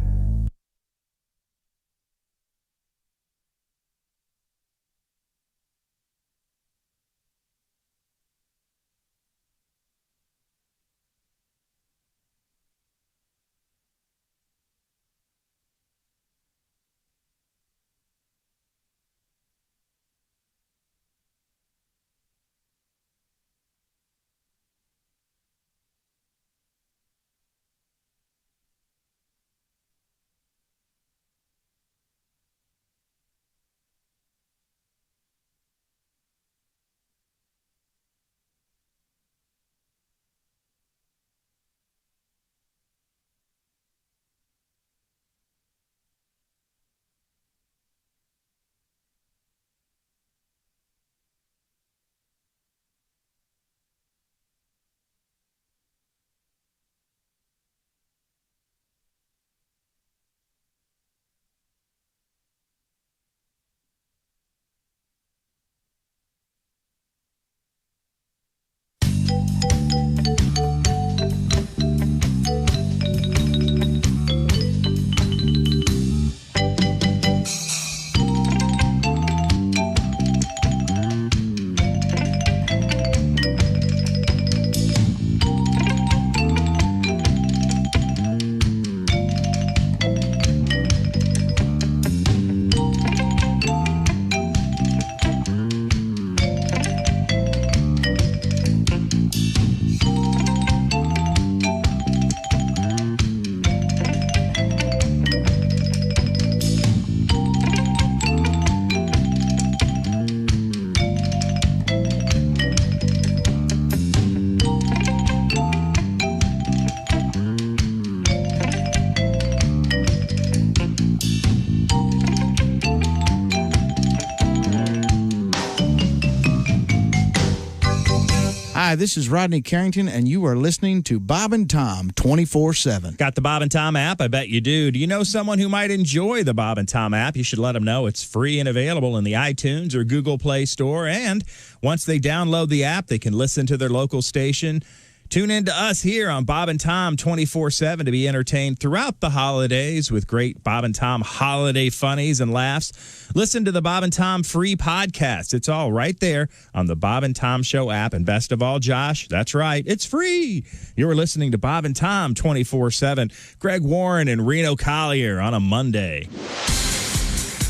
Hi, this is Rodney Carrington, and you are listening to Bob and Tom 24/7. Got the Bob and Tom app? I bet you do. Do you know someone who might enjoy the Bob and Tom app? You should let them know it's free and available in the iTunes or Google Play Store. And once they download the app, they can listen to their local station. Tune in to us here on Bob and Tom 24/7 to be entertained throughout the holidays with great Bob and Tom holiday funnies and laughs. Listen to the Bob and Tom free podcast. It's all right there on the Bob and Tom Show app. And best of all, Josh, that's right, it's free. You're listening to Bob and Tom 24/7. Greg Warren and Reno Collier on a Monday.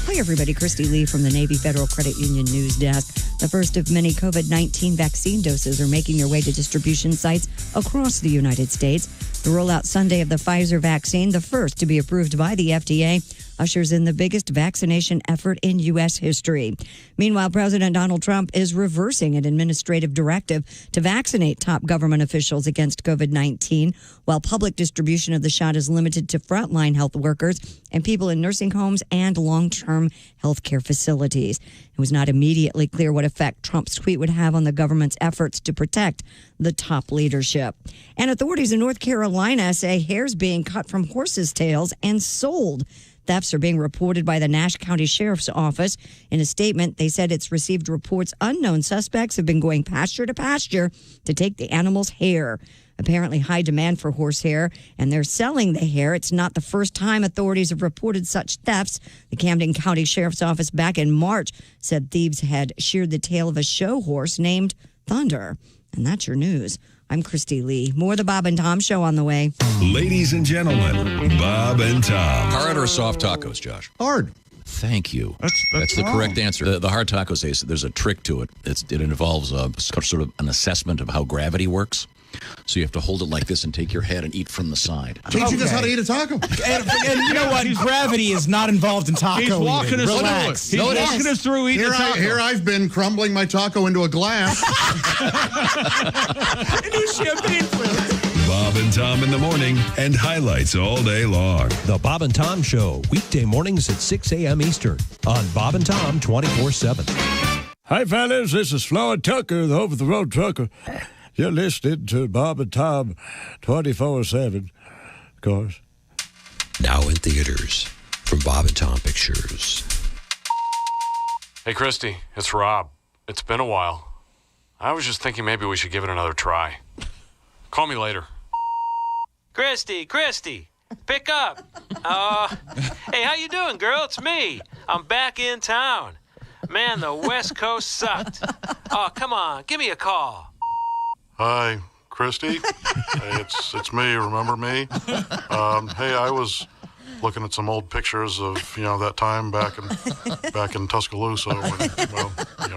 Hi, everybody. Christy Lee from the Navy Federal Credit Union News Desk. The first of many COVID-19 vaccine doses are making their way to distribution sites across the United States. The rollout Sunday of the Pfizer vaccine, the first to be approved by the FDA, ushers in the biggest vaccination effort in U.S. history. Meanwhile, President Donald Trump is reversing an administrative directive to vaccinate top government officials against COVID-19, while public distribution of the shot is limited to frontline health workers and people in nursing homes and long-term health care facilities. It was not immediately clear what effect Trump's tweet would have on the government's efforts to protect the top leadership. And authorities in North Carolina say hair's being cut from horses' tails and sold. Thefts are being reported by the Nash County Sheriff's Office. In a statement, they said it's received reports unknown suspects have been going pasture to pasture to take the animal's hair. Apparently high demand for horsehair, and they're selling the hair. It's not the first time authorities have reported such thefts. The Camden County Sheriff's Office back in March said thieves had sheared the tail of a show horse named Thunder. And that's your news. I'm Christy Lee. More of the Bob and Tom Show on the way. Ladies and gentlemen, Bob and Tom. Hard or soft tacos, Josh? Hard. Thank you. That's the wrong. correct answer. The hard tacos, there's a trick to it. It involves sort of an assessment of how gravity works. So you have to hold it like this and take your head and eat from the side. Teaching us how to eat a taco. And you know what? Gravity is not involved in taco. He's walking eating. us Relax. through it. He's walking us through eating a taco. Here I've been crumbling my taco into a glass. New champagne flavor. Bob and Tom in the morning and highlights all day long. The Bob and Tom Show, weekday mornings at 6 a.m. Eastern on Bob and Tom 24/7. Hi, fellas. This is Floyd Tucker, the over-the-road trucker. You're listening to Bob and Tom 24/7, of course. Now in theaters from Bob and Tom Pictures. Hey, Christy, it's Rob. It's been a while. I was just thinking maybe we should give it another try. Call me later. Christy, pick up. Hey, how you doing, girl? It's me. I'm back in town. Man, the West Coast sucked. Oh, come on, give me a call. Hi, Christy. Hey, it's me. Remember me? Hey, I was looking at some old pictures of that time back in Tuscaloosa. When,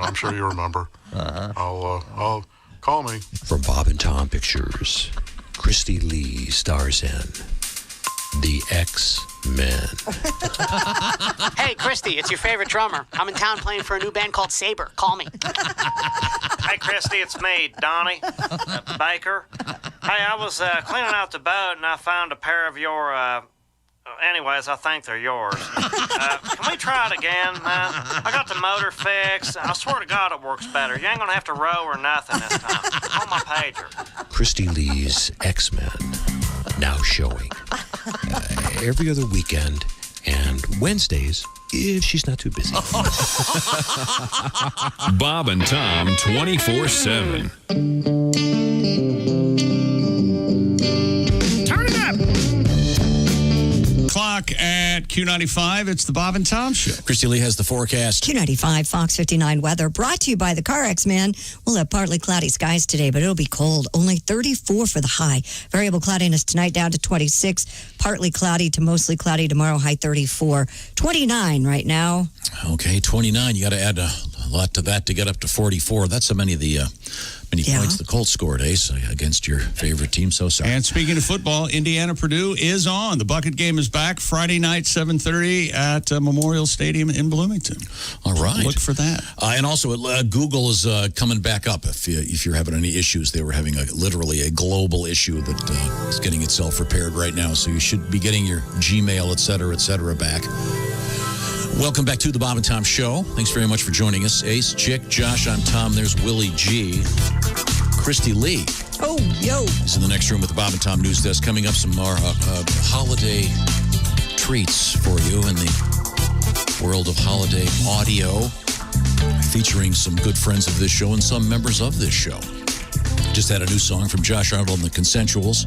I'm sure you remember. I'll call me. From Bob and Tom Pictures, Christy Lee stars in The X-Men. Hey, Christy, it's your favorite drummer. I'm in town playing for a new band called Saber. Call me. Hey, Christy, it's me, Donnie Baker. Hey, I was cleaning out the boat, and I found a pair of your, anyways, I think they're yours. Can we try it again, man? I got the motor fixed. I swear to God it works better. You ain't gonna have to row or nothing this time. On my pager. Christy Lee's X-Men, now showing every other weekend and Wednesdays if she's not too busy. Bob and Tom 24/7. Turn it up. Clock at Q95. It's the Bob and Tom Show. Christy Lee has the forecast. Q95 Fox 59 weather brought to you by the Car X-Man. We'll have partly cloudy skies today, but it'll be cold. Only 34 for the high. Variable cloudiness tonight down to 26. Partly cloudy to mostly cloudy tomorrow, high 34. 29 right now. Okay, 29. You got to add a lot to that to get up to 44. That's so many points the Colts scored, Ace, against your favorite team. So sorry. And speaking of football, Indiana-Purdue is on. The Bucket game is back Friday night, 7:30 at Memorial Stadium in Bloomington. All right. Look for that. And also, Google is coming back up. If you're having any issues, they were having literally a global issue that is getting itself repaired right now. So you should be getting your Gmail, et cetera, back. Welcome back to the Bob and Tom Show. Thanks very much for joining us. Ace, Chick, Josh, I'm Tom. There's Willie G. Christy Lee. Oh, yo. Is in the next room with the Bob and Tom News Desk. Coming up, some more holiday treats for you in the world of holiday audio, featuring some good friends of this show and some members of this show. Just had a new song from Josh Arnold and the Consensuals.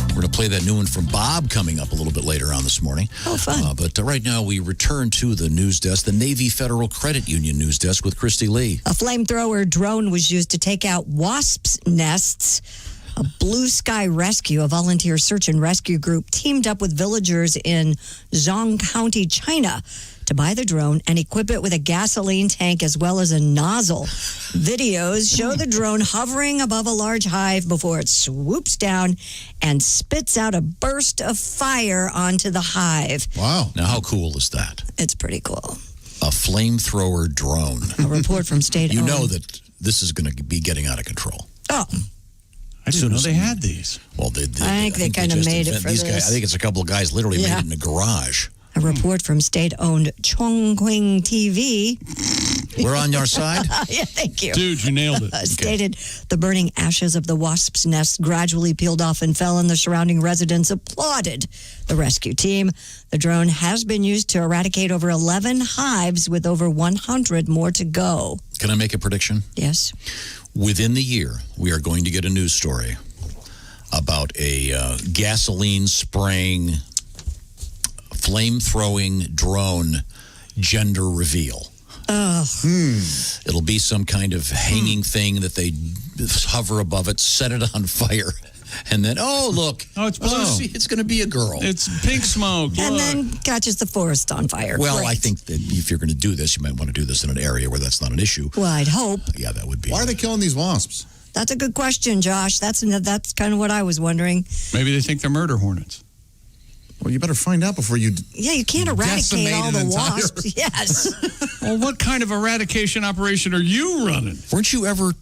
We're going to play that new one from Bob coming up a little bit later on this morning. Oh, fun. But right now, we return to the news desk, the Navy Federal Credit Union news desk with Christy Lee. A flamethrower drone was used to take out wasps' nests. A Blue Sky Rescue, a volunteer search and rescue group, teamed up with villagers in Zhong County, China, to buy the drone and equip it with a gasoline tank as well as a nozzle. Videos show the drone hovering above a large hive before it swoops down and spits out a burst of fire onto the hive. Wow. Now, how cool is that? It's pretty cool. A flamethrower drone. A report from state. You know that this is going to be getting out of control. Oh. I didn't know they had these. Well, I think they kind of just made it invent for these this. guys. I think it's a couple of guys literally made Yeah. it in a garage. A report from state-owned Chongqing TV. We're on your side. Yeah, thank you. Dude, you nailed it. Stated the burning ashes of the wasp's nest gradually peeled off and fell, and the surrounding residents applauded the rescue team. The drone has been used to eradicate over 11 hives with over 100 more to go. Can I make a prediction? Yes. Within the year, we are going to get a news story about a gasoline spraying, flame-throwing drone gender reveal. It'll be some kind of hanging thing that they hover above it, set it on fire, and then, oh, look. Oh, it's blue. It's going to be a girl. It's pink smoke. And Look. then catches the forest on fire. Well, Great. I think that if you're going to do this, you might want to do this in an area where that's not an issue. Well, I'd hope. Yeah, that would be. Why are they killing these wasps? That's a good question, Josh. That's kind of what I was wondering. Maybe they think they're murder hornets. Well, you better find out before you. Yeah, you can't eradicate decimate all an the entire- wasps. Yes. Well, what kind of eradication operation are you running? Weren't you ever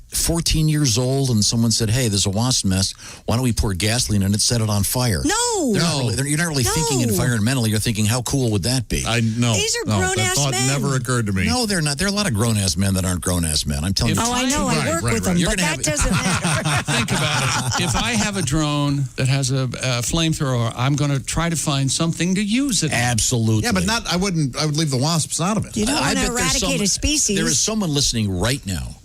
14 years old and someone said, hey, there's a wasp nest. Why don't we pour gasoline in it, set it on fire? No. You're not really thinking environmentally. You're thinking, how cool would that be? I know. These are that grown-ass thought men. never occurred to me. No, they're not. There are a lot of grown-ass men that aren't grown-ass men. I'm telling you. Oh, I know. I work with them, You're but gonna that doesn't matter. Think about it. If I have a drone that has a flamethrower, I'm going to try to find something to use it. Absolutely. Yeah, but not. I would leave the wasps out of it. You don't I want to bet there's eradicate a species. There is someone listening right now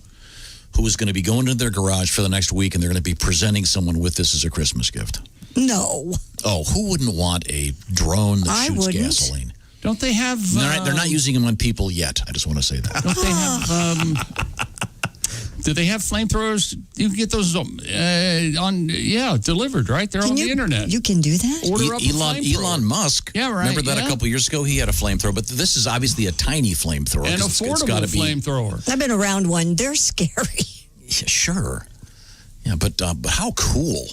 who is going to be going into their garage for the next week, and they're going to be presenting someone with this as a Christmas gift. No. Oh, who wouldn't want a drone that I shoots wouldn't. gasoline? Don't they have... They're not using them on people yet. I just want to say that. Don't they have... do they have flamethrowers? You can get those delivered, right? They're on the internet. You can do that? Order up a flamethrower. Elon Musk. Yeah, right. Remember that yeah. a couple years ago? He had a flamethrower, but this is obviously a tiny flamethrower. An 'cause it's affordable gotta be, flamethrower. I've been around one. They're scary. Yeah, sure. Yeah, but how cool.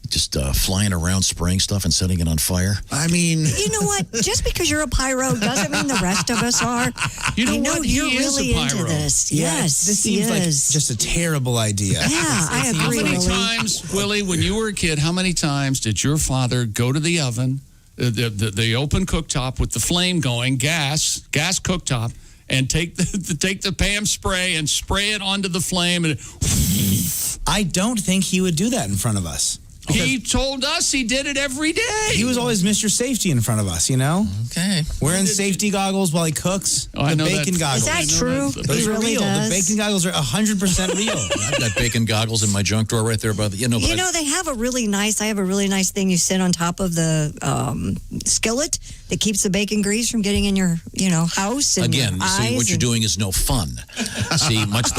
Just flying around, spraying stuff and setting it on fire. I mean... You know what? Just because you're a pyro doesn't mean the rest of us are. You know I know what? you're He is really a into pyro. this. Yeah, Yes, this he seems like is. just a terrible idea. Yeah, I How agree, many Willie. times, Willie, when you were a kid, how many times did your father go to the oven, the open cooktop with the flame going, gas cooktop, and take the Pam spray and spray it onto the flame? And I don't think he would do that in front of us. he told us he did it every day. He was always Mr. Safety in front of us, you know? Okay. Wearing safety goggles while he cooks. Oh, I the know bacon that. goggles. Is that true? Those He are really real. does. The bacon goggles are 100% real. I've got bacon goggles in my junk drawer right there. But You know, they have I have a really nice thing you sit on top of the skillet that keeps the bacon grease from getting in your, house and again, your see, eyes. what you're doing is no fun. See, much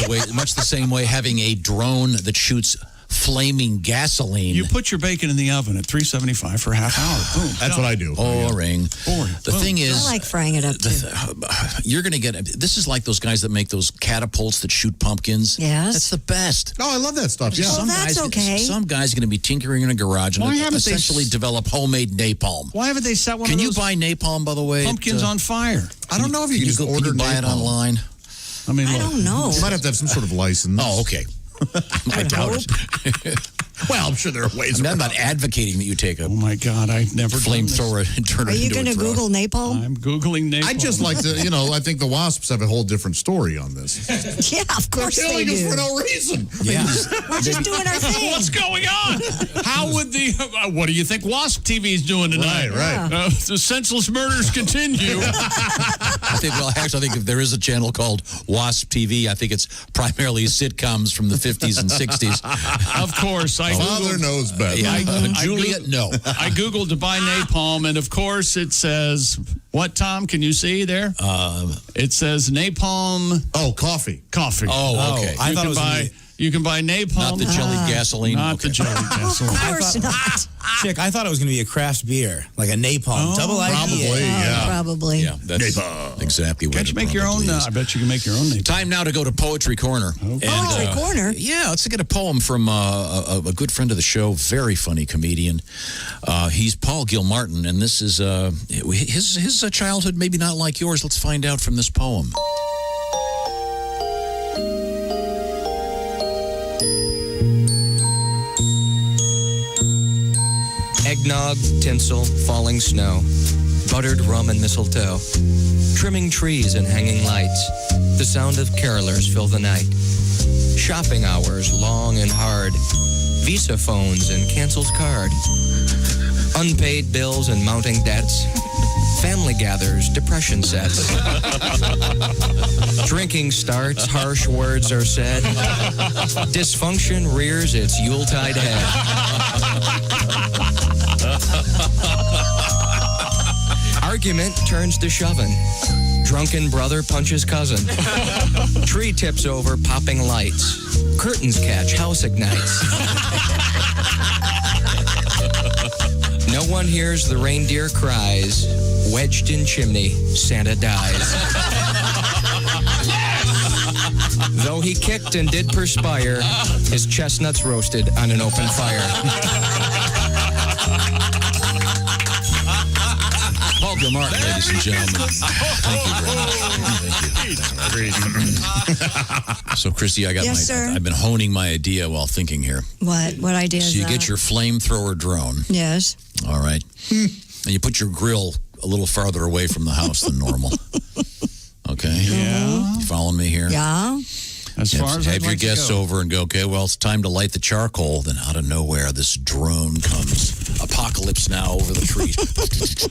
the same way having a drone that shoots flaming gasoline. You put your bacon in the oven at 375 for a half hour. Boom. That's what I do. Boring. The thing is, I like frying it up too. you're going to get. This is like those guys that make those catapults that shoot pumpkins. Yes. That's the best. Oh, I love that stuff. Yeah. Well, that's okay. Some guy's going to be tinkering in a garage Why and haven't they essentially develop homemade napalm. Why haven't they set one Can of you those buy napalm, by the way? pumpkins on fire? I don't know if you can just can order you buy it napalm. online? I mean, I don't know. You might have to have some sort of license. Oh, okay. I doubt it. Well, I'm sure there are ways. I'm not advocating that you take a. Oh my God, I've never flamethrower and turn Are it you into a going to drone. Google napalm? I'm Googling napalm. I just like to, I think the wasps have a whole different story on this. Yeah, of course They're they killing us do. for no reason. Yeah. We're just doing our thing. What's going on? How would what do you think Wasp TV is doing tonight? Right. The senseless murders continue. I think if there is a channel called Wasp TV, I think it's primarily sitcoms from the 50s and 60s. Of course. Father knows better. Juliet, no. I Googled to buy napalm, and of course it says, what, Tom? Can you see there? It says napalm. Oh, coffee. Coffee. Oh, okay. I thought it was You can buy napalm. Not the jellied gasoline. Not the jellied gasoline. Of course not. Chick, I thought it was going to be a craft beer, like a napalm, double IPA. Probably, yeah. Probably. Yeah, that's exactly what Can't you make your own? I bet you can make your own napalm. Time now to go to Poetry Corner. Okay. Poetry Corner? Yeah, let's get a poem from a good friend of the show, very funny comedian. He's Paul Gilmartin, and this is his childhood, maybe not like yours. Let's find out from this poem. Eggnog, tinsel, falling snow, buttered rum and mistletoe, trimming trees and hanging lights, the sound of carolers fill the night. Shopping hours long and hard, Visa phones and canceled card, unpaid bills and mounting debts, family gathers, depression sets. Drinking starts, harsh words are said, dysfunction rears its Yuletide head. Argument turns to shoving. Drunken brother punches cousin. Tree tips over, popping lights. Curtains catch, house ignites. No one hears the reindeer cries. Wedged in chimney, Santa dies. Though he kicked and did perspire, his chestnuts roasted on an open fire. Paul Gilmartin, ladies and gentlemen. Thank you very much. Thank you. So, Christy, Yes, sir. I've been honing my idea while thinking here. What idea is So you that? get your flamethrower drone. Yes. All right. And you put your grill a little farther away from the house than normal. Okay? Yeah. You following me here? Yeah. As far as have I'd your like to guests go. over and go, okay, well, it's time to light the charcoal. Then out of nowhere, this drone comes. Apocalypse now over the trees.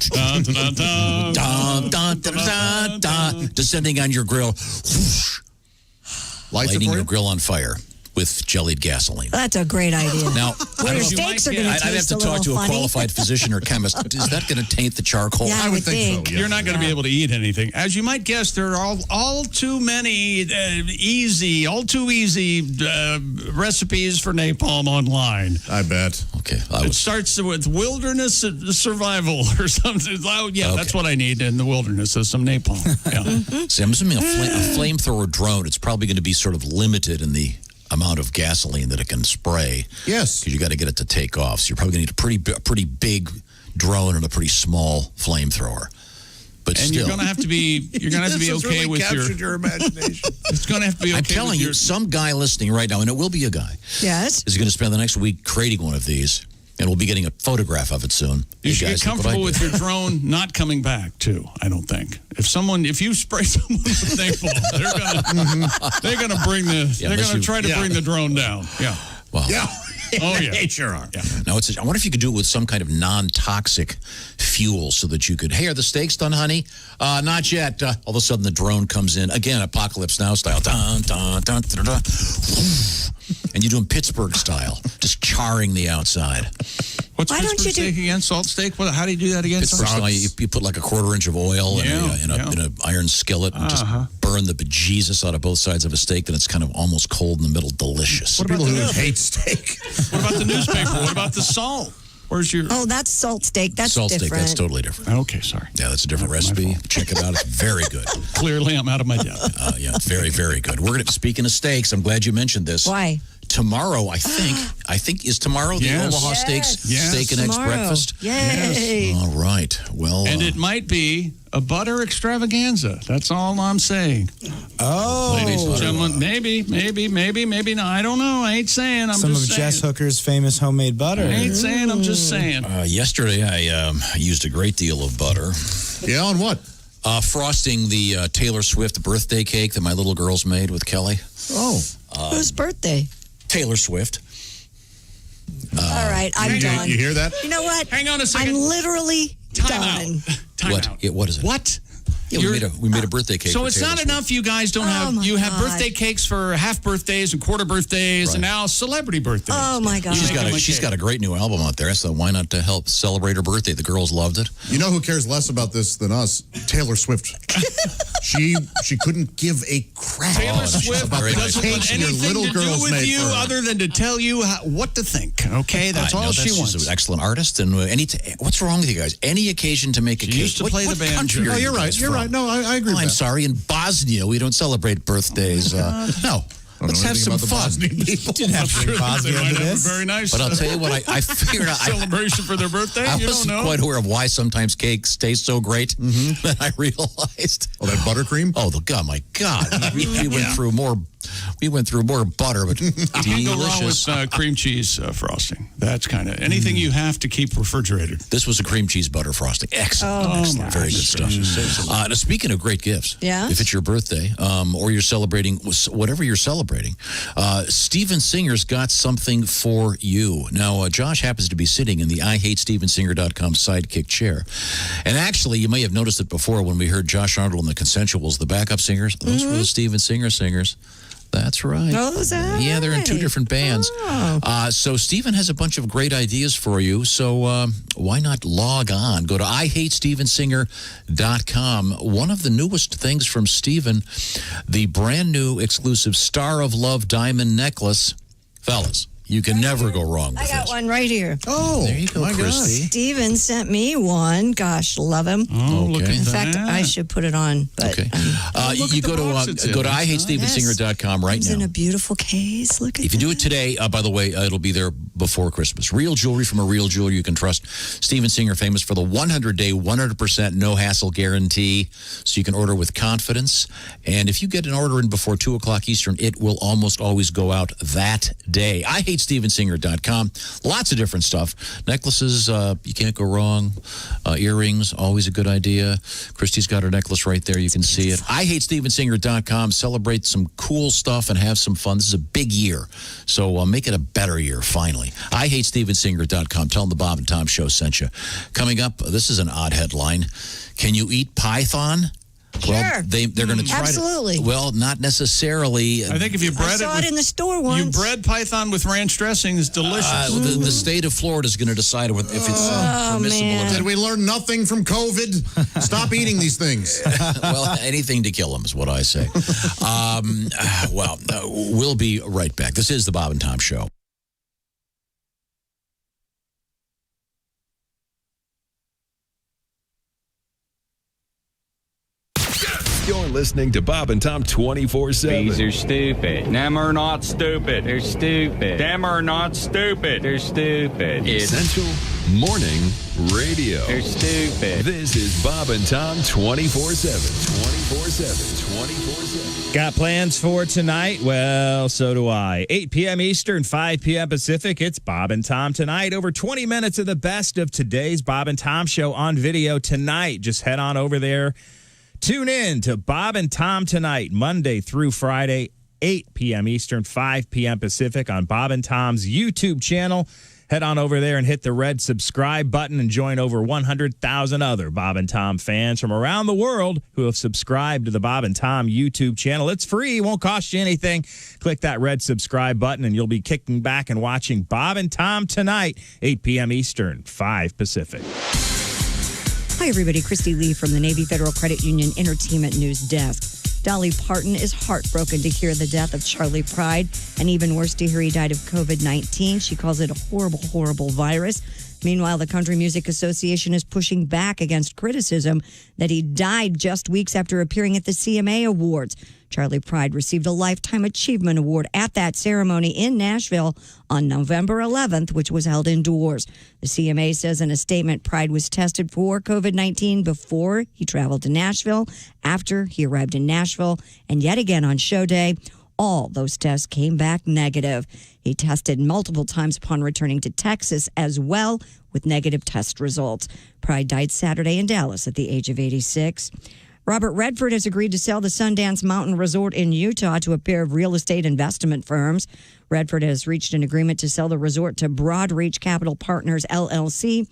Dun, dun, dun, Dun, dun, dun, dun, dun. Descending on your grill. Whoosh. Lights it Lighting for your you? grill on fire with jellied gasoline. That's a great idea. Now, Well, your I don't- steaks are going to I'd have taste to a talk little to a funny. qualified physician or chemist. Is that going to taint the charcoal? Yeah, I would think. You're not going to be able to eat anything. As you might guess, there are all too many all too easy recipes for napalm online. I bet. Okay. It starts with wilderness survival or something. Oh, yeah, Okay. that's what I need in the wilderness is some napalm. Yeah. See, I'm assuming a flamethrower drone, it's probably going to be sort of limited in the amount of gasoline that it can spray. Yes. Because you got to get it to take off. So you're probably going to need a pretty big drone and a pretty small flamethrower. But And still, you're going to have to be okay with your imagination. It's going to have to be okay. I'm telling you, some guy listening right now, and it will be a guy, Yes. is going to spend the next week creating one of these, and we'll be getting a photograph of it soon. You Hey, should guys, get look what I comfortable with did. your drone not coming back, too, I don't think. If you spray someone with napalm, they're gonna bring try to bring the drone down. Yeah. Wow. Yeah. Oh, yeah. They sure are. Yeah. Now, I wonder if you could do it with some kind of non-toxic fuel so that you could, hey, are the steaks done, honey? Not yet. All of a sudden, the drone comes in. Again, Apocalypse Now style. Dun, dun, dun, dun, dun. And you do them Pittsburgh style, just charring the outside. What's Why don't Pittsburgh you do- steak again? Salt steak? How do you do that again? Pittsburgh style, you put like a quarter-inch of oil in an iron skillet and just burn the bejesus out of both sides of a steak, then it's kind of almost cold in the middle. Delicious. What about People the who newspaper? hate steak. What about the newspaper? What about the salt? Where's your... Oh, that's salt steak. That's Salt different. steak, that's totally different. Okay, sorry. Yeah, that's a different recipe. Check it out. It's very good. Clearly, I'm out of my depth. Yeah, it's very, very good. We're going to, speaking of steaks, I'm glad you mentioned this. Why? tomorrow, I think is tomorrow the Omaha Steaks Steak and Eggs breakfast. Yay! All right. Well, and it might be a butter extravaganza. That's all I'm saying. Oh, ladies and gentlemen, maybe not. I don't know. I ain't saying. I'm some just of saying. Jess Hooker's famous homemade butter. I ain't saying. I'm just saying. Yesterday, I used a great deal of butter. Yeah, on what? Frosting the Taylor Swift birthday cake that my little girls made with Kelly. Oh. Whose birthday? Taylor Swift. All right, I'm done. You hear that? You know what? Hang on a second. I'm literally done. What? Yeah, what is it? What? Yeah, we made a birthday cake. So for it's Taylor not Swift. enough you guys don't have. You have birthday cakes for half birthdays and quarter birthdays, and now celebrity birthdays. Oh my God! She's got a great new album out there, so why not help celebrate her birthday? The girls loved it. You know who cares less about this than us? Taylor Swift. She couldn't give a crap. Taylor Swift doesn't want anything little to do girls with you other than to tell you what to think. Okay, that's all she wants. She's an excellent artist, and what's wrong with you guys? Any occasion to make a cake. Used to play the banjo. Oh, you're right. You're right. No, I agree. I'm sorry. In Bosnia, we don't celebrate birthdays. No. Let's have some fun. You didn't have to bring Bosnia into this. Very nice. But I'll tell you what, I figured out. Celebration for their birthday? I You wasn't don't know? quite aware of why sometimes cakes taste so great. That I realized. Oh, that buttercream? Oh, my God. We went through more. We went through more butter, but You can't go wrong delicious. with cream cheese frosting. That's kind of anything you have to keep refrigerated. This was a cream cheese butter frosting. Excellent. Oh, Excellent. Very good stuff. Now, speaking of great gifts, Yeah? if it's your birthday or you're celebrating, whatever you're celebrating, Steven Singer's got something for you. Now, Josh happens to be sitting in the IHateStevenSinger.com sidekick chair. And actually, you may have noticed it before when we heard Josh Arnold and the Consensuals, the backup singers. Those were the Steven Singer singers. That's right. Oh, is that Yeah, they're in two right? different bands. Oh. So Steven has a bunch of great ideas for you. So why not log on? Go to IHateStevenSinger.com. One of the newest things from Steven, the brand new exclusive Star of Love diamond necklace. Fellas, you can never go wrong with I got this. one right here. Oh, There you go, my Christy. Steven sent me one. Gosh, love him. Oh, look Okay. at In fact, that. I should put it on. But Okay. look You at the go box to it's in. go to That's IHateStevenSinger.com right it's now. in a beautiful case. Look at If you do that. it today, by the way, it'll be there before Christmas. Real jewelry from a real jeweler you can trust. Steven Singer, famous for the 100-day, 100% no-hassle guarantee, so you can order with confidence. And if you get an order in before 2 o'clock Eastern, it will almost always go out that day. IHateStevenSinger.com. Lots of different stuff. Necklaces, you can't go wrong. Earrings, always a good idea. Christy's got her necklace right there. You can see it. IHateStevenSinger.com. Celebrate some cool stuff and have some fun. This is a big year, so make it a better year, finally. IHateStevenSinger.com. Tell them the Bob and Tom Show sent you. Coming up, this is an odd headline. Can you eat python? Well, Sure. they're going to try Absolutely. to. Well, not necessarily. I think if you I bread saw it it in the store you once. bread python with ranch dressing is delicious. The state of Florida is going to decide if it's permissible. man. Did we learn nothing from COVID? Stop eating these things. Well, anything to kill them is what I say. We'll be right back. This is the Bob and Tom Show. You're listening to Bob and Tom 24/7. These are stupid. Them are not stupid. They're stupid. Them are not stupid. They're stupid. Essential Morning Radio. They're stupid. This is Bob and Tom 24/7. 24/7. 24/7. Got plans for tonight? Well, so do I. 8 p.m. Eastern, 5 p.m. Pacific. It's Bob and Tom tonight. Over 20 minutes of the best of today's Bob and Tom Show on video tonight. Just head on over there. Tune in to Bob and Tom Tonight, Monday through Friday, 8 p.m. Eastern, 5 p.m. Pacific on Bob and Tom's YouTube channel. Head on over there and hit the red subscribe button and join over 100,000 other Bob and Tom fans from around the world who have subscribed to the Bob and Tom YouTube channel. It's free. It won't cost you anything. Click that red subscribe button and you'll be kicking back and watching Bob and Tom Tonight, 8 p.m. Eastern, 5 Pacific. Hi, everybody. Christy Lee from the Navy Federal Credit Union Entertainment News Desk. Dolly Parton is heartbroken to hear the death of Charlie Pride, and even worse to hear he died of COVID-19. She calls it a horrible, horrible virus. Meanwhile, the Country Music Association is pushing back against criticism that he died just weeks after appearing at the CMA Awards. Charlie Pride received a Lifetime Achievement Award at that ceremony in Nashville on November 11th, which was held indoors. The CMA says in a statement, Pride was tested for COVID-19 before he traveled to Nashville, after he arrived in Nashville, and yet again on show day. All those tests came back negative. He tested multiple times upon returning to Texas as well, with negative test results. Pride died Saturday in Dallas at the age of 86. Robert Redford has agreed to sell the Sundance Mountain Resort in Utah to a pair of real estate investment firms. Redford has reached an agreement to sell the resort to Broadreach Capital Partners, LLC,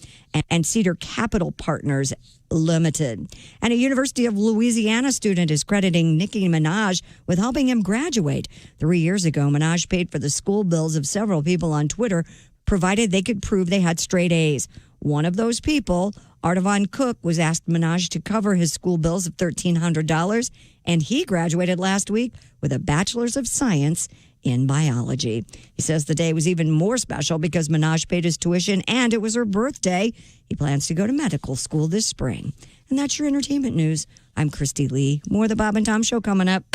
and Cedar Capital Partners, Limited. And a University of Louisiana student is crediting Nicki Minaj with helping him graduate. 3 years ago, Minaj paid for the school bills of several people on Twitter, provided they could prove they had straight A's. One of those people, Artavon Cook, was asked Minaj to cover his school bills of $1,300, and he graduated last week with a Bachelor's of Science in biology. He says the day was even more special because Minaj paid his tuition and it was her birthday. He plans to go to medical school this spring. And that's your entertainment news. I'm Christy Lee. More of the Bob and Tom Show coming up.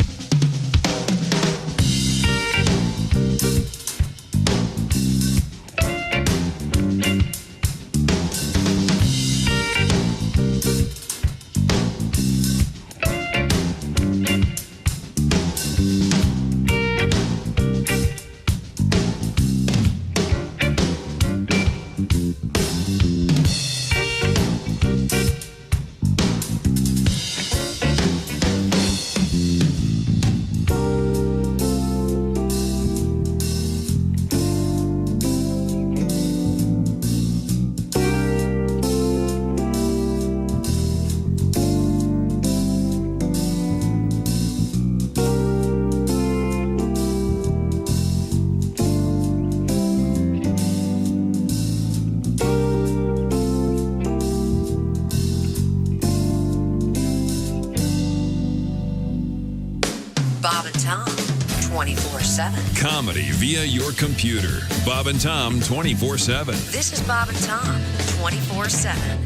Bob and Tom, 24/7. Comedy via your computer. Bob and Tom 24/7. This is Bob and Tom, 24/7.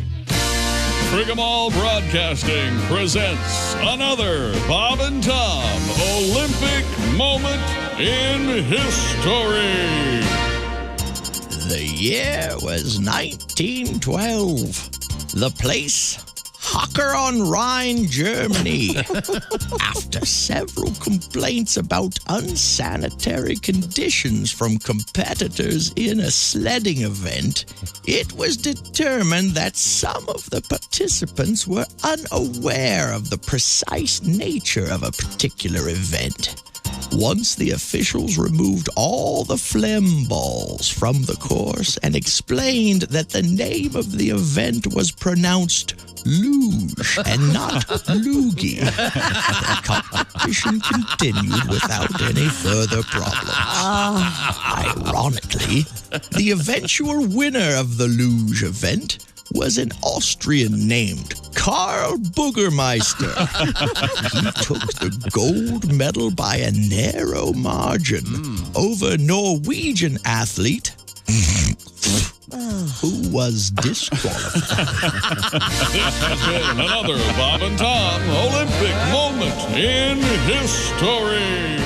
Frigamall Broadcasting presents another Bob and Tom Olympic moment in history. The year was 1912. The place, Hocker on Rhine, Germany. After several complaints about unsanitary conditions from competitors in a sledding event, it was determined that some of the participants were unaware of the precise nature of a particular event. Once the officials removed all the phlegm balls from the course and explained that the name of the event was pronounced luge and not loogie, the competition continued without any further problem. Ironically, the eventual winner of the luge event was an Austrian named Karl Boogermeister. He took the gold medal by a narrow margin over Norwegian athlete who was disqualified. This has been another Bob and Tom Olympic moment in history.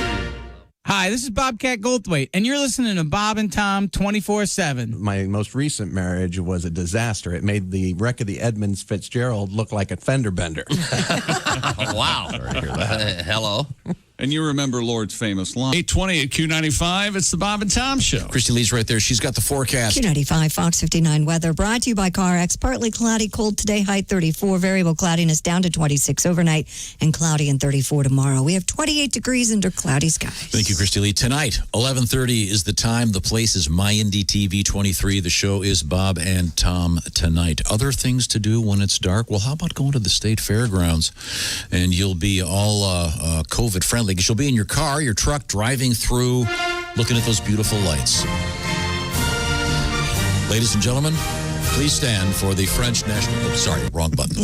Hi, this is Bobcat Goldthwait, and you're listening to Bob and Tom 24/7. My most recent marriage was a disaster. It made the wreck of the Edmunds Fitzgerald look like a fender bender. Wow. Sorry to hear that. Hello. And you remember Lord's famous line. 8:20 at Q95, it's the Bob and Tom Show. Christy Lee's right there. She's got the forecast. Q95, Fox 59 weather brought to you by CarX. Partly cloudy, cold today, high 34. Variable cloudiness down to 26 overnight and cloudy and 34 tomorrow. We have 28 degrees under cloudy skies. Thank you, Christy Lee. Tonight, 11:30 is the time. The place is My Indie TV 23. The show is Bob and Tom Tonight. Other things to do when it's dark? Well, how about going to the state fairgrounds? And you'll be all COVID friendly because you'll be in your car, your truck, driving through, looking at those beautiful lights. Ladies and gentlemen, please stand for the French national... Oh, sorry, wrong button.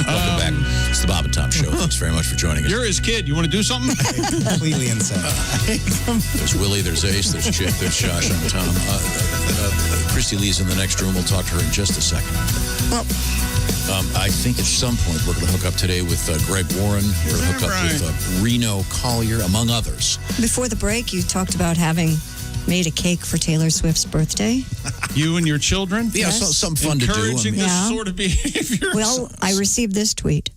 Welcome back. It's the Bob and Tom Show. Thanks very much for joining us. You're his kid. You want to do something? Completely insane. There's Willie, there's Ace, there's Chick, there's Josh, I'm Tom. Christy Lee's in the next room. We'll talk to her in just a second. I think at some point we're going to hook up today with Greg Warren. We're going to hook up with Reno Collier, among others. Before the break, you talked about having made a cake for Taylor Swift's birthday. You and your children? Yeah, Yes. something fun to do. Encouraging this sort of behavior. Well, I received this tweet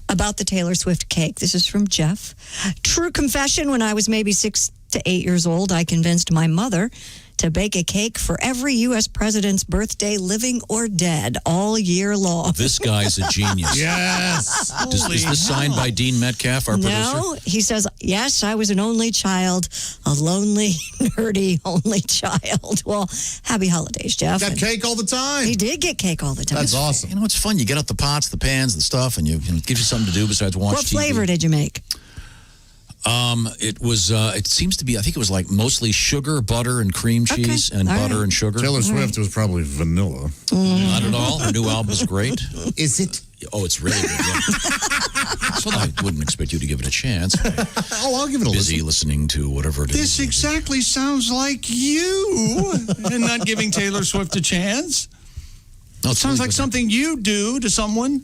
about the Taylor Swift cake. This is from Jeff. True confession, when I was maybe 6 to 8 years old, I convinced my mother to bake a cake for every U.S. president's birthday, living or dead, all year long. This guy's a genius. Yes. Is this signed by Dean Metcalf, our producer? No, he says, yes, I was an only child, a lonely, nerdy only child. Well, happy holidays, Jeff. Got cake all the time. He did get cake all the time. That's awesome. You know, it's fun. You get out the pots, the pans, the stuff, and it gives you something to do besides watch What TV. flavor did you make? It was, it seems to be, I think it was like mostly sugar, butter, and cream cheese, and butter and sugar. Taylor Swift was probably vanilla. Not at all. Her new album is great. Is it? Oh, it's really good. Yeah. So I wouldn't expect you to give it a chance. Oh, I'll give it a Busy listening to whatever it is. This exactly sounds like you, and not giving Taylor Swift a chance. No, It sounds like something you do to someone.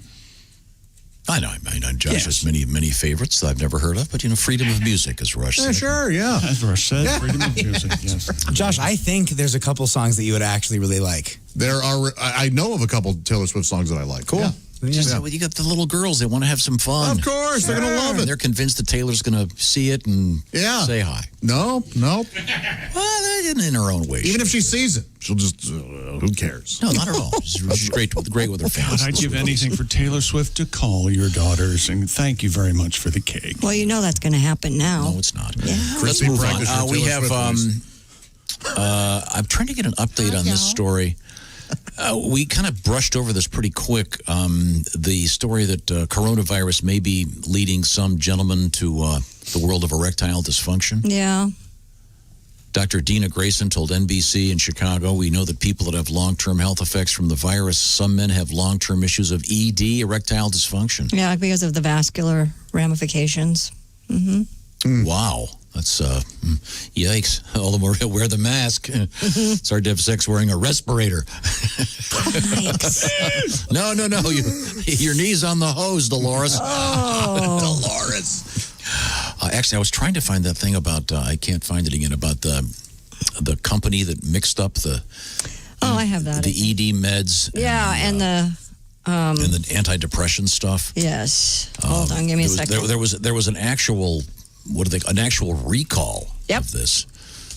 I know. Josh has many favorites that I've never heard of, but, freedom of music, as Rush said. Sure, yeah. As Rush said, freedom of music, yes. Josh, I think there's a couple songs that you would actually really like. There are. I know of a couple Taylor Swift songs that I like. Cool. Yeah. You got the little girls. They want to have some fun. Of course, they're going to love it. And they're convinced that Taylor's going to see it and say hi. Nope. Well, in her own way. Even if she sees it, she'll just, who cares? No, not at all. She's great with her fans. God, I'd give anything for Taylor Swift to call your daughters and thank you very much for the cake. Well, you know that's going to happen now. No, it's not. Yeah. Let's move on. We have, I'm trying to get an update on this story. We kind of brushed over this pretty quick. The story that coronavirus may be leading some gentlemen to the world of erectile dysfunction. Yeah. Dr. Dina Grayson told NBC in Chicago, we know that people that have long-term health effects from the virus, some men have long-term issues of ED, erectile dysfunction. Yeah, because of the vascular ramifications. Mm-hmm. Wow. That's, yikes. All the more wear the mask. It's hard to have sex wearing a respirator. No. Your knee's on the hose, Dolores. Oh. Dolores. Actually, I was trying to find that thing about, I can't find it again, about the company that mixed up the I have that. The ED meds. Yeah, and the antidepressant stuff. Yes. Hold on, give me a second. There was an actual recall of this.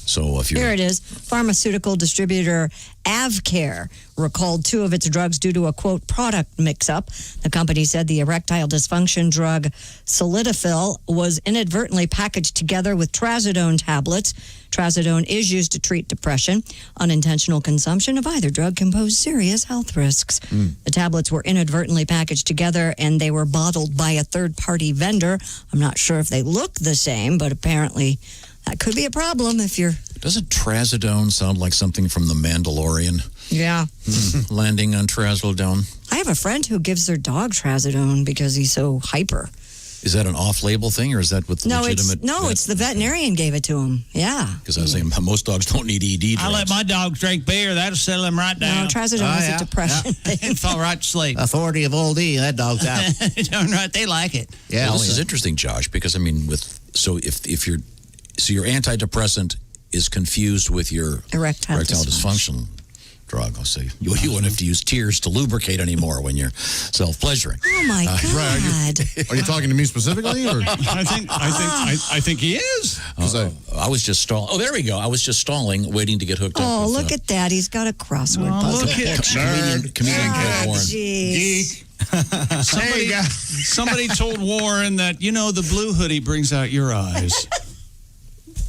So if Here it is. Pharmaceutical distributor Avcare recalled 2 of its drugs due to a, quote, product mix-up. The company said the erectile dysfunction drug Sildenafil was inadvertently packaged together with trazodone tablets. Trazodone is used to treat depression. Unintentional consumption of either drug can pose serious health risks. The tablets were inadvertently packaged together, and they were bottled by a third-party vendor. I'm not sure if they look the same, but apparently that could be a problem if you're... Doesn't trazodone sound like something from The Mandalorian? Yeah. Landing on trazodone. I have a friend who gives their dog trazodone because he's so hyper. Is that an off-label thing, or is that with legitimate... It's the veterinarian gave it to him. Yeah. Because I was saying, most dogs don't need ED drugs. I let my dogs drink beer. That'll settle them right down. No, trazodone is a depression thing. Fall right to sleep. Authority of old E, that dog's out. Darn right, they like it. Yeah. Well, this is interesting, Josh, because, if your antidepressant is confused with your erectile dysfunction drug, I'll say you won't have to use tears to lubricate anymore when you're self-pleasuring. Oh my God! Are you talking to me specifically, or I think he is. I was just stalling. Oh, there we go. I was just stalling, waiting to get hooked up. Oh, look at that! He's got a crossword puzzle. Look at comedian Greg Warren. Geek. Somebody told Warren that the blue hoodie brings out your eyes.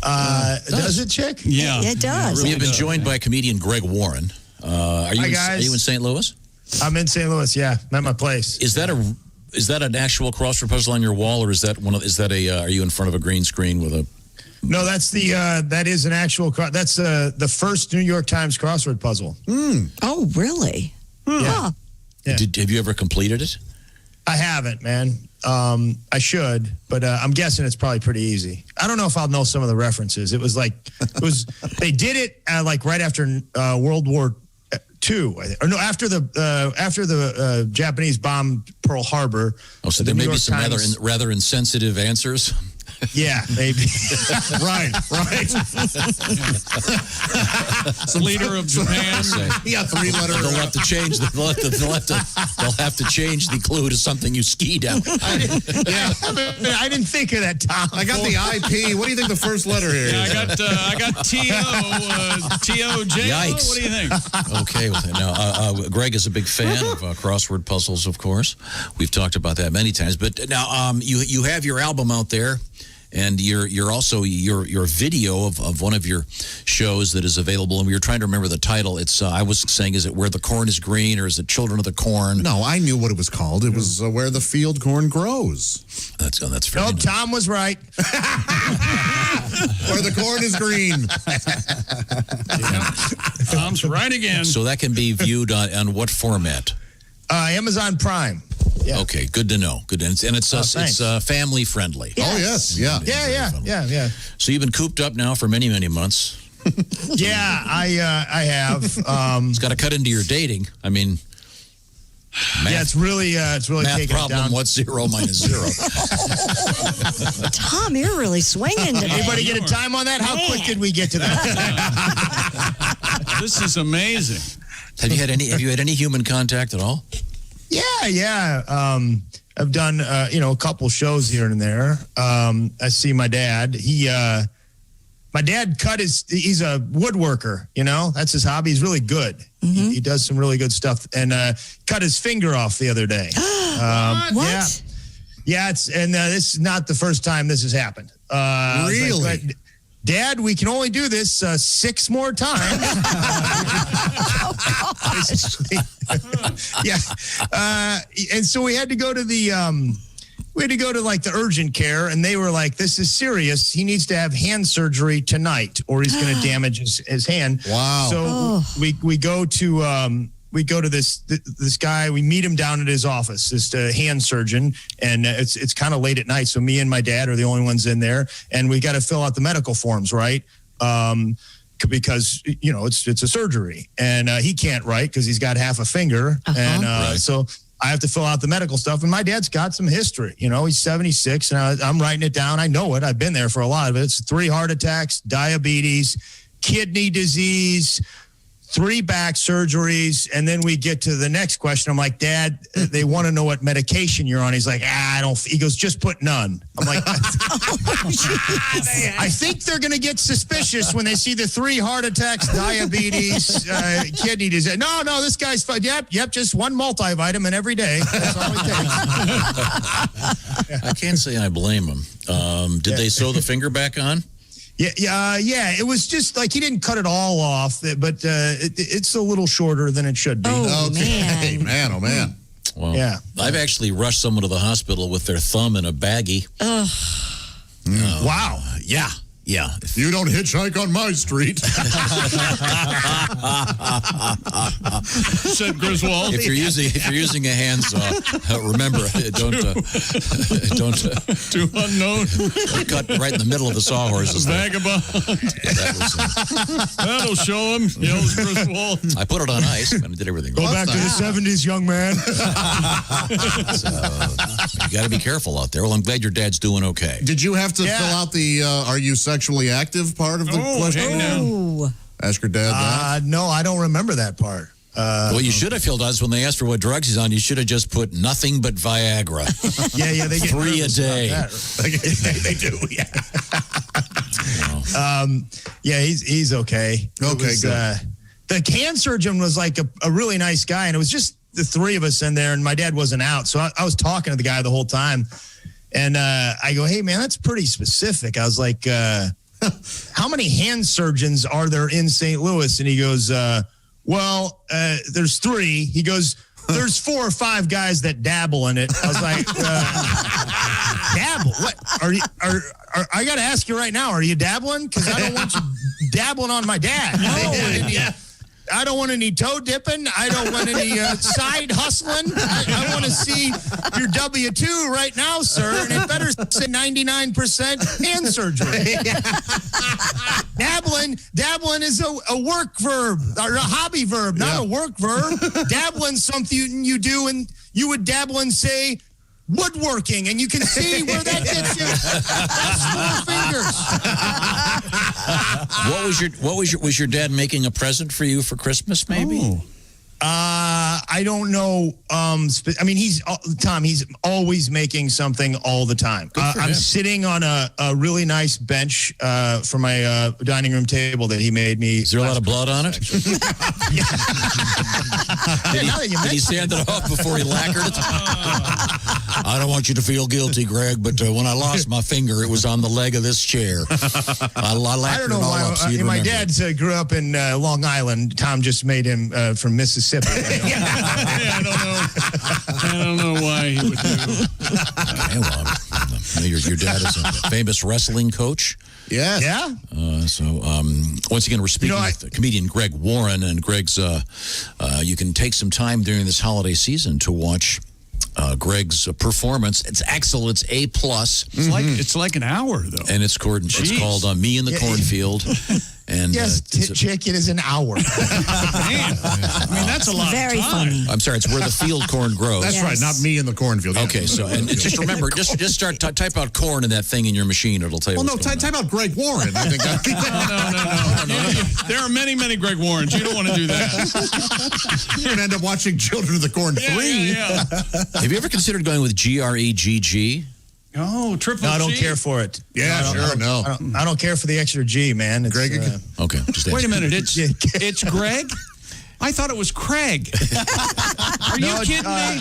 Does it, Chick? Yeah. It does. We have been joined by comedian Greg Warren. Are you in St. Louis? I'm in St. Louis. Yeah, I'm at my place. Is that an actual crossword puzzle on your wall, or are you in front of a green screen with a? No, that's that is an actual. That's the first New York Times crossword puzzle. Oh, really? Yeah. Have you ever completed it? I haven't, man. I should, but I'm guessing it's probably pretty easy. I don't know if I'll know some of the references. They did it right after World War 2, or no, after the Japanese bombed Pearl Harbor. Oh, so there may be some rather insensitive answers. Yeah, maybe. right. Leader of Japan. Yeah, 3-letter. They'll have to change. They'll have to change the clue to something you ski down. I didn't think of that, Tom. I got the IP. What do you think the first letter here is? I got T-O-J-O. Yikes. What do you think? Okay. Now, Greg is a big fan of crossword puzzles, of course. We've talked about that many times. But now, you have your album out there. And you're also your video of one of your shows that is available, and we were trying to remember the title. It's I was saying, is it Where the Corn is Green, or is it Children of the Corn? No, I knew what it was called. It was Where the Field Corn Grows. That's very No, nice. Tom was right. Where the corn is green. Tom's right again. So that can be viewed on what format? Amazon Prime. Yeah. Okay, good to know. Good, and it's family friendly. Yes. Oh yes, yeah. Yeah. So you've been cooped up now for many, many months. Yeah, I have. It's got to cut into your dating. I mean, math, it's really math taking problem. it down. What's 0 minus 0? Tom, you're really swinging today. Anybody get a time on that? How quick did we get to that? This is amazing. Have you had any human contact at all? Yeah. I've done a couple shows here and there. I see my dad. My dad he's a woodworker, that's his hobby. He's really good. Mm-hmm. He does some really good stuff, and cut his finger off the other day. What? Yeah, this is not the first time this has happened. Really? Dad, we can only do this 6 more times. Yeah. And so we had to go to the urgent care, and they were like, this is serious. He needs to have hand surgery tonight, or he's going to damage his hand. Wow. So we go to this guy. We meet him down at his office, this hand surgeon, and it's kind of late at night. So me and my dad are the only ones in there, and we got to fill out the medical forms, right? Because it's a surgery, and he can't write because he's got half a finger, and so I have to fill out the medical stuff. And my dad's got some history. He's 76, and I'm writing it down. I know it. I've been there for a lot of it. It's 3 heart attacks, diabetes, kidney disease, 3 back surgeries, and then we get to the next question. I'm like, Dad, they want to know what medication you're on. He's like, I don't. He goes, just put none. I'm like, I think they're going to get suspicious when they see the 3 heart attacks, diabetes, kidney disease. No, this guy's fine. Yep, just 1 multivitamin every day. That's all it takes. I can't say I blame him. Did they sew the finger back on? Yeah. It was just like he didn't cut it all off, but it's a little shorter than it should be. Oh, okay. Man, oh man. Well, yeah. I've actually rushed someone to the hospital with their thumb in a baggie. Wow. Yeah. You don't hitchhike on my street. Said Griswold. If you're using a handsaw, remember don't Too unknown. cut right in the middle of the sawhorses. Vagabond. That'll show him. Yells Griswold. I put it on ice and did everything. Go back to the 70s, young man. So, you got to be careful out there. Well, I'm glad your dad's doing okay. Did you have to fill out the are you sexually active part of the question? Oh. Ask your dad that. No, I don't remember that part. What you should have filled out is when they asked for what drugs he's on, you should have just put nothing but Viagra. Yeah, they get 3 a day. They do, yeah. He's okay. Okay, good. The hand surgeon was like a really nice guy, and it was just the 3 of us in there, and my dad wasn't out. So I was talking to the guy the whole time, and I go, hey, man, that's pretty specific. I was like, how many hand surgeons are there in St. Louis? And he goes, there's 3. He goes, there's 4 or 5 guys that dabble in it. I was like, dabble? What? I got to ask you right now, are you dabbling? Because I don't want you dabbling on my dad. No. I don't want any toe dipping. I don't want any side hustling. I want to see your W-2 right now, sir. And it better say 99% hand surgery. Dabbling is a work verb, or a hobby verb, not a work verb. Dabbling's something you do, and you would dabble and say woodworking, and you can see where that gets you. That's 4 fingers. Was your dad making a present for you for Christmas? Maybe. I don't know. I mean, he's always making something all the time. I'm sitting on a really nice bench for my dining room table that he made me. Is there a lot of blood on it? Did he sand it off before he lacquered it? I don't want you to feel guilty, Greg, but when I lost my finger, it was on the leg of this chair. I lacquered don't know it all why. up. So you'd My remember. dad grew up in Long Island. Tom just made him from Mississippi. I don't know why he would do it. Okay, well, your dad is a famous wrestling coach. Yes. Yeah. Once again, we're speaking with comedian Greg Warren, and Greg's. You can take some time during this holiday season to watch Greg's performance. It's excellent. It's A+. It's like an hour though, and it's called Me in the Cornfield. And yes, Chick, it is an hour. Man, I mean, that's a lot Very of time. funny. I'm sorry, it's where the field corn grows. That's right, not me in the cornfield. Okay, so and just remember, just start type out corn in that thing in your machine. It'll tell you. Well, no, type out Greg Warren. I think No. There are many Greg Warrens. You don't want to do that. You're going to end up watching Children of the Corn 3. Yeah. Have you ever considered going with GREGG? Oh, triple No, I don't G? care for it. Yeah, I don't care for the extra G, man. It's, Greg, okay. Just wait a minute. It's Greg? I thought it was Craig. Are you kidding me?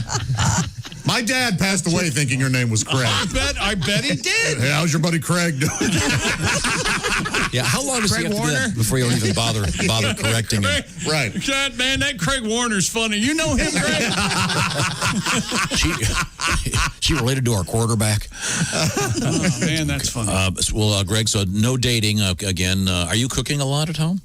My dad passed away thinking your name was Craig. I bet he did. Hey, how's your buddy Craig doing? Yeah, how long does Craig he have Warner? to do that before you'll even bother correcting him? Right. God, man, that Craig Warner's funny. You know him, Greg? She related to our quarterback. Oh, man, that's funny. Greg, so no dating again. Are you cooking a lot at home?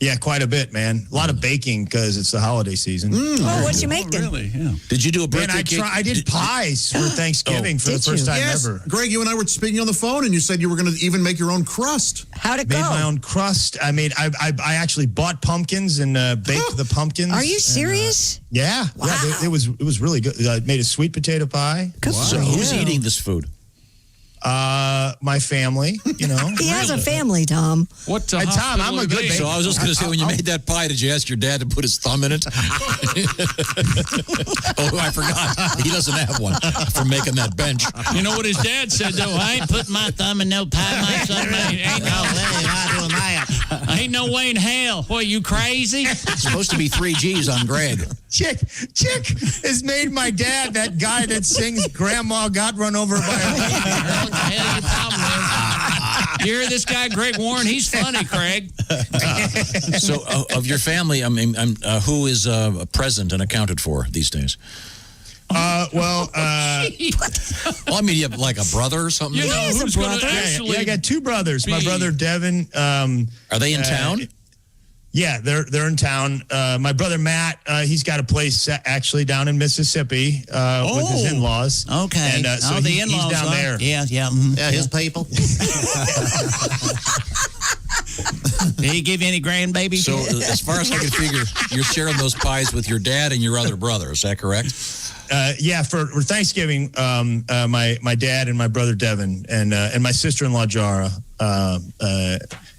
Yeah, quite a bit, man. A lot of baking because it's the holiday season. Oh, what you making? Really? Yeah. Did you do a birthday Man, cake? I did pies for Thanksgiving for the Did first you? time Yes, ever. Greg, you and I were speaking on the phone, and you said you were going to even make your own crust. How'd it Made go? my own crust. I actually bought pumpkins and baked the pumpkins. Are you serious? Yeah. Wow. Yeah, it was really good. I made a sweet potato pie. Good So for who's you. eating this food? My family, you know. He has a family, Tom. What Hey, Tom, I'm a good baker. So I was just going to say, when you made that pie, did you ask your dad to put his thumb in it? Oh, I forgot. He doesn't have one for making that bench. You know what his dad said, though? I ain't putting my thumb in no pie myself. Ain't no way I'm doing that. Ain't no way in hell. What, you crazy? It's supposed to be 3 G's on Greg. Chick has made my dad that guy that sings "Grandma Got Run Over by a Car." What the hell your problem is? You hear this guy, Greg Warren? He's funny, Craig. So, of your family, who is present and accounted for these days? I mean, you have like a brother or something? You know who's going to actually... I got 2 brothers. My brother Devin. Are they in town? Yeah, they're in town. My brother Matt, he's got a place actually down in Mississippi with his in-laws. Okay. And so the in-laws, he's down there. Yeah. Yeah, his people. Did he give you any grandbabies? So, as far as I can figure, you're sharing those pies with your dad and your other brother. Is that correct? Yeah, for Thanksgiving, my dad and my brother Devin and my sister-in-law Jara.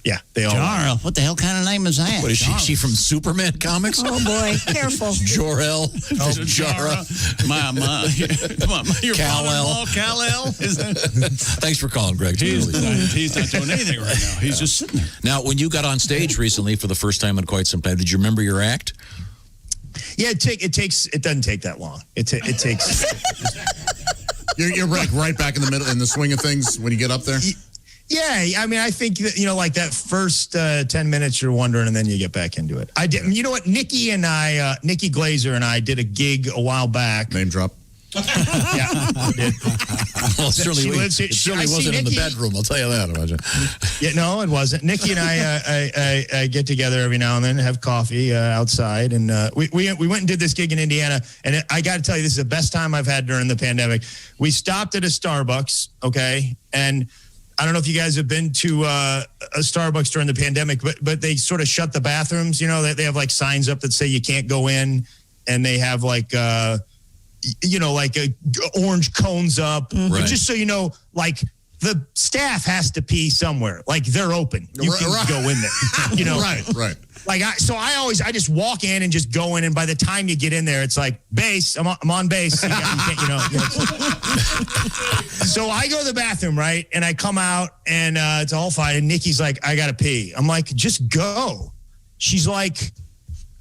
Yeah, they all. Jara, what the hell kind of name is that? What is she? She from Superman comics? Oh boy, careful. Jor-El. Oh, Jara. Your Kal-El. father-in-law, Kal-El. Thanks for calling, Greg. He's not doing anything right now. He's just sitting there. Now, when you got on stage recently for the first time in quite some time, did you remember your act? Yeah, it doesn't take that long. It takes. You're right back in the middle, in the swing of things when you get up there. Yeah, I mean, I think that, like that first 10 minutes you're wondering, and then you get back into it. I did. You know what? Nikki Glazer and I did a gig a while back. Name drop. Yeah, I did. Well, it certainly wasn't in the bedroom. I'll tell you that. Yeah, no, it wasn't. Nikki and I get together every now and then, have coffee outside, and we went and did this gig in Indiana. And I got to tell you, this is the best time I've had during the pandemic. We stopped at a Starbucks, okay, and I don't know if you guys have been to a Starbucks during the pandemic, but they sort of shut the bathrooms. You know, they have like signs up that say you can't go in, and they have like. Like orange cones up. Right. But just so you know, like the staff has to pee somewhere. Like they're open. You can go in there. You know, right. Like I just walk in and just go in, and by the time you get in there, it's like base. I'm on base. So I go to the bathroom, right, and I come out, and it's all fine. And Nikki's like, I gotta pee. I'm like, just go. She's like,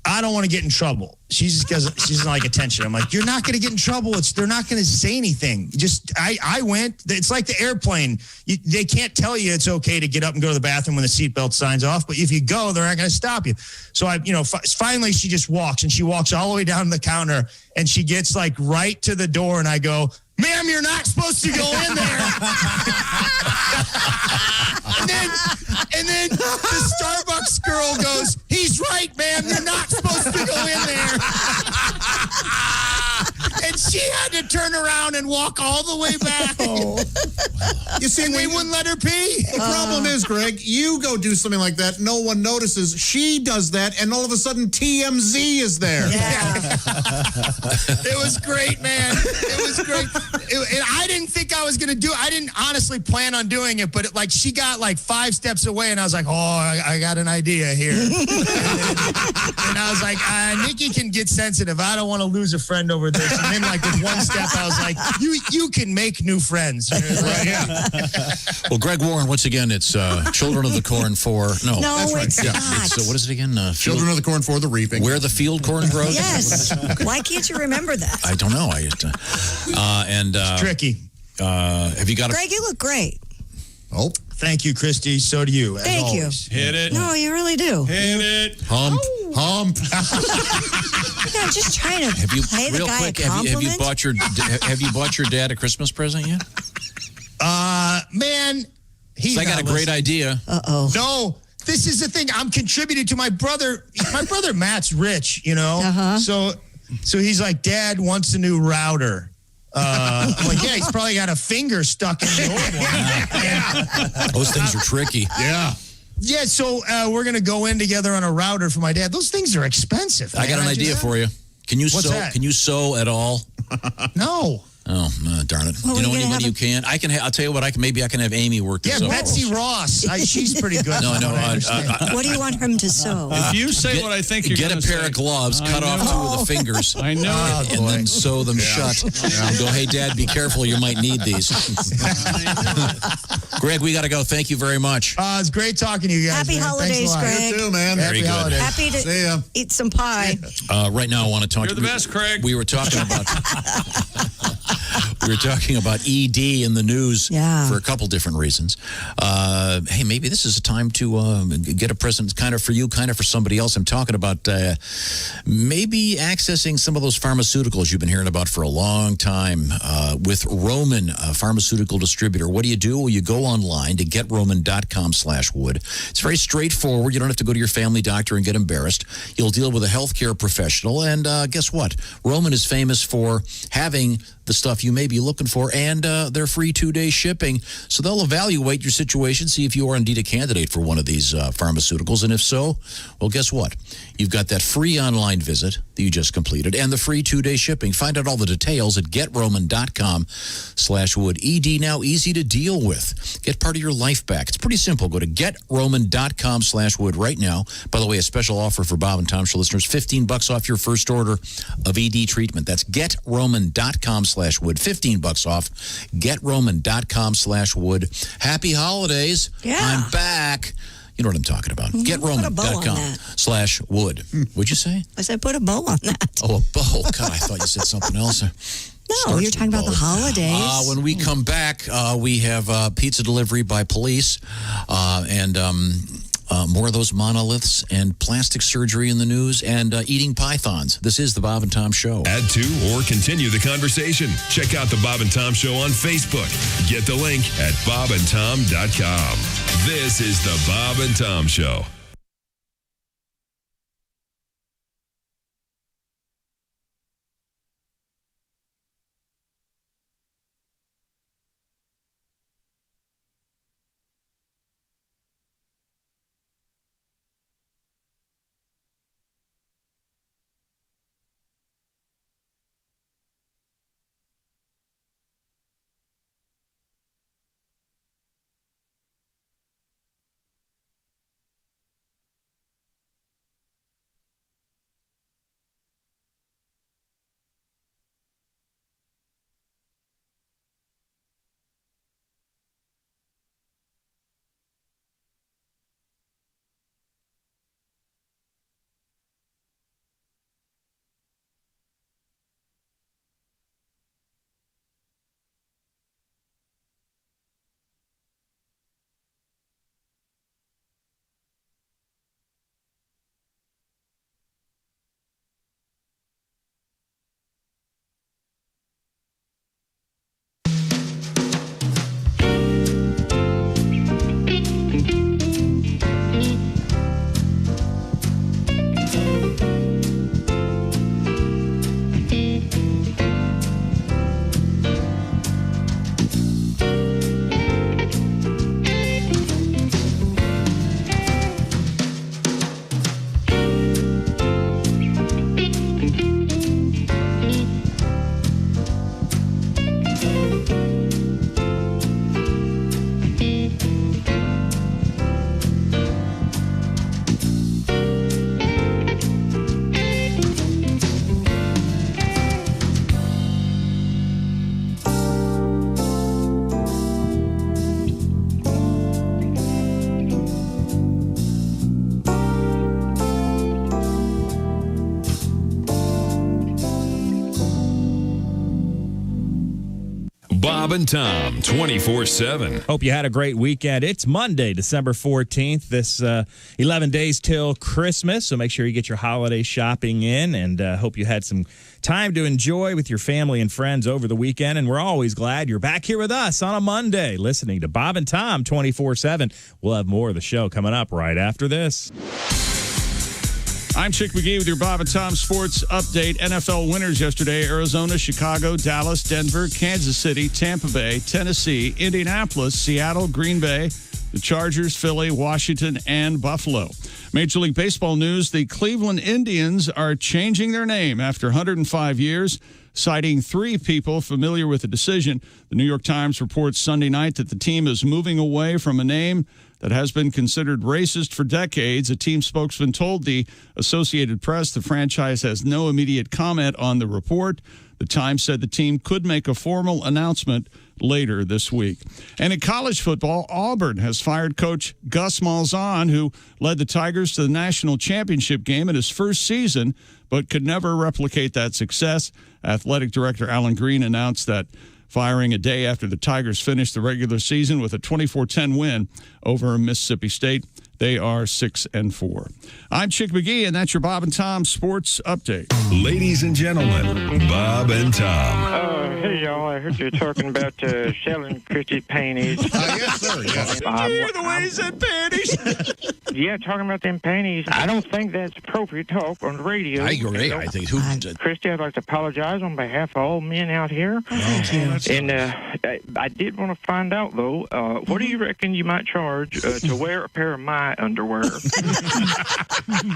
I don't want to get in trouble. She doesn't like attention. I'm like, you're not going to get in trouble. They're not going to say anything. I went. It's like the airplane. They can't tell you it's okay to get up and go to the bathroom when the seatbelt signs off. But if you go, they're not going to stop you. So finally she just walks, and she walks all the way down to the counter, and she gets like right to the door, and I go, ma'am, you're not supposed to go in there. and then the Starbucks girl goes, he's right, ma'am, you're not supposed to go in there. And she had to turn around and walk all the way back. You see, and they wouldn't let her pee. The problem is, Greg, you go do something like that, no one notices. She does that, and all of a sudden TMZ is there. Yeah. It was great, man. It was great. And I didn't think I was going to do it. I didn't honestly plan on doing it, but she got like 5 steps away, and I was like, I got an idea here. And I was like, Nikki can get sensitive. I don't want to lose a friend over this. And then like with 1 step, I was like, you can make new friends. Right, yeah. Well, Greg Warren, once again, it's Children of the Corn for... No, that's right. It's not. It's, what is it again? Children of the Corn for the reaping. Where the field corn grows? Yes. Why can't you remember that? I don't know. It's tricky. Have you got Greg, you look great. Oh. Thank you, Christy. So do you. Thank you. Hit it. No, you really do. Hit it. Hump. Yeah, I'm just trying to pay the guy a compliment. Have you bought your dad a Christmas present yet? Man, I got a great idea. Uh-oh. No, this is the thing. I'm contributing to my brother. My brother Matt's rich, you know. Uh-huh. So he's like, Dad wants a new router. I'm like, yeah, he's probably got a finger stuck in the old one. Those things are tricky. Yeah. Yeah, so we're going to go in together on a router for my dad. Those things are expensive. I got an idea for you. Can you What's sew? that? Can you sew at all? No. Oh, darn it! Well, you know anybody who can? I'll tell you what. Maybe I can have Amy work this. Yeah, up. Betsy Ross. She's pretty good. No. What do you want him to sew? If you say what I think you're get going to a pair of gloves, cut off 2 of the fingers. I know. And then sew them shut. And go, hey, Dad, be careful. You might need these. Greg, we got to go. Thank you very much. It's great talking to you guys. Happy holidays, Greg. You too, man. Happy holidays. Happy to eat some pie. Right now, I want to talk. You're the best, Craig. We were talking about. We were talking about ED in the news for a couple different reasons. Hey, maybe this is a time to get a present kind of for you, kind of for somebody else. I'm talking about maybe accessing some of those pharmaceuticals you've been hearing about for a long time with Roman, a pharmaceutical distributor. What do? Well, you go online to getroman.com/wood. It's very straightforward. You don't have to go to your family doctor and get embarrassed. You'll deal with a healthcare professional. And guess what? Roman is famous for having the stuff you may be looking for, and they're free 2-day shipping. So they'll evaluate your situation, see if you are indeed a candidate for one of these pharmaceuticals. And if so, well, guess what? You've got that free online visit that you just completed and the free 2-day shipping. Find out all the details at getroman.com/wood. ED now easy to deal with. Get part of your life back. It's pretty simple. Go to getroman.com/wood right now. By the way, a special offer for Bob and Tom Show listeners, $15 off your first order of ED treatment. That's getroman.com/wood. $15 off. Getroman.com/wood. Happy holidays. Yeah. I'm back. You know what I'm talking about. Getroman.com/wood. What'd you say? I said put a bow on that. Oh, a bow. God, I thought you said something else. No, you're talking about the holidays. When we come back, we have pizza delivery by police. And More of those monoliths and plastic surgery in the news and eating pythons. This is the Bob and Tom Show. Add to or continue the conversation. Check out the Bob and Tom Show on Facebook. Get the link at bobandtom.com. This is the Bob and Tom Show. Bob and Tom 24/7. Hope you had a great weekend. It's Monday, December 14th. This 11 days till Christmas, so make sure you get your holiday shopping in, and hope you had some time to enjoy with your family and friends over the weekend. And we're always glad you're back here with us on a Monday, listening to Bob and Tom 24/7. We'll have more of the show coming up right after this. I'm Chick McGee with your Bob and Tom Sports Update. NFL winners yesterday: Arizona, Chicago, Dallas, Denver, Kansas City, Tampa Bay, Tennessee, Indianapolis, Seattle, Green Bay, the Chargers, Philly, Washington, and Buffalo. Major League Baseball news: the Cleveland Indians are changing their name after 105 years, citing 3 people familiar with the decision. The New York Times reports Sunday night that the team is moving away from a name that has been considered racist for decades. A team spokesman told the Associated Press the franchise has no immediate comment on the report. The Times said the team could make a formal announcement later this week. And in college football, Auburn has fired coach Gus Malzahn, who led the Tigers to the national championship game in his first season, but could never replicate that success. Athletic director Alan Green announced that firing a day after the Tigers finished the regular season with a 24-10 win over Mississippi State. They are 6-4. I'm Chick McGee, and that's your Bob and Tom Sports Update. Ladies and gentlemen, Bob and Tom. Hey, y'all. I heard you were talking about selling Christy panties. Yes, sir. Yes. The way he said panties. Yeah, talking about them panties. I don't think that's appropriate talk on the radio. I agree. I think Christy, I'd like to apologize on behalf of all men out here. Thank you. And I did want to find out, though, what do you reckon you might charge to wear a pair of my underwear?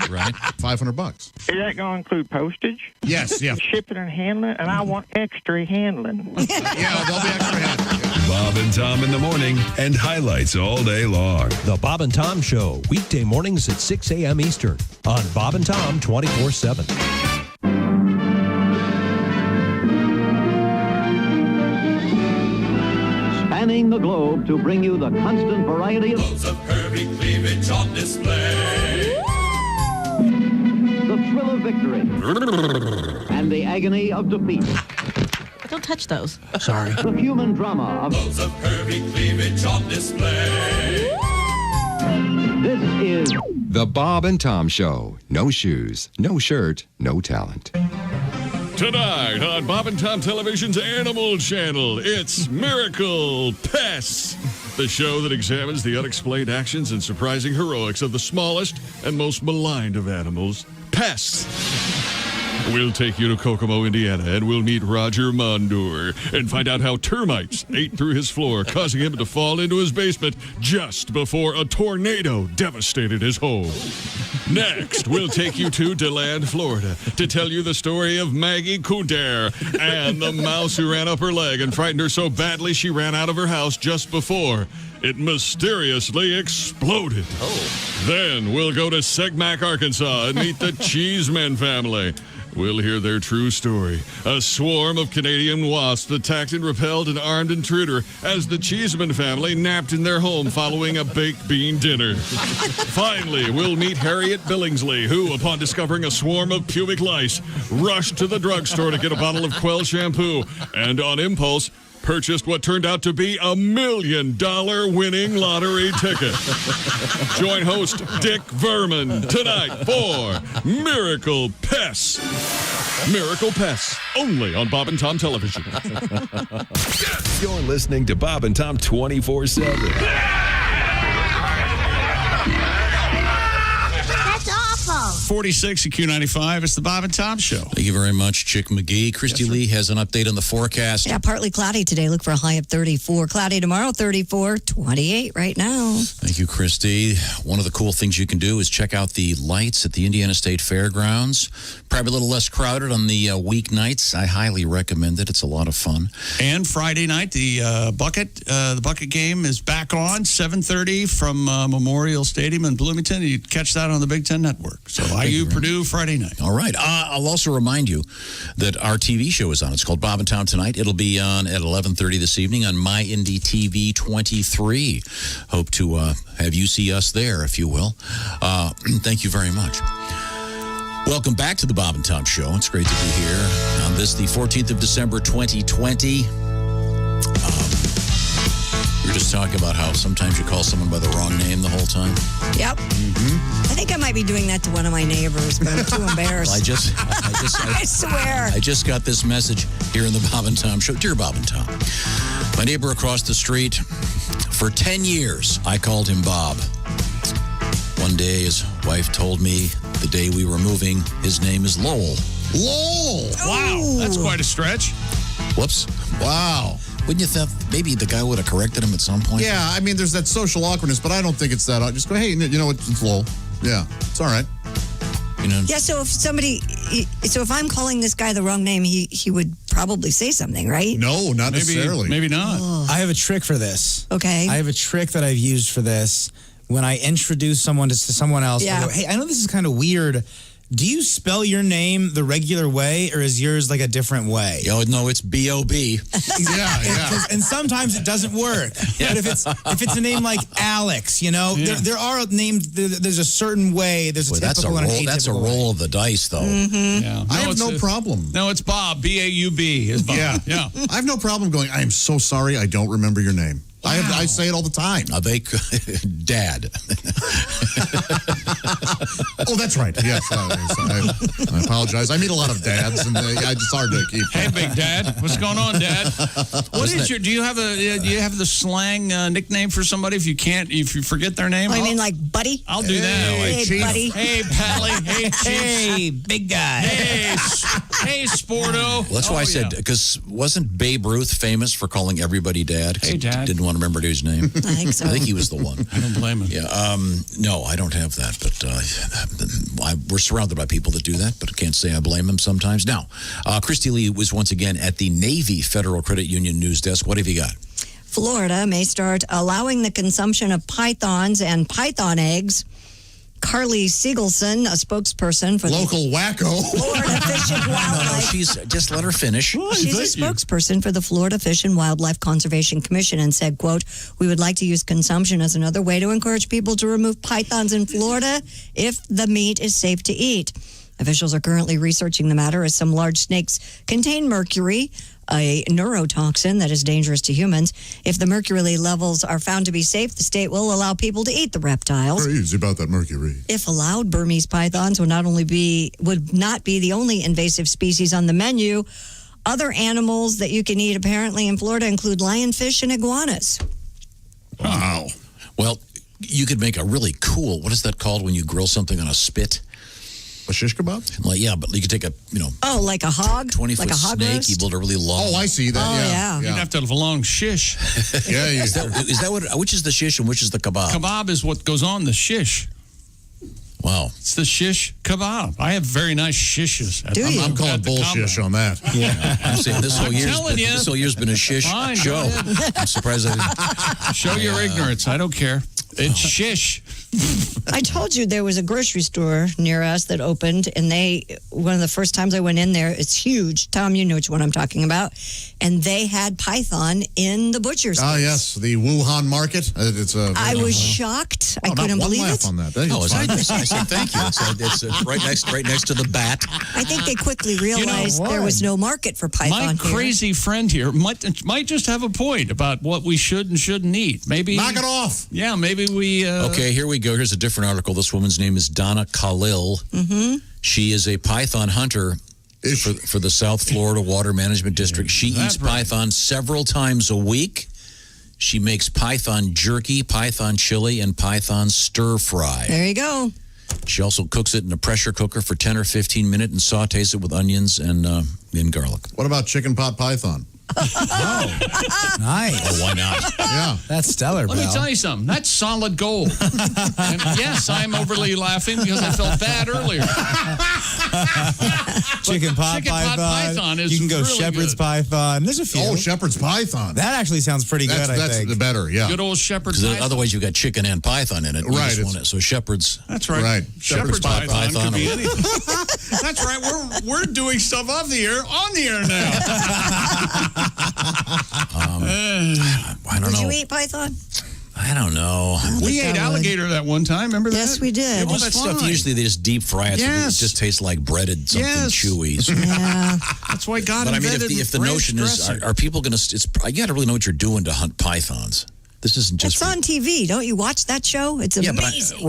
Right. $500. Is that going to include postage? Yes, yeah. Shipping and handling? And I want extra handling. Yeah, there'll be extra handling. Yeah. Bob and Tom in the morning and highlights all day long. The Bob and Tom Show, weekday mornings at 6 a.m. Eastern on Bob and Tom 24/7. Spanning the globe to bring you the constant variety of loads of curvy cleavage on display. The thrill of victory and the agony of defeat. Don't touch those. Sorry. The human drama of loads of curvy cleavage on display. This is The Bob and Tom Show. No shoes, no shirt, no talent. Tonight on Bob and Tom Television's Animal Channel, it's Miracle Pests, the show that examines the unexplained actions and surprising heroics of the smallest and most maligned of animals, pests. We'll take you to Kokomo, Indiana, and we'll meet Roger Mondor and find out how termites ate through his floor, causing him to fall into his basement just before a tornado devastated his home. Next, we'll take you to DeLand, Florida, to tell you the story of Maggie Couder and the mouse who ran up her leg and frightened her so badly she ran out of her house just before it mysteriously exploded. Then we'll go to Segmack, Arkansas, and meet the Cheeseman family. We'll hear their true story. A swarm of Canadian wasps attacked and repelled an armed intruder as the Cheeseman family napped in their home following a baked bean dinner. Finally, we'll meet Harriet Billingsley, who, upon discovering a swarm of pubic lice, rushed to the drugstore to get a bottle of Quell shampoo and, on impulse, purchased what turned out to be $1 million winning lottery ticket. Join host Dick Verman tonight for Miracle Pests. Miracle Pests, only on Bob and Tom Television. You're listening to Bob and Tom 24/7. 46 at Q95. It's the Bob and Tom Show. Thank you very much, Chick McGee. Christy Lee has an update on the forecast. Yeah, partly cloudy today. Look for a high of 34. Cloudy tomorrow, 34. 28 right now. Thank you, Christy. One of the cool things you can do is check out the lights at the Indiana State Fairgrounds. Probably a little less crowded on the weeknights. I highly recommend it. It's a lot of fun. And Friday night, the bucket game is back on 7:30 from Memorial Stadium in Bloomington. You catch that on the Big Ten Network. So IU Purdue Friday night. All right. I'll also remind you that our TV show is on. It's called Bob and Tom Tonight. It'll be on at 11:30 this evening on My Indy TV 23. Hope to have you see us there, if you will. Thank you very much. Welcome back to the Bob and Tom Show. It's great to be here on this, the 14th of December, 2020. We were just talking about how sometimes you call someone by the wrong name the whole time. Yep. I think I might be doing that to one of my neighbors, but I'm too embarrassed. Well, I swear. I just got this message here in the Bob and Tom Show. Dear Bob and Tom, my neighbor across the street, for 10 years, I called him Bob. One day, his wife told me the day we were moving, his name is Lowell. Lowell! Wow, that's quite a stretch. Whoops. Wow. Wouldn't you think maybe the guy would have corrected him at some point? Yeah, I mean, there's that social awkwardness, but I don't think it's that. I just go, hey, you know what? It's Lowell. Yeah, it's all right. You know. Yeah, so if I'm calling this guy the wrong name, he would probably say something, right? No, not necessarily. Maybe not. Oh. I have a trick for this. Okay. I have a trick that I've used for this. When I introduce someone to someone else, I go, hey, I know this is kind of weird. Do you spell your name the regular way, or is yours like a different way? Oh, no, it's B-O-B. Yeah. And sometimes it doesn't work. But if it's a name like Alex, you know, there are names. There's a certain way. There's a typical and an atypical. That's a roll of the dice, though. Mm-hmm. Yeah. I have no problem. No, it's Bob. B-A-U-B is Bob. Yeah. I have no problem going, I am so sorry, I don't remember your name. Wow. I say it all the time. Dad. Oh, that's right. Yes, I apologize. I meet a lot of dads, and it's hard to keep. Hey, Big Dad, what's going on, Dad? Do you have the slang nickname for somebody if you forget their name? I mean, like Buddy. I'll do that. Hey, Buddy. Hey, Pally. Hey, Chief. Hey, big guy. Hey, Sporto. Well, that's why I said, because wasn't Babe Ruth famous for calling everybody Dad? Hey, Dad. Didn't want to remember his name. I think so. I think he was the one. I don't blame him. Yeah. No, I don't have that, but we're surrounded by people that do that, but I can't say I blame them sometimes. Now, Christy Lee was once again at the Navy Federal Credit Union news desk. What have you got? Florida may start allowing the consumption of pythons and python eggs. Carly Siegelson, a spokesperson for local wacko Florida Fish and Wildlife. No, she's just let her finish. She's a spokesperson for the Florida Fish and Wildlife Conservation Commission and said, quote, "We would like to use consumption as another way to encourage people to remove pythons in Florida if the meat is safe to eat. Officials are currently researching the matter as some large snakes contain mercury. a neurotoxin that is dangerous to humans. If the mercury levels are found to be safe, the state will allow people to eat the reptiles. Crazy about that mercury. If allowed, Burmese pythons would not be the only invasive species on the menu. Other animals that you can eat apparently in Florida include lionfish and iguanas. Wow. Well, you could make a really cool, what is that called when you grill something on a spit? A shish kebab? Like, yeah, but you could take a, Oh, like a hog? 20-foot like a hog snake, roast? you build a really long. Oh, I see that. Oh, yeah. You'd have to have a long shish. Yeah, Is that what, which is the shish and which is the kebab? Kebab is what goes on the shish. Wow. It's the shish kebab. I have very nice shishes. I'm calling bullshit on that. Yeah. I'm saying this whole year's been a shish Fine, show. go ahead. I'm surprised I didn't. Show your ignorance. I don't care. It's shish. I told you there was a grocery store near us that opened, and one of the first times I went in there, it's huge. Tom, you know which one I'm talking about. And they had python in the butcher's. Ah, yes, the Wuhan market. I was shocked. I couldn't believe it. On that. I said thank you. It's right next to the bat. I think they quickly realized there was no market for python My here. crazy friend here might just have a point about what we should and shouldn't eat. Maybe knock it off. Yeah, maybe we. Okay, here we go. Here's a different article. This woman's name is Donna Khalil. Mm-hmm. She is a python hunter for the South Florida Water Management District. She eats python several times a week. She makes python jerky, python chili, and python stir fry. There you go. She also cooks it in a pressure cooker for 10 or 15 minutes and sautés it with onions and garlic. What about chicken pot python? Oh, nice. Oh, why not? Yeah. That's stellar, Let me tell you something. That's solid gold. And yes, I'm overly laughing because I felt bad earlier. Chicken pot python is you can go really shepherd's good. python. There's a few. Oh, shepherd's python. That actually sounds pretty good, I That's think. the better, yeah. Good old shepherd's Because python. otherwise you've got chicken and python in it. Right, You just want it. So shepherd's. That's right. Right. Shepherd's pot python could be anything. That's right. We're doing stuff off the air on the air now. I don't Would know. you eat python? I don't know. We ate alligator that one time. Remember that? Yes, we did. All that stuff, usually they just deep fry it so Yes. it just tastes like breaded something chewy. Yeah. That's why God But I mean, invented if the ranch notion is, dressing. are people going to, you got to really know what you're doing to hunt pythons. This isn't just. It's on TV. Don't you watch that show? It's amazing.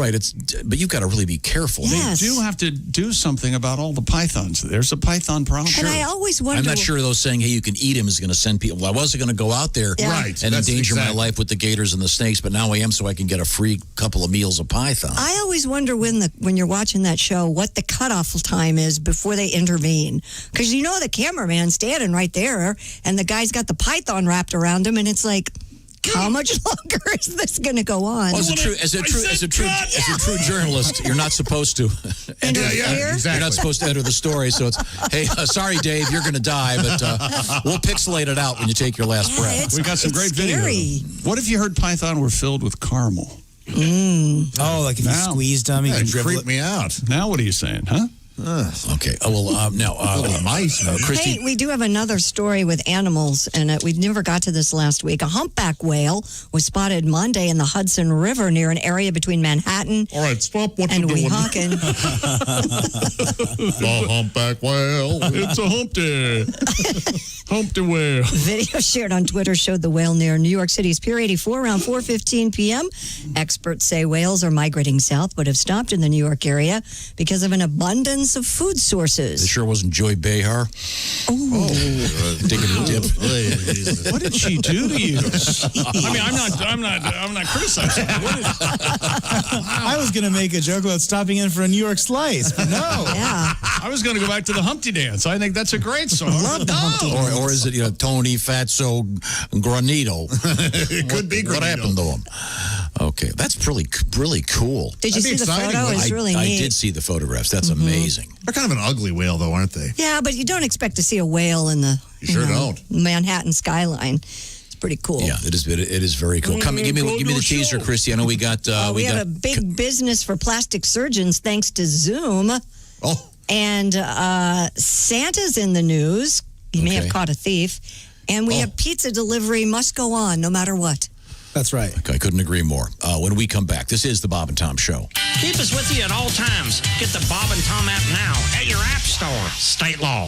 But you've got to really be careful. Yes. They do have to do something about all the pythons. There's a python problem. And I always wonder. I'm not sure those saying, hey, you can eat him is going to send people. Well, I wasn't going to go out there Right. and That's endanger my exactly. life with the gators and the snakes, but now I am so I can get a free couple of meals of python. I always wonder when you're watching that show what the cutoff time is before they intervene, because the cameraman's standing right there and the guy's got the python wrapped around him, and it's like, how much longer is this going to go on? Well, as a true journalist, you're not supposed to. You're not supposed to enter the story. So it's, hey, sorry, Dave, you're going to die, but we'll pixelate it out when you take your last breath. We got some great scary. video. What if you heard python were filled with caramel? Oh, like if you squeezed them, you can dribble creep it. me out. Now what are you saying, huh? Okay. Now, mice. Christy. Hey, we do have another story with animals, and we never got to this last week. A humpback whale was spotted Monday in the Hudson River near an area between Manhattan All right, stop what and you're doing. Weehawken. The humpback whale. It's a Humpty whale. Video shared on Twitter showed the whale near New York City's Pier 84 around 4:15 p.m. Experts say whales are migrating south, but have stopped in the New York area because of an abundance of food sources. It sure wasn't Joy Behar. Taking a dip. What did she do to you? I mean, I'm not criticizing. I was going to make a joke about stopping in for a New York slice, but no. Yeah. I was going to go back to the Humpty Dance. I think that's a great song. Love the Humpty Dance. Or is it, Tony Fatso Granito? It could be What Granito. happened to him? Okay, that's really cool. Did you see the exciting. photo? It's really I neat. did see the photographs. That's amazing. They're kind of an ugly whale, though, aren't they? Yeah, but you don't expect to see a whale in the You sure don't. Manhattan skyline. It's pretty cool. Yeah, it is very cool. Come, give me the teaser, Christy. I know we got we have a big business for plastic surgeons thanks to Zoom. Oh. And Santa's in the news. He may have caught a thief. And we have pizza delivery must go on no matter what. That's right. I couldn't agree more. When we come back, this is the Bob and Tom Show. Keep us with you at all times. Get the Bob and Tom app now at your app store. State law.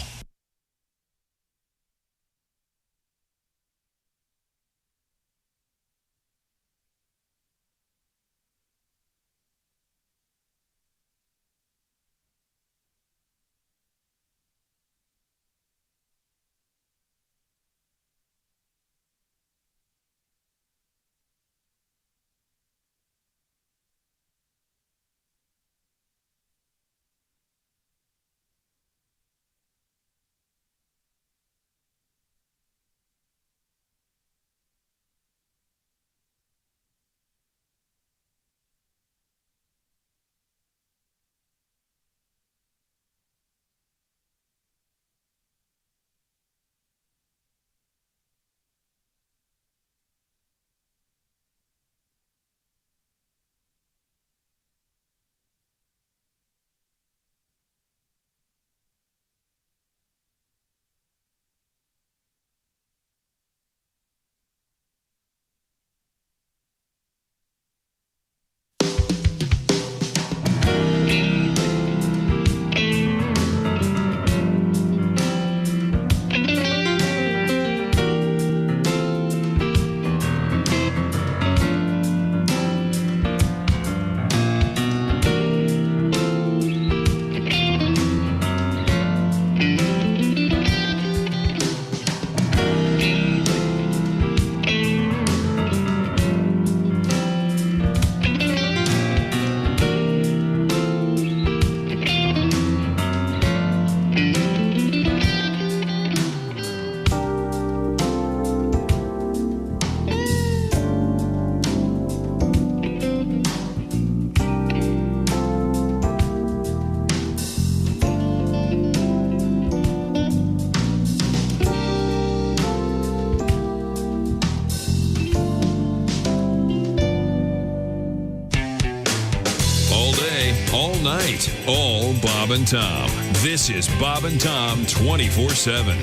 All night, all Bob and Tom. This is Bob and Tom 24/7.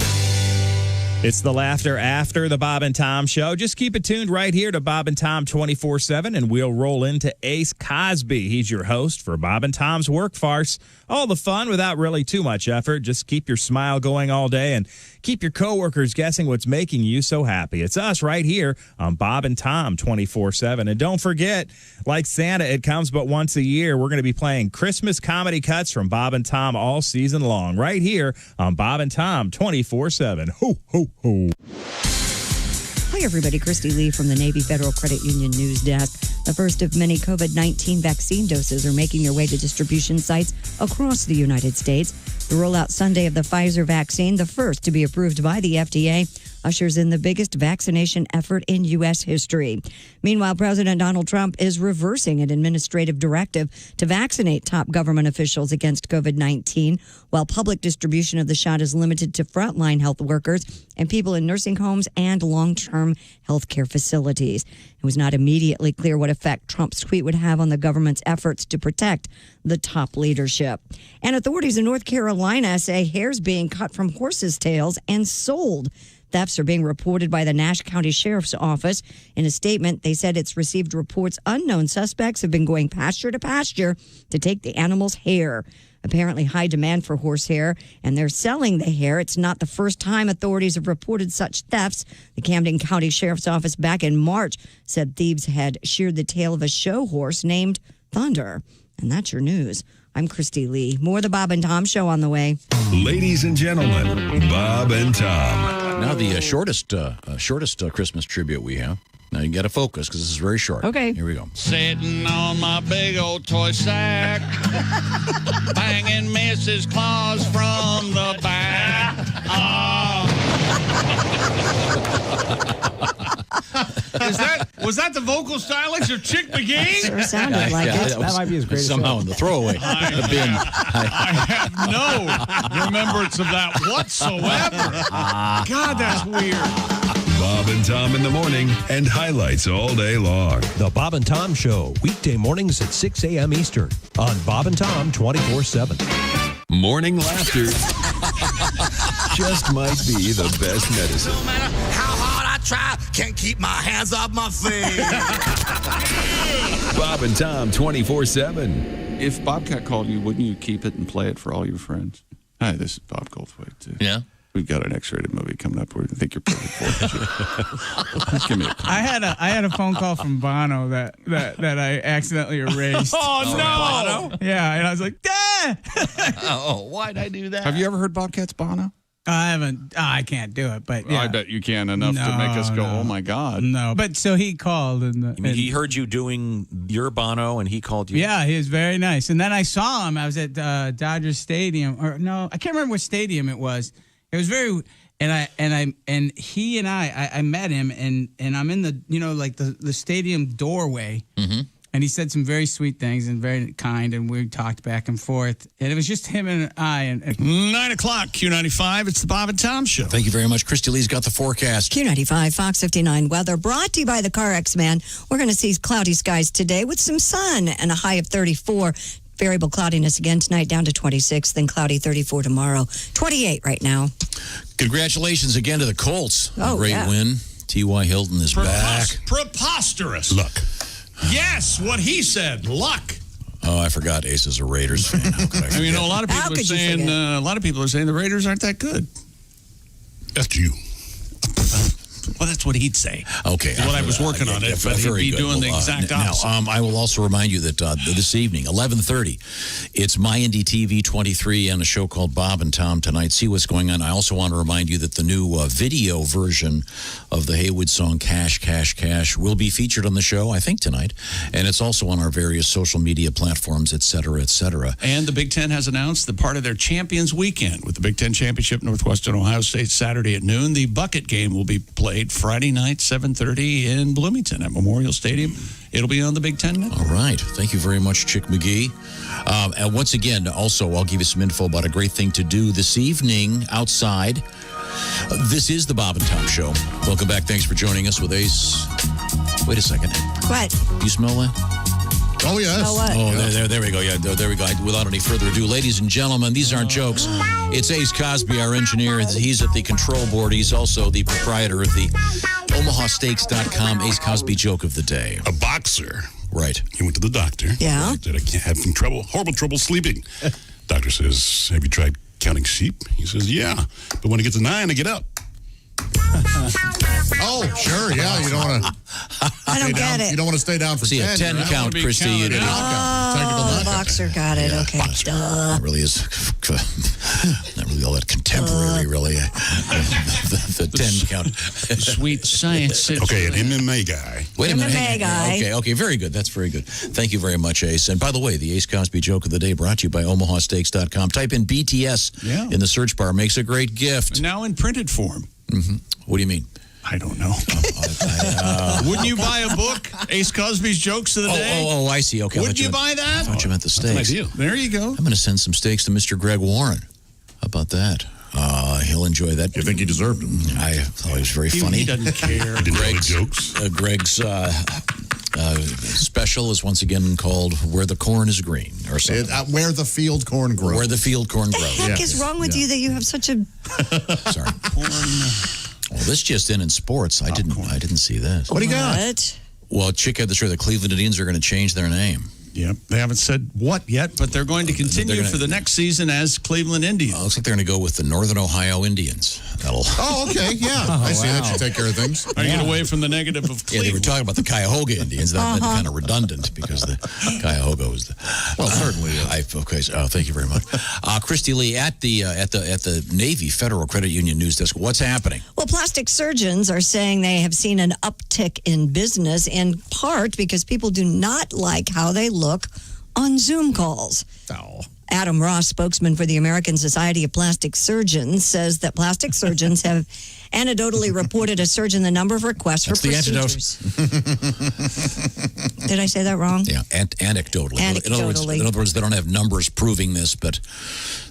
It's the laughter after the Bob and Tom show. Just keep it tuned right here to Bob and Tom 24/7, and we'll roll into Ace Cosby. He's your host for Bob and Tom's Work Farce. All the fun without really too much effort. Just keep your smile going all day and keep your coworkers guessing what's making you so happy. It's us right here on Bob and Tom 24/7. And don't forget, like Santa, it comes but once a year. We're going to be playing Christmas comedy cuts from Bob and Tom all season long right here on Bob and Tom 24/7. Ho, ho, ho. Hi, everybody. Christy Lee from the Navy Federal Credit Union News Desk. The first of many COVID-19 vaccine doses are making their way to distribution sites across the United States. The rollout Sunday of the Pfizer vaccine, the first to be approved by the FDA, ushers in the biggest vaccination effort in U.S. history. Meanwhile, President Donald Trump is reversing an administrative directive to vaccinate top government officials against COVID-19, while public distribution of the shot is limited to frontline health workers and people in nursing homes and long-term health care facilities. It was not immediately clear what effect Trump's tweet would have on the government's efforts to protect the top leadership. And authorities in North Carolina say hair's being cut from horses' tails and sold. Thefts are being reported by the Nash County Sheriff's Office. In a statement, they said it's received reports unknown suspects have been going pasture to pasture to take the animal's hair. Apparently high demand for horsehair, and they're selling the hair. It's not the first time authorities have reported such thefts. The Camden County Sheriff's Office back in March said thieves had sheared the tail of a show horse named Thunder. And that's your news. I'm Christy Lee. More of the Bob and Tom show on the way. Ladies and gentlemen, Bob and Tom. Now the shortest Christmas tribute we have. Now you got to focus because this is very short. Okay. Here we go. Sitting on my big old toy sack, banging Mrs. Claus from the back. Was that the vocal stylings of Chick McGee? Sure sounded like it. That might be his greatest somehow in the throwaway. I have no remembrance of that whatsoever. God, that's weird. Bob and Tom in the morning and highlights all day long. The Bob and Tom Show, weekday mornings at 6 a.m. Eastern on Bob and Tom 24/7. Morning laughter just might be the best medicine. No matter how hard I try, can't keep my hands off my face. Bob and Tom 24/7. If Bobcat called you, wouldn't you keep it and play it for all your friends? Hi, this is Bob Goldthwait, too. Yeah. We've got an X-rated movie coming up where I think you're perfect for it. Just give me a call. I had a phone call from Bono that I accidentally erased. Oh, no! Yeah, and I was like, "Dad!" Oh, why'd I do that? Have you ever heard Bobcat's Bono? I haven't. I can't do it, but yeah. I bet you can enough to make us go, oh, my God. No, but so he called. You mean he heard you doing your Bono and he called you? Yeah, he was very nice. And then I saw him. I was at Dodger Stadium. Or no, I can't remember what stadium it was. It was very, and he and I met him, and I'm in the, like the stadium doorway, and he said some very sweet things and very kind, and we talked back and forth, and it was just him and I. And 9 o'clock, Q95. It's the Bob and Tom Show. Thank you very much. Christy Lee's got the forecast. Q95, Fox 59 weather brought to you by the Car X-Man. We're going to see cloudy skies today with some sun and a high of 34. Variable cloudiness again tonight, down to 26, then cloudy 34 tomorrow. 28 right now. Congratulations again to the Colts. Oh, a great win. T.Y. Hilton is back. Preposterous. Luck. Yes, what he said. Luck. Oh, I forgot Ace is a Raiders fan. How could I forget? I mean, a lot of people are saying the Raiders aren't that good. That's you. Well, that's what he'd say. Okay. What I was working on it, but he'd be doing the exact opposite. Now, I will also remind you that this evening, 11:30, it's My Indie TV 23 and a show called Bob and Tom tonight. See what's going on. I also want to remind you that the new video version of the Haywood song Cash, Cash, Cash will be featured on the show, I think, tonight. And it's also on our various social media platforms, et cetera, et cetera. And the Big Ten has announced the part of their Champions Weekend with the Big Ten Championship, Northwestern Ohio State, Saturday at noon. The bucket game will be played Friday night, 7:30 in Bloomington at Memorial Stadium. It'll be on the Big Ten Network. All right. Thank you very much, Chick McGee. And once again, also, I'll give you some info about a great thing to do this evening outside. This is the Bob and Tom Show. Welcome back. Thanks for joining us with Ace. Wait a second. What? You smell that? Oh, yes. Oh, what? Oh, there we go. Yeah, there we go. Without any further ado, ladies and gentlemen, these aren't jokes. It's Ace Cosby, our engineer. He's at the control board. He's also the proprietor of the OmahaSteaks.com Ace Cosby joke of the day. A boxer. Right. He went to the doctor. Yeah. Said, I can't have some horrible trouble sleeping. Doctor says, have you tried counting sheep? He says, yeah. But when it gets to 9, I get up. Oh, sure, yeah. You don't want to. I don't get it. You don't want to stay down for See, 10. a 10 count, Christy. Technical Oh, the boxer got it. Okay. That really is not really all that contemporary, really. The 10 count. Sweet science. Okay, an MMA guy. Wait a minute. MMA guy. Okay, very good. That's very good. Thank you very much, Ace. And by the way, the Ace Cosby joke of the day brought to you by OmahaSteaks.com. Type in BTS in the search bar. Makes a great gift. Now in printed form. Mm-hmm. What do you mean? I don't know. Wouldn't you buy a book, Ace Cosby's Jokes of the Day? Oh, I see. Okay. Wouldn't you buy that? I thought you meant the steaks. There you go. I'm going to send some steaks to Mr. Greg Warren. How about that? He'll enjoy that. You think he deserved them? I thought he was very funny. He doesn't care. Greg's special is once again called "Where the Corn is Green" or something. Where the field corn grows. Where the field corn grows. What the heck is wrong with you that you have such a... Sorry. Well, this just in sports. I didn't see this. What do you got? Well, Chick had the story. The Cleveland Indians are going to change their name. Yep. They haven't said what yet, but they're going to continue for the next season as Cleveland Indians. Looks like they're going to go with the Northern Ohio Indians. Oh, okay. Yeah. I see that. You take care of things. Are you get away from the negative of Cleveland? Yeah, they were talking about the Cuyahoga Indians. That's kind of redundant because the Cuyahoga was the... Well, certainly. Thank you very much. Christy Lee, at the Navy Federal Credit Union News Desk, what's happening? Well, plastic surgeons are saying they have seen an uptick in business, in part because people do not like how they look on Zoom calls. Oh. Adam Ross, spokesman for the American Society of Plastic Surgeons, says that plastic surgeons have anecdotally reported a surge in the number of requests for procedures. Did I say that wrong? Yeah, anecdotally. Anecdotally. In other words, they don't have numbers proving this, but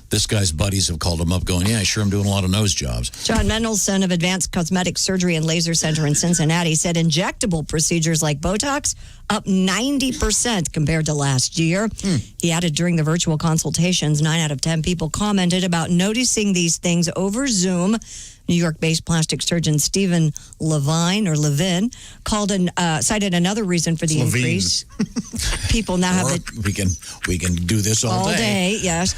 this guy's buddies have called him up going, yeah, sure, I'm doing a lot of nose jobs. John Mendelson of Advanced Cosmetic Surgery and Laser Center in Cincinnati said injectable procedures like Botox up 90% compared to last year. He added during the virtual consultations, 9 out of 10 people commented about noticing these things over Zoom. New York-based plastic surgeon Stephen Levine cited another reason for the increase. People now have we can do this all day. Yes,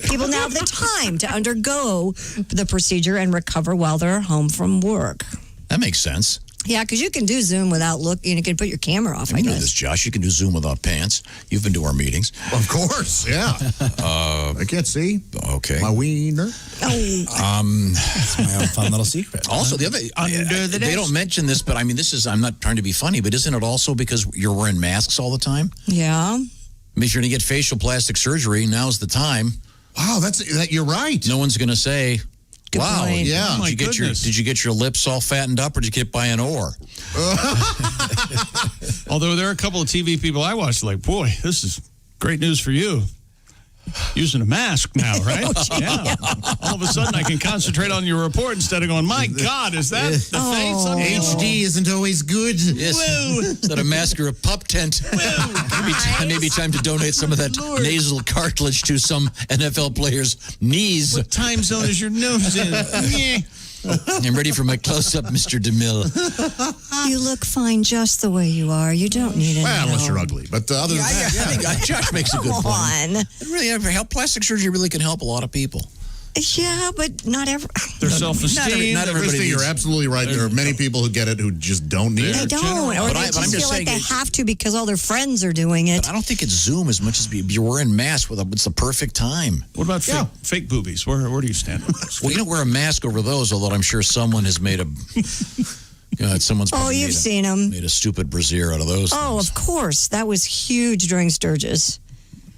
people now have the time to undergo the procedure and recover while they're home from work. That makes sense. Yeah, because you can do Zoom without looking. You can put your camera off. I know this, Josh. You can do Zoom without pants. You've been to our meetings. Of course, yeah. I can't see. Okay. My wiener. That's my own fun little secret. Also, the other they don't mention this, but I mean, I'm not trying to be funny, but isn't it also because you're wearing masks all the time? Yeah. I mean, if you're going to get facial plastic surgery, now's the time. Wow, you're right. No one's going to say, Good wow, point. yeah. Oh, Did you get your lips all fattened up, or did you get by an oar? Although there are a couple of TV people I watched, like, boy, this is great news for you. Using a mask now, right? Yeah. All of a sudden, I can concentrate on your report instead of going, my God, is that the face? HD isn't always good. Yes. Is that a mask or a pup tent? Maybe time to donate some of that nasal cartilage to some NFL players' knees. What time zone is your nose in? I'm ready for my close-up, Mr. DeMille. You look fine just the way you are. You don't need any help. Unless you're ugly. But other than that, I think Josh makes a good point. Come on. It really, plastic surgery really can help a lot of people. Yeah, but not every... Their self-esteem. Not everybody Christy, you're absolutely right. There are many people who get it who just don't need They it. don't. Or they just feel like they have to because all their friends are doing it. But I don't think it's Zoom as much as you're wearing masks. It's the perfect time. What about fake boobies? Where do you stand on this? Well, you don't wear a mask over those, although I'm sure someone has made someone's you've seen them. Made a stupid brassiere out of those things. Of course. That was huge during Sturgis.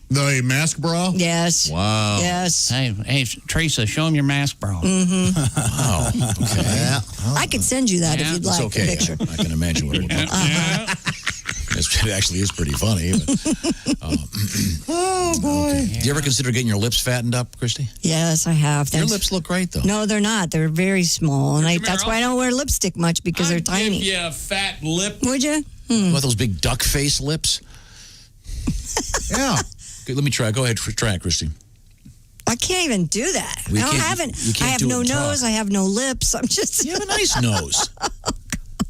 The mask bra? Yes. Wow. Yes. Hey, Teresa, show him your mask bra. Mm-hmm. Wow. Okay. Yeah. I could send you that if you'd like. It's okay. A picture. I can imagine what it would look like. It actually is pretty funny. But, oh, boy. Okay. Do you ever consider getting your lips fattened up, Christy? Yes, I have. Your lips look great, though. No, they're not. They're very small. And that's why I don't wear lipstick much because they're tiny. Give you a fat lip. Would you? What, those big duck face lips? Yeah. Okay, let me try. Go ahead. Try it, Christy. I can't even do that. You I have no nose. I have no lips. I'm just. You have a nice nose.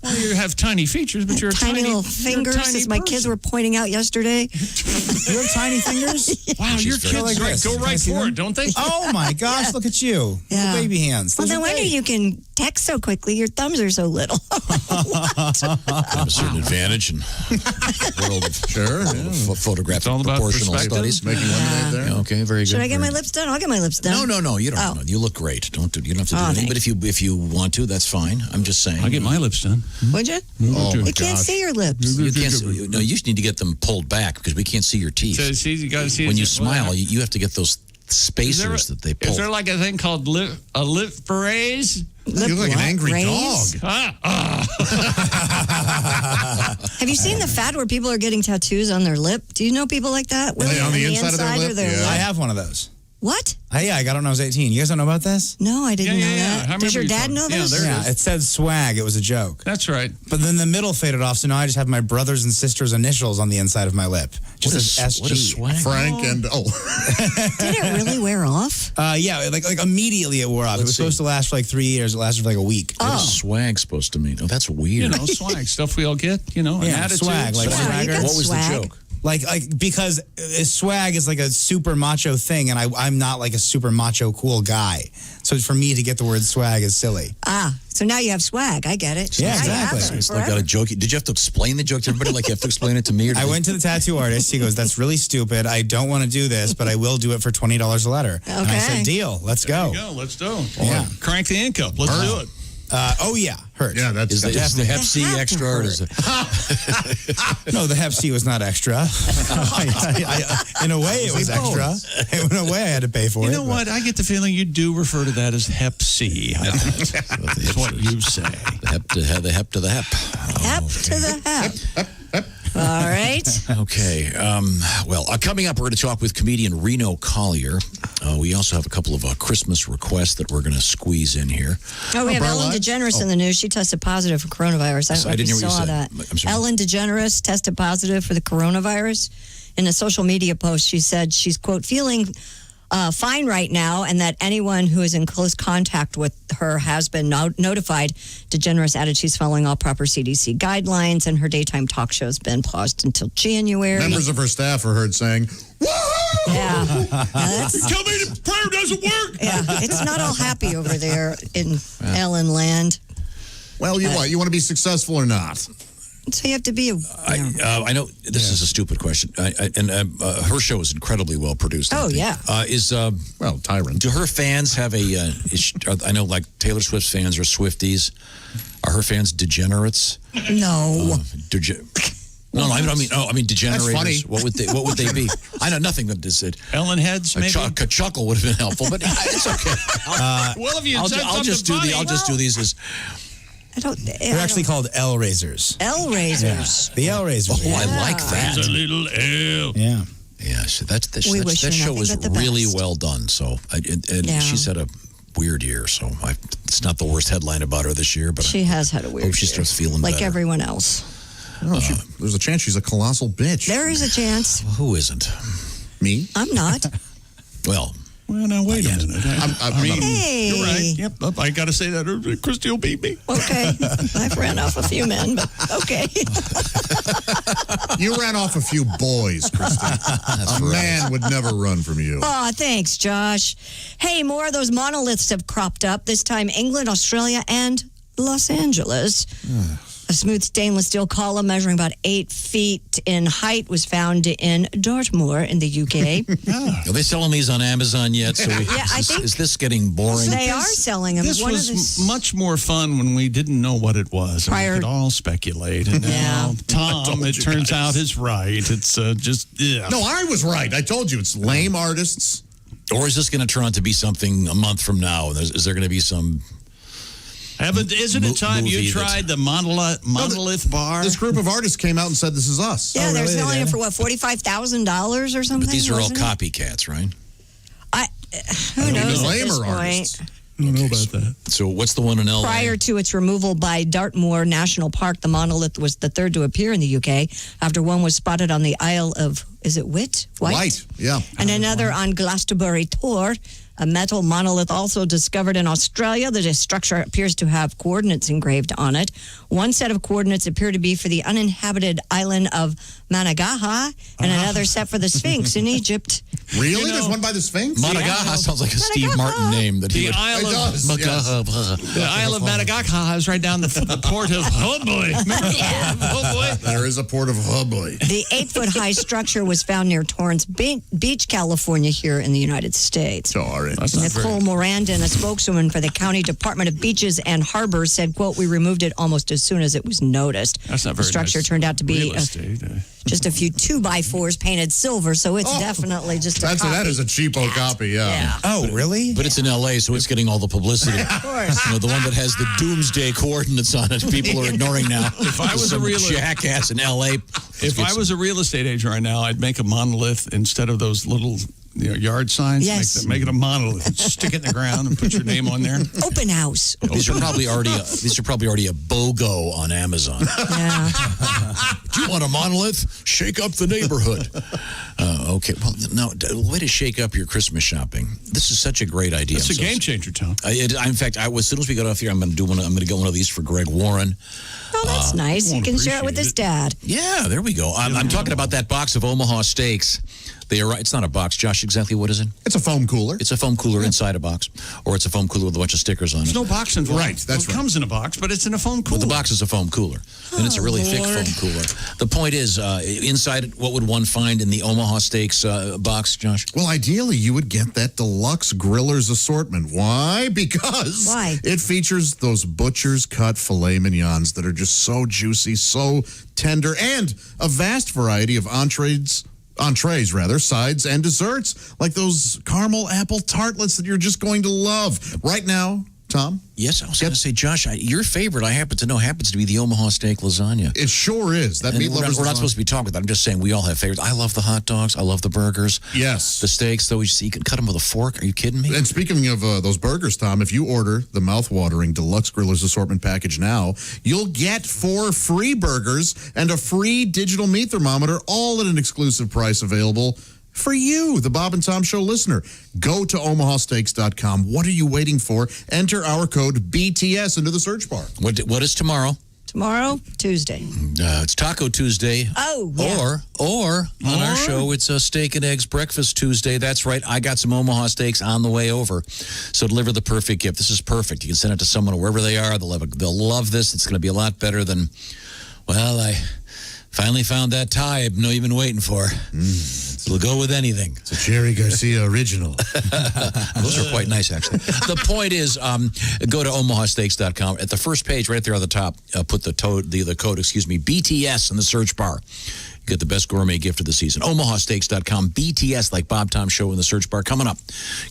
Well, you have tiny features, but you're a tiny little fingers, as my kids were pointing out yesterday. You have tiny fingers? Wow, your kids like this. go right for it, don't they? Oh my gosh, look at you. Yeah. Little baby hands. Well, Those no are wonder great. you can text so quickly. Your thumbs are so little. Have a certain advantage in the world of photographic all about proportional perspective. studies. Making lemonade there. Yeah, okay, very good. Should I get my very- lips done? I'll get my lips done. No, you don't. Oh. No, you look great. You don't have to do anything. thanks. But if you want to, that's fine. I'm just saying. I'll get my lips done. Would you? Oh, You can't see your lips. You can't. No, you just need to get them pulled back because we can't see your teeth. So see, you got to see When you it. smile, you have to get those spacers that they pull. Is there like a thing called a lip raise? You look like an angry raise? dog. Have you seen the fad where people are getting tattoos on their lip? Do you know people like that? Are they on the inside of their lip? or their Yeah. lip? I have one of those. What? Yeah, I got it when I was 18. You guys don't know about this? No, I didn't know that. I Does your remember you dad know talking- this? Yeah, there Yeah, it said swag. It was a joke. That's right. But then the middle faded off, so now I just have my brothers and sisters' initials on the inside of my lip. Just as SG. What a swag. Frank and Did it really wear off? Yeah, like immediately it wore off. It was supposed to last for like 3 years. It lasted for like a week. What is swag supposed to mean? Oh, that's weird. You know, swag stuff we all get. You know, an Yeah, attitude. swag, like Yeah, swagger. you got What was swag. the joke? Like because swag is like a super macho thing, and I'm not like a super macho cool guy. So for me to get the word swag is silly. So now you have swag. I get it. Yeah, Now you exactly. have it It's like forever. a joke. Did you have to explain the joke to everybody? Like you have to explain it to me? Or I went to the tattoo artist. He goes, "That's really stupid. I don't want to do this, but I will do it for $20 a letter." And I said, "Deal. Let's go." There you go. Let's do. Yeah. Crank the ink up. Let's do it. Oh yeah, hurt. yeah, that's Is the Hep C extra or is it? No, the Hep C was not extra. In a way, it was extra. In a way, I had to pay for it. You know what? I get the feeling you do refer to that as Hep C. That's what you say. The hep to the hep to the hep. Hep to the hep. All right. Okay. Well, coming up, we're going to talk with comedian Reno Collier. We also have a couple of Christmas requests that we're going to squeeze in here. Oh, we have Brian Ellen Live? DeGeneres in the news. She tested positive for coronavirus. I don't know I if didn't you hear what you saw said. that. I'm sorry. Ellen DeGeneres tested positive for the coronavirus. In a social media post, she said she's, quote, feeling fine right now, and that anyone who is in close contact with her has been notified. DeGeneres added she's following all proper CDC guidelines, and her daytime talk show has been paused until January. members of her staff are heard saying, Yeah. Tell me the prayer doesn't work. Yeah, it's not all happy over there in Ellen land. well, you want to be successful or not? So you have to be I know this is a stupid question, and her show is incredibly well produced. Oh, yeah. Tyrant. Do her fans have I know like Taylor Swift's fans are Swifties. Are her fans degenerates? No. No, I mean degenerators. That's funny. What would they be? I know nothing that is it. Ellen heads, maybe. A chuckle would have been helpful, but it's okay. Well, if you I'll said just do something I'll just do these as. They're actually called L raisers. L raisers. The L raisers. Oh, I like that. There's a little L. Yeah. Yeah, so that wish that her show nothing was but the really best. well done. So, and Yeah. she's had a weird year. So, it's not the worst headline about her this year, but She has had a weird hope she year. starts feeling like better. everyone else. There's a chance she's a colossal bitch. There is a chance. Who isn't? Me? I'm not. Well, now wait a minute. I mean, Hey. you're right. Yep, I got to say that. Christy will beat me. Okay. I've ran off a few men, but okay. You ran off a few boys, Christy. A man would never run from you. Oh, thanks, Josh. Hey, more of those monoliths have cropped up, this time England, Australia, and Los Angeles. A smooth stainless steel column measuring about 8 feet in height was found in Dartmoor in the UK. Are they selling these on Amazon yet? So is this getting boring? They are selling them. This One was of the much more fun when we didn't know what it was. And we could all speculate. And now Tom, it turns out, is right. It's just, yeah. No, I was right. I told you it's lame artists. Or is this going to turn out to be something a month from now? Is there going to be some... Isn't it time you tried the monolith bar? This group of artists came out and said, this is us. Yeah, they're selling it for what, $45,000 or something? But these are all wasn't it? copycats, right? Who knows at this Lamer point? artists. I don't know about that. So what's the one in LA? Prior to its removal by Dartmoor National Park, the monolith was the third to appear in the UK after one was spotted on the Isle of is it White? White, yeah. And another on Glastonbury Tor. A metal monolith also discovered in Australia. The structure appears to have coordinates engraved on it. One set of coordinates appear to be for the uninhabited island of Managaha, and another set for the Sphinx in Egypt. Really? There's one by the Sphinx? Managaha sounds like a Steve Martin name. That The Isle of The Isle of Managaha is right down the port of Hoboy. There is a port of Hoboy. The 8-foot-high structure was found near Torrance Beach, California, here in the United States. Nicole Morandon, a spokeswoman for the County Department of Beaches and Harbors, said, quote, "We removed it almost as soon as it was noticed." That's not the very structure nice turned out to be real estate. just a few 2x4s painted silver, so it's definitely just a copy. That is a cheapo copy, yeah. Oh, really? But it's in L.A., so it's getting all the publicity. Of course. You know, the one that has the doomsday coordinates on it, people are ignoring now. If I was Some a real jackass in L.A. If I was a real estate agent right now, I'd make a monolith instead of those little yard signs. Yes. Make it a monolith. Stick it in the ground and put your name on there. Open house. These are probably already a BOGO on Amazon. Yeah. Do you want a monolith? Shake up the neighborhood. Okay. Well, no, way to shake up your Christmas shopping. This is such a great idea. It's a game changer, Tom. In fact, as soon as we get off here, I'm going to get one of these for Greg Warren. Oh, that's nice. You can share it with his dad. Yeah, there we go. I'm talking about that box of Omaha Steaks. It's not a box, Josh. Exactly what is it? It's a foam cooler. It's a foam cooler inside a box, or it's a foam cooler with a bunch of stickers on it. There's no box involved. Right, that's It comes in a box, but it's in a foam cooler. Well, the box is a foam cooler, and it's a really thick foam cooler. The point is, inside it, what would one find in the Omaha Steaks box, Josh? Well, ideally, you would get that deluxe griller's assortment. Why? Because it features those butcher's cut filet mignons that are just so juicy, so tender, and a vast variety of entrees, sides, and desserts, like those caramel apple tartlets that you're just going to love. Right now, Tom? Yes, I was going to say, Josh, your favorite, I happen to know, happens to be the Omaha Steak lasagna. It sure is. That meat lovers we're not supposed to be talking about that. I'm just saying we all have favorites. I love the hot dogs. I love the burgers. Yes. The steaks, though, you can cut them with a fork. Are you kidding me? And speaking of those burgers, Tom, if you order the mouth-watering Deluxe Grillers Assortment Package now, you'll get 4 free burgers and a free digital meat thermometer, all at an exclusive price available for you, the Bob and Tom Show listener. Go to omahasteaks.com. What are you waiting for? Enter our code BTS into the search bar. What is tomorrow? Tomorrow, Tuesday. It's Taco Tuesday. Oh, yeah. Or on our show, it's a Steak and Eggs Breakfast Tuesday. That's right. I got some Omaha Steaks on the way over. So deliver the perfect gift. This is perfect. You can send it to someone wherever they are. They'll love this. It's going to be a lot better than, I finally found that tie I know you've been waiting for. It'll go with anything. It's a Jerry Garcia original. Those are quite nice, actually. The point is, go to omahasteaks.com. At the first page, right there on the top, put the code, BTS in the search bar. You get the best gourmet gift of the season. omahasteaks.com, BTS, like Bob Tom Show in the search bar. Coming up,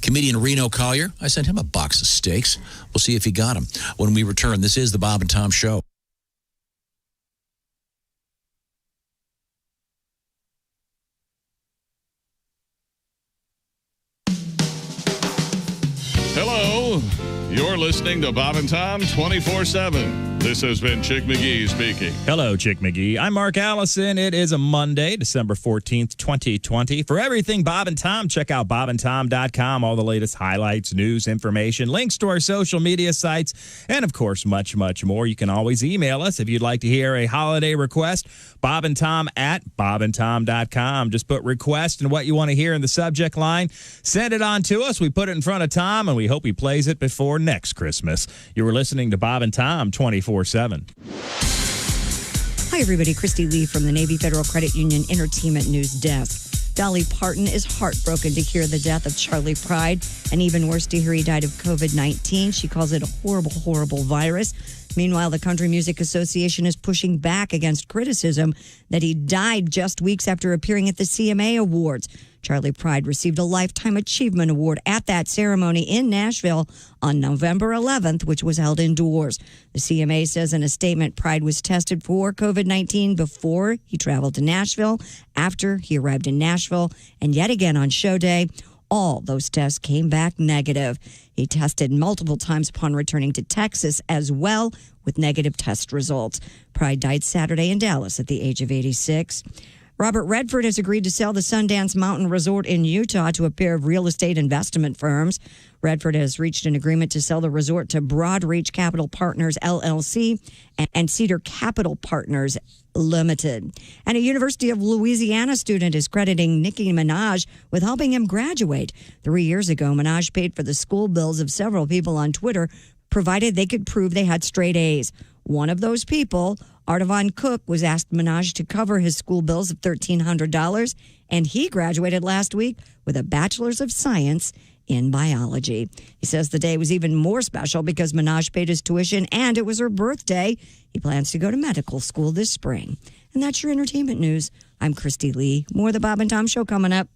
comedian Reno Collier. I sent him a box of steaks. We'll see if he got them. When we return, this is the Bob and Tom Show. Hello, you're listening to Bob and Tom 24/7. This has been Chick McGee speaking. Hello, Chick McGee. I'm Mark Allison. It is a Monday, December 14th, 2020. For everything Bob and Tom, check out bobandtom.com. All the latest highlights, news, information, links to our social media sites, and, of course, much, much more. You can always email us if you'd like to hear a holiday request, bobandtom@bobandtom.com. Just put request and what you want to hear in the subject line. Send it on to us. We put it in front of Tom, and we hope he plays it before next Christmas. You were listening to Bob and Tom 24/7. Hi, everybody. Christy Lee from the Navy Federal Credit Union Entertainment News Desk. Dolly Parton is heartbroken to hear the death of Charlie Pride, and even worse to hear he died of COVID-19. She calls it a horrible, horrible virus. Meanwhile, the Country Music Association is pushing back against criticism that he died just weeks after appearing at the CMA Awards. Charlie Pride received a Lifetime Achievement Award at that ceremony in Nashville on November 11th, which was held indoors. The CMA says in a statement, Pride was tested for COVID-19 before he traveled to Nashville, after he arrived in Nashville, and yet again on show day. All those tests came back negative. He tested multiple times upon returning to Texas as well, with negative test results. Pride died Saturday in Dallas at the age of 86. Robert Redford has agreed to sell the Sundance Mountain Resort in Utah to a pair of real estate investment firms. Redford has reached an agreement to sell the resort to Broadreach Capital Partners, LLC, and Cedar Capital Partners, Limited. And a University of Louisiana student is crediting Nicki Minaj with helping him graduate. 3 years ago, Minaj paid for the school bills of several people on Twitter, provided they could prove they had straight A's. One of those people, Artavon Cook, was asked Minaj to cover his school bills of $1,300, and he graduated last week with a Bachelor's of Science in biology. He says the day was even more special because Minaj paid his tuition and it was her birthday. He plans to go to medical school this spring. And that's your entertainment news. I'm Christy Lee. More of the Bob and Tom Show coming up.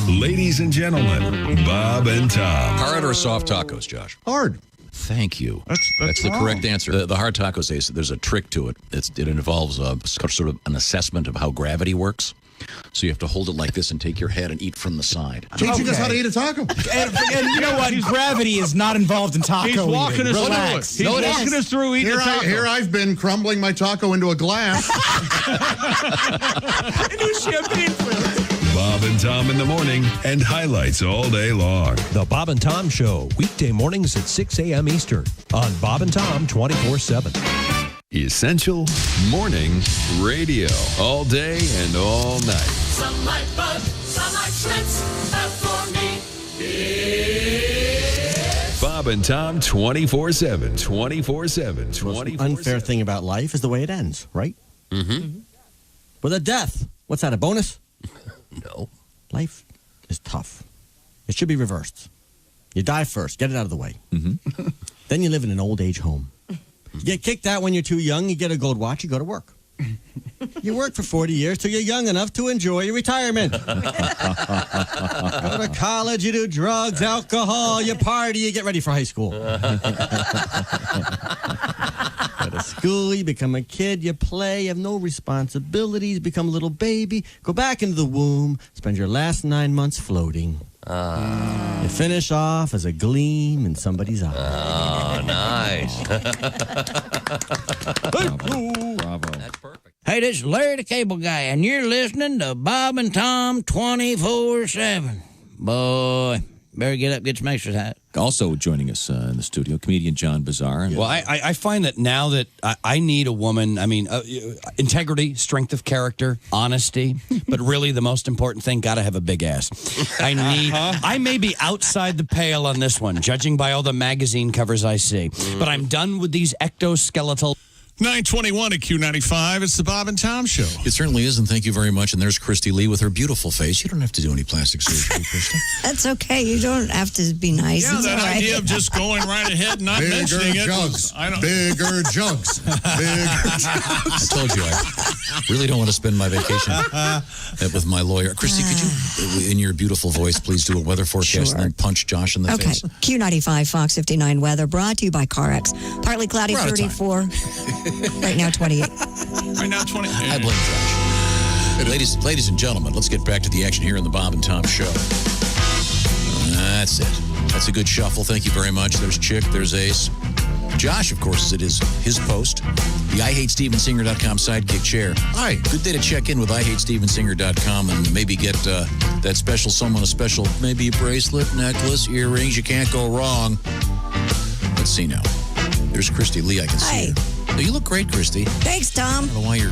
Ladies and gentlemen, Bob and Tom. Hard or soft tacos, Josh? Hard. Thank you. That's the wrong. correct answer. The hard tacos, there's a trick to it. It involves sort of an assessment of how gravity works. So you have to hold it like this and take your head and eat from the side. Teaching us how to eat a taco. And you know what? Gravity is not involved in taco He's walking eating. us Relax. through it. He's walking us through eating a taco. Here I've been crumbling my taco into a glass. New champagne flavor. Bob and Tom in the morning and highlights all day long. The Bob and Tom Show, weekday mornings at 6 a.m. Eastern on Bob and Tom 24/7. Essential morning radio. All day and all night. Some like bug, some like Schmitz, but for me, it's Bob and Tom 24/7. 24/7. The most unfair thing about life is the way it ends, right? Mm-hmm. With a death. What's that, a bonus? No. Life is tough. It should be reversed. You die first. Get it out of the way. Mm-hmm. Then you live in an old age home. You get kicked out when you're too young. You get a gold watch. You go to work. You work for 40 years till you're young enough to enjoy your retirement. Go to college. You do drugs, alcohol. You party. You get ready for high school. Go to school. You become a kid. You play. You have no responsibilities. Become a little baby. Go back into the womb. Spend your last 9 months floating. You finish off as a gleam in somebody's eye. Oh, nice. Bravo. That's perfect. Hey, this is Larry the Cable Guy, and you're listening to Bob and Tom 24/7. Boy, better get up, get some exercise. Also joining us in the studio, comedian John Bazaar. Well, I find that now that I need a woman, integrity, strength of character, honesty, but really the most important thing, got to have a big ass. I may be outside the pale on this one, judging by all the magazine covers I see, but I'm done with these ectoskeletal. 921 at Q95. It's the Bob and Tom Show. It certainly is, and thank you very much. And there's Christy Lee with her beautiful face. You don't have to do any plastic surgery, Christy. That's okay. You don't have to be nice. Yeah, It's that all right. idea of just going right ahead and not mentioning it. Bigger jugs. Bigger jugs. I told you, I really don't want to spend my vacation with my lawyer. Christy, could you, in your beautiful voice, please do a weather forecast and then punch Josh in the face? Q95 Fox 59 weather brought to you by CarX. Partly cloudy, We're out of time. 34. Right now, 28. Right now, 20. I blame Josh. Ladies and gentlemen, let's get back to the action here in the Bob and Tom Show. That's it. That's a good shuffle. Thank you very much. There's Chick. There's Ace. Josh, of course, it is his post. The IHateStevensinger.com sidekick chair. Hi. Good day to check in with IHateStevensinger.com and maybe get that special someone a special, maybe a bracelet, necklace, earrings. You can't go wrong. Let's see now. There's Christy Lee. I can see her. Oh, you look great, Christy. Thanks, Tom. I don't know why you're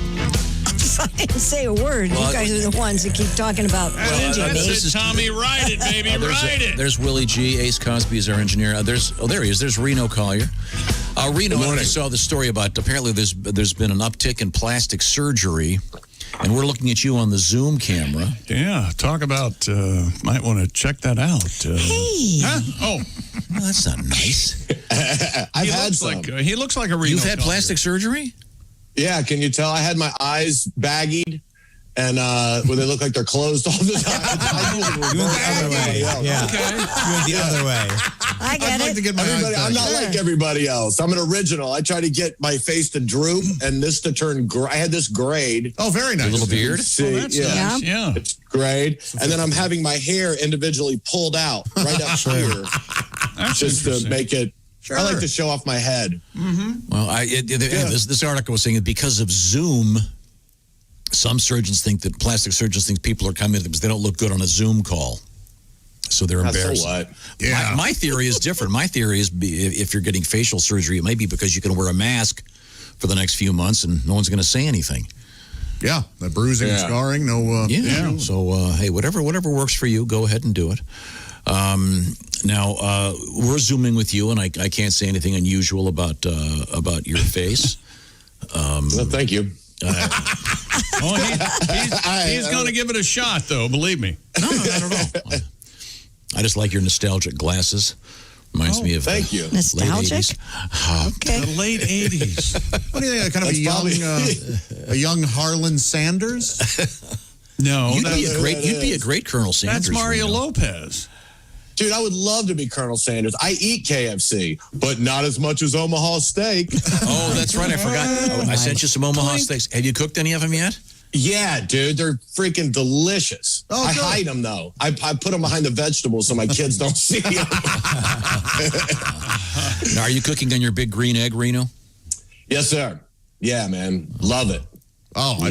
I didn't say a word. Well, you guys are the ones that keep talking about changing me. That's it, Tommy. Write it, baby. Write it. There's Willie G. Ace Cosby is our engineer. There he is. There's Reno Collier. Reno, I saw the story about apparently there's been an uptick in plastic surgery, and we're looking at you on the Zoom camera. Yeah, talk about, might want to check that out. Hey. Huh? Oh. Well, that's not nice. I've had some. He looks like a Reno You've had Collier. plastic surgery? Yeah, can you tell? I had my eyes baggied, and where they look like they're closed all the time. You went the other way. Yeah. Okay. You went the other way. I get I'd like it. to get my eyes I'm not back. like everybody else. I'm an original. I try to get my face to droop and this to turn gray. I had this grade. Oh, very nice. A little beard? See, That's nice. Yeah. it's grade. And then I'm having my hair individually pulled out right up here That's just to interesting. make it. Sure. I like to show off my head. Well, this article was saying that because of Zoom, some plastic surgeons think people are coming because they don't look good on a Zoom call. So they're embarrassed. So what? Yeah. My theory is different. My theory is if you're getting facial surgery, it may be because you can wear a mask for the next few months and no one's going to say anything. Yeah, the bruising and scarring, no. Yeah. So, hey, whatever works for you, go ahead and do it. Now, we're Zooming with you, and I can't say anything unusual about your face. Well, thank you. He's going to give it a shot, though. Believe me. No, not at all. I just like your nostalgic glasses. Reminds me of thank you. Nostalgic? Okay. The late 80s. What do you think? Kind of a young Harlan Sanders? No. You'd be a great Colonel Sanders. That's Mario Reno. Lopez. Dude, I would love to be Colonel Sanders. I eat KFC, but not as much as Omaha Steak. Oh, that's right. I forgot. I sent you some Omaha Steaks. Have you cooked any of them yet? Yeah, dude, they're freaking delicious. Oh, I good. hide them, though. I put them behind the vegetables so my kids don't see them. Now, are you cooking on your big green egg, Reno? Yes, sir. Yeah, man. Love it. Oh, I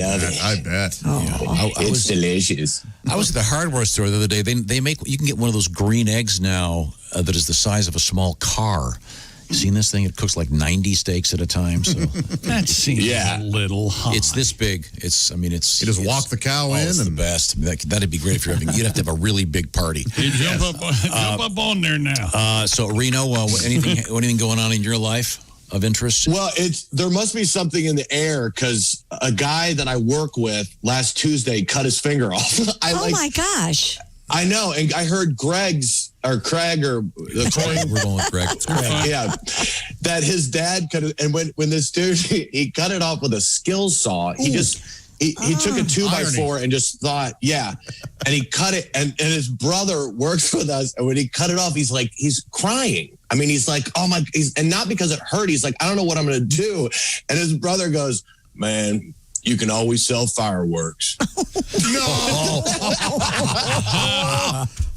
bet. It's delicious. I was at the hardware store the other day. They make, you can get one of those green eggs now that is the size of a small car. You seen this thing? It cooks like 90 steaks at a time. So That seems a little hot. it's this big. You You just walk the cow in it's the and best. That'd be great if you're having. You'd have to have a really big party. You jump up on there now. So Reno, anything going on in your life of interest? Well, there must be something in the air because a guy that I work with last Tuesday cut his finger off. My gosh. I know, and I heard Craig We're going with Greg. yeah, that his dad cut it, and when this dude he cut it off with a skill saw. He just he took a 2x4 and just thought, and he cut it, and his brother works with us, and when he cut it off, he's crying. I mean, he's like, oh my, and not because it hurt. He's like, I don't know what I'm going to do, and his brother goes, man, you can always sell fireworks.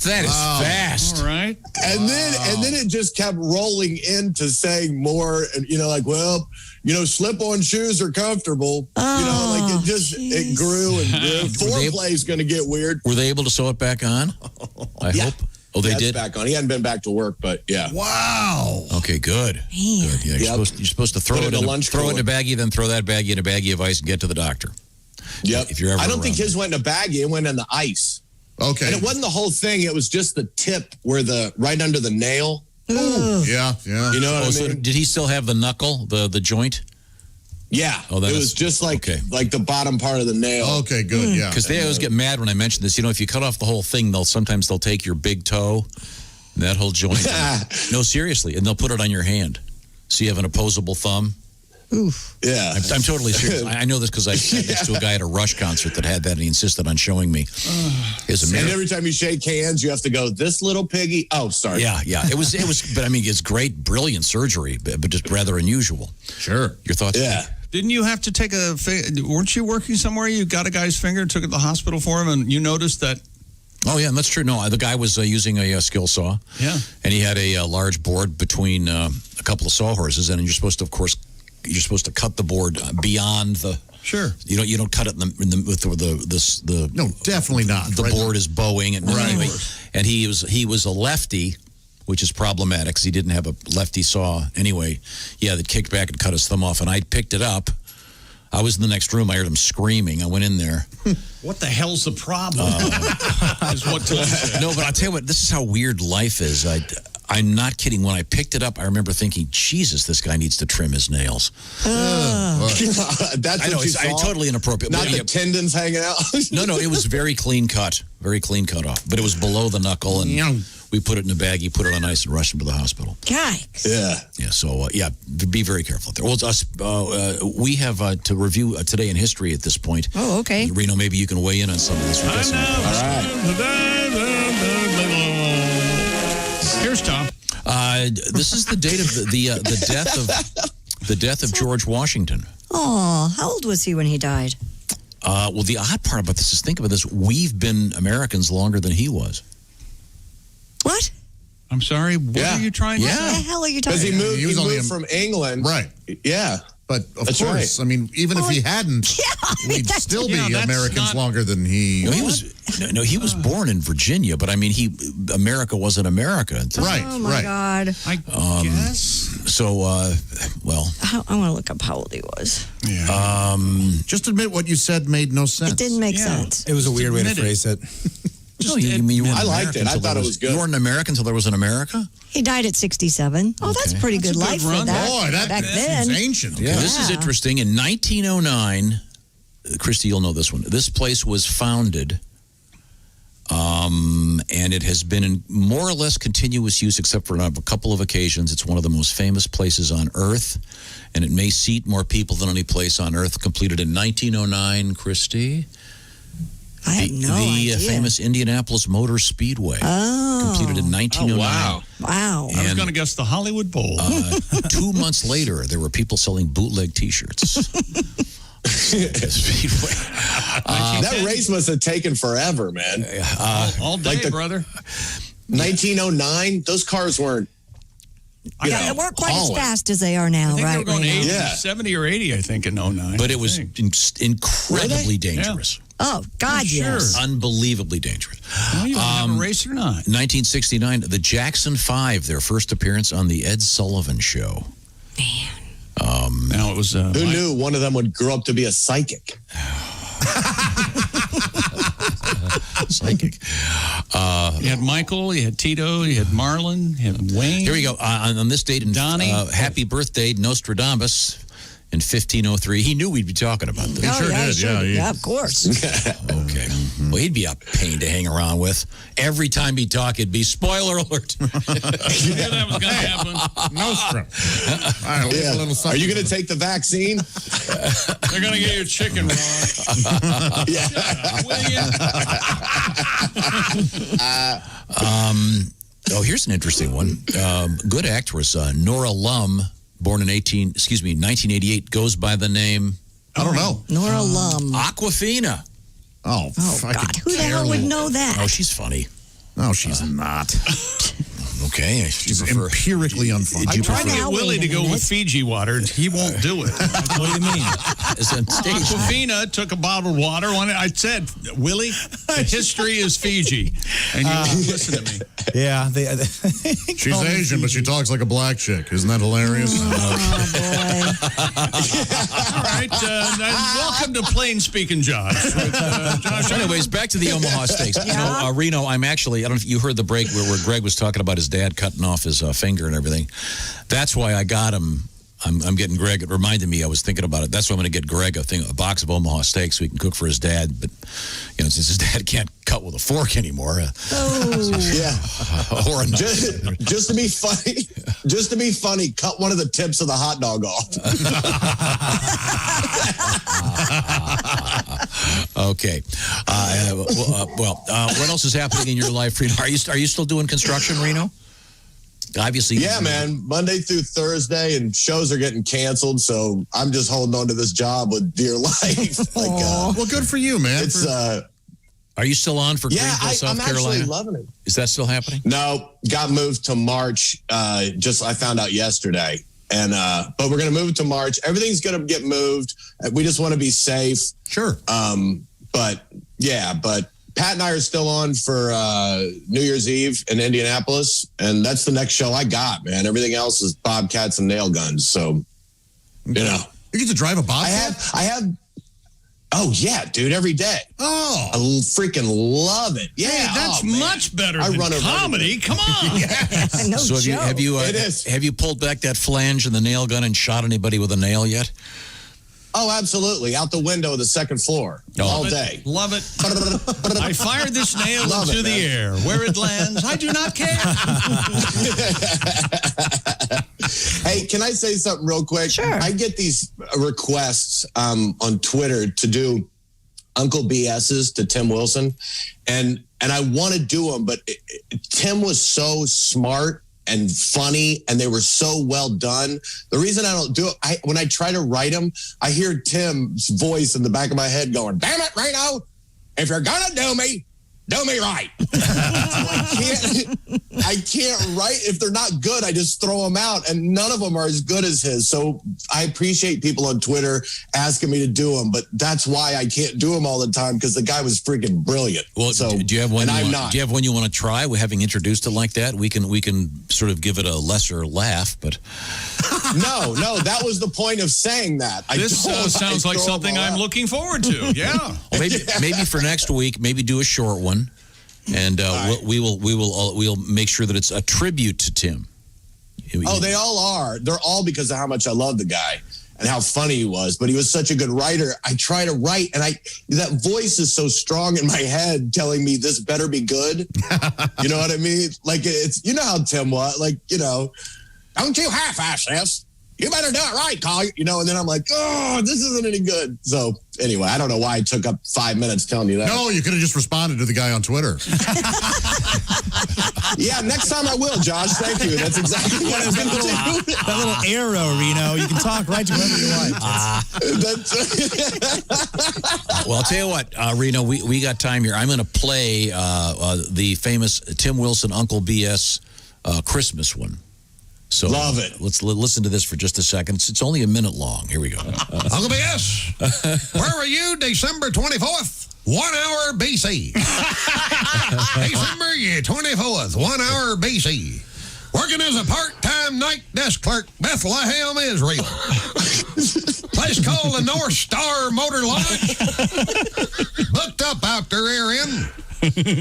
That is fast. All right. And then it just kept rolling into saying more, and slip-on shoes are comfortable. It grew and grew. Foreplay is going to get weird. Were they able to sew it back on? I hope. Oh, they did? Back on. He hadn't been back to work, but yeah. wow. Okay, good. Good. Yeah, you're supposed to throw it in a baggie, then throw that baggie in a baggie of ice and get to the doctor. Yep. If you're ever I don't think around. his went in a baggie. It went in the ice. Okay. And it wasn't the whole thing. It was just the tip right under the nail. Yeah. You know what I So mean? did he still have the knuckle, the joint? Yeah. Oh, that it is- was just like the bottom part of the nail. Okay, good. Yeah. Because they always get mad when I mention this. If you cut off the whole thing, sometimes they'll take your big toe, that whole joint. No, seriously, and they'll put it on your hand. So you have an opposable thumb. Oof. Yeah. I'm totally serious. I know this because I sat next to a guy at a Rush concert that had that, and he insisted on showing me. And every time you shake hands, you have to go, this little piggy. Oh, sorry. Yeah. It was, but I mean, it's great, brilliant surgery, but just rather unusual. Sure. Your thoughts? Yeah. Didn't you have to take weren't you working somewhere? You got a guy's finger, took it to the hospital for him, and you noticed that? Oh, yeah, that's true. No, the guy was using a skill saw. Yeah. And he had a large board between a couple of sawhorses, and you're supposed to, of course, cut the board beyond the. Sure. You don't cut it with the. No, definitely not. The board is bowing, and anyway, and he was a lefty, which is problematic because he didn't have a lefty saw anyway. Yeah, that kicked back and cut his thumb off, and I picked it up. I was in the next room. I heard him screaming. I went in there. What the hell's the problem? Is what Tom said. No, but I'll tell you what, this is how weird life is. I'm not kidding. When I picked it up, I remember thinking, Jesus, this guy needs to trim his nails. That's I know, what you it's saw? totally inappropriate. Not But the yeah, tendons hanging out. No, it was very clean cut off. But it was below the knuckle, and we put it in a bag. You put it on ice and rushed him to the hospital. Yikes. Yeah. So be very careful out there. Well, it's us. We have to review today in history at this point. Oh, okay. Reno, maybe you can weigh in on some of this. All right. Here's Tom. This is the date of the death of George Washington. Oh, how old was he when he died? Well, the odd part about this is, think about this: we've been Americans longer than he was. What? I'm sorry. What are you trying to say? What the hell are you talking Because about? he moved from England. Right. Yeah. But of That's course, right. I mean, even if he hadn't, we'd still be Americans longer than he. No, he was born in Virginia, but I mean, America wasn't America until. Right. Oh my God. I guess. So, I want to look up how old he was. Yeah. Just admit what you said made no sense. It didn't make sense. It was a weird way to phrase it. No, you weren't I liked American it. I until thought there it was good. You weren't an American until there was an America? He died at 67. Oh, that's a pretty good life for that. Boy, back then. seems ancient. Yeah. This is interesting. In 1909, Christy, you'll know this one. This place was founded, and it has been in more or less continuous use except for a couple of occasions. It's one of the most famous places on Earth, and it may seat more people than any place on Earth. Completed in 1909, Christy. I had no idea. The famous Indianapolis Motor Speedway. Oh. Completed in 1909. Wow. I was going to guess the Hollywood Bowl. 2 months later, there were people selling bootleg T-shirts. Speedway. That race must have taken forever, man. All day, brother. 1909, those cars weren't. They weren't quite as fast as they are now, I think right? they were going right 80, now. 70 or 80, I think, in 09. But it was incredibly dangerous. Oh, God, yes. Unbelievably dangerous. Well, you want to have a race or not? 1969, the Jackson 5, their first appearance on the Ed Sullivan Show. Now it was. Who knew one of them would grow up to be a psychic? Psychic. You had Michael, you had Tito, you had Marlon, you had Wayne. Here we go. On this date, Donnie. Happy birthday, Nostradamus. In 1503, he knew we'd be talking about this. He sure did, Yeah, of course. Okay. Well, he'd be a pain to hang around with. Every time he'd talk, it'd be spoiler alert. You knew that was going to happen. Nostrum. All right, leave a little Are something. you going to take the vaccine? They're going to get your chicken wrong. Will you? Here's an interesting one. Good actress, Nora Lum, born in 1988, goes by the name. I don't know. Nora Lum. Aquafina. Oh, God. Who the hell would know that? Oh, she's funny. No, she's not. Okay. She's empirically unfunny. I tried to get Willie to go with Fiji water. He won't do it. What do you mean? Aquafina took a bottled water. I said, Willie, the history is Fiji. And you won't listen to me. Yeah. She's Asian, but she talks like a black chick. Isn't that hilarious? All right. Welcome to Plain Speaking Josh. Josh. Anyways, back to the Omaha Steaks. You know, Reno, I'm actually, I don't know if you heard the break where Greg was talking about his dad cutting off his finger and everything. That's why I got him. I'm getting Greg. It reminded me. I was thinking about it. That's why I'm going to get Greg a box of Omaha Steaks so he can cook for his dad. But since his dad can't cut with a fork anymore. Yeah. Or a just to be funny, cut one of the tips of the hot dog off. Okay. What else is happening in your life, Reno? Are you still doing construction, Reno? Obviously. Yeah, man. Monday through Thursday, and shows are getting canceled, so I'm just holding on to this job with dear life. Well, good for you, man. It's Are you still on for Greenville, South I'm Carolina? actually loving it. Is that still happening? No, got moved to March. I found out yesterday. And but we're gonna move it to March. Everything's gonna get moved. We just want to be safe. Sure. But Pat and I are still on for New Year's Eve in Indianapolis, and that's the next show I got, man. Everything else is Bobcats and nail guns. So, You get to drive a bobcat? I have. Oh, yeah, dude, every day. Oh. I freaking love it. Yeah. Hey, that's much better I than run comedy. Come on. No So joke. have you pulled back that flange and the nail gun and shot anybody with a nail yet? Oh, absolutely. Out the window of the second floor all day. Love it. I fired this nail Love into it, the man. air. Where it lands, I do not care. Hey, can I say something real quick? Sure. I get these requests on Twitter to do Uncle BS's to Tim Wilson, and I want to do them, but Tim was so smart and funny, and they were so well done. The reason I don't do it, when I try to write them, I hear Tim's voice in the back of my head going, "Damn it, Reno, if you're gonna do me right." I can't write. If they're not good, I just throw them out, and none of them are as good as his. So I appreciate people on Twitter asking me to do them, but that's why I can't do them all the time, because the guy was freaking brilliant. Well, so, do you have one? And I'm not. Do you have one you want to try? We're having introduced it like that. We can sort of give it a lesser laugh, but No, that was the point of saying that. This sounds like something I'm looking forward to. Yeah. Well, maybe for next week, maybe do a short one, and we'll make sure that it's a tribute to Tim. Oh, they all are. They're all because of how much I love the guy and how funny he was. But he was such a good writer. I try to write, and that voice is so strong in my head telling me this better be good. You know what I mean? Like, it's, you know how Tim was. Like, you know, don't you half-ass this. You better do it right, Colin. You know, and then I'm like, oh, this isn't any good. So anyway, I don't know why I took up 5 minutes telling you that. No, you could have just responded to the guy on Twitter. Yeah, next time I will, Josh. Thank you. That's exactly what I was going to do. That little arrow, Reno. You can talk right to whoever you want. Well, I'll tell you what, Reno, we got time here. I'm going to play the famous Tim Wilson Uncle BS Christmas one. So love it. Let's listen to this for just a second. It's only a minute long. Here we go. Uncle BS, where were you December 24th? 1 hour BC. December 24th, 1 hour BC. Working as a part-time night desk clerk, Bethlehem, Israel. Place called the North Star Motor Lodge. Booked up out the rear end.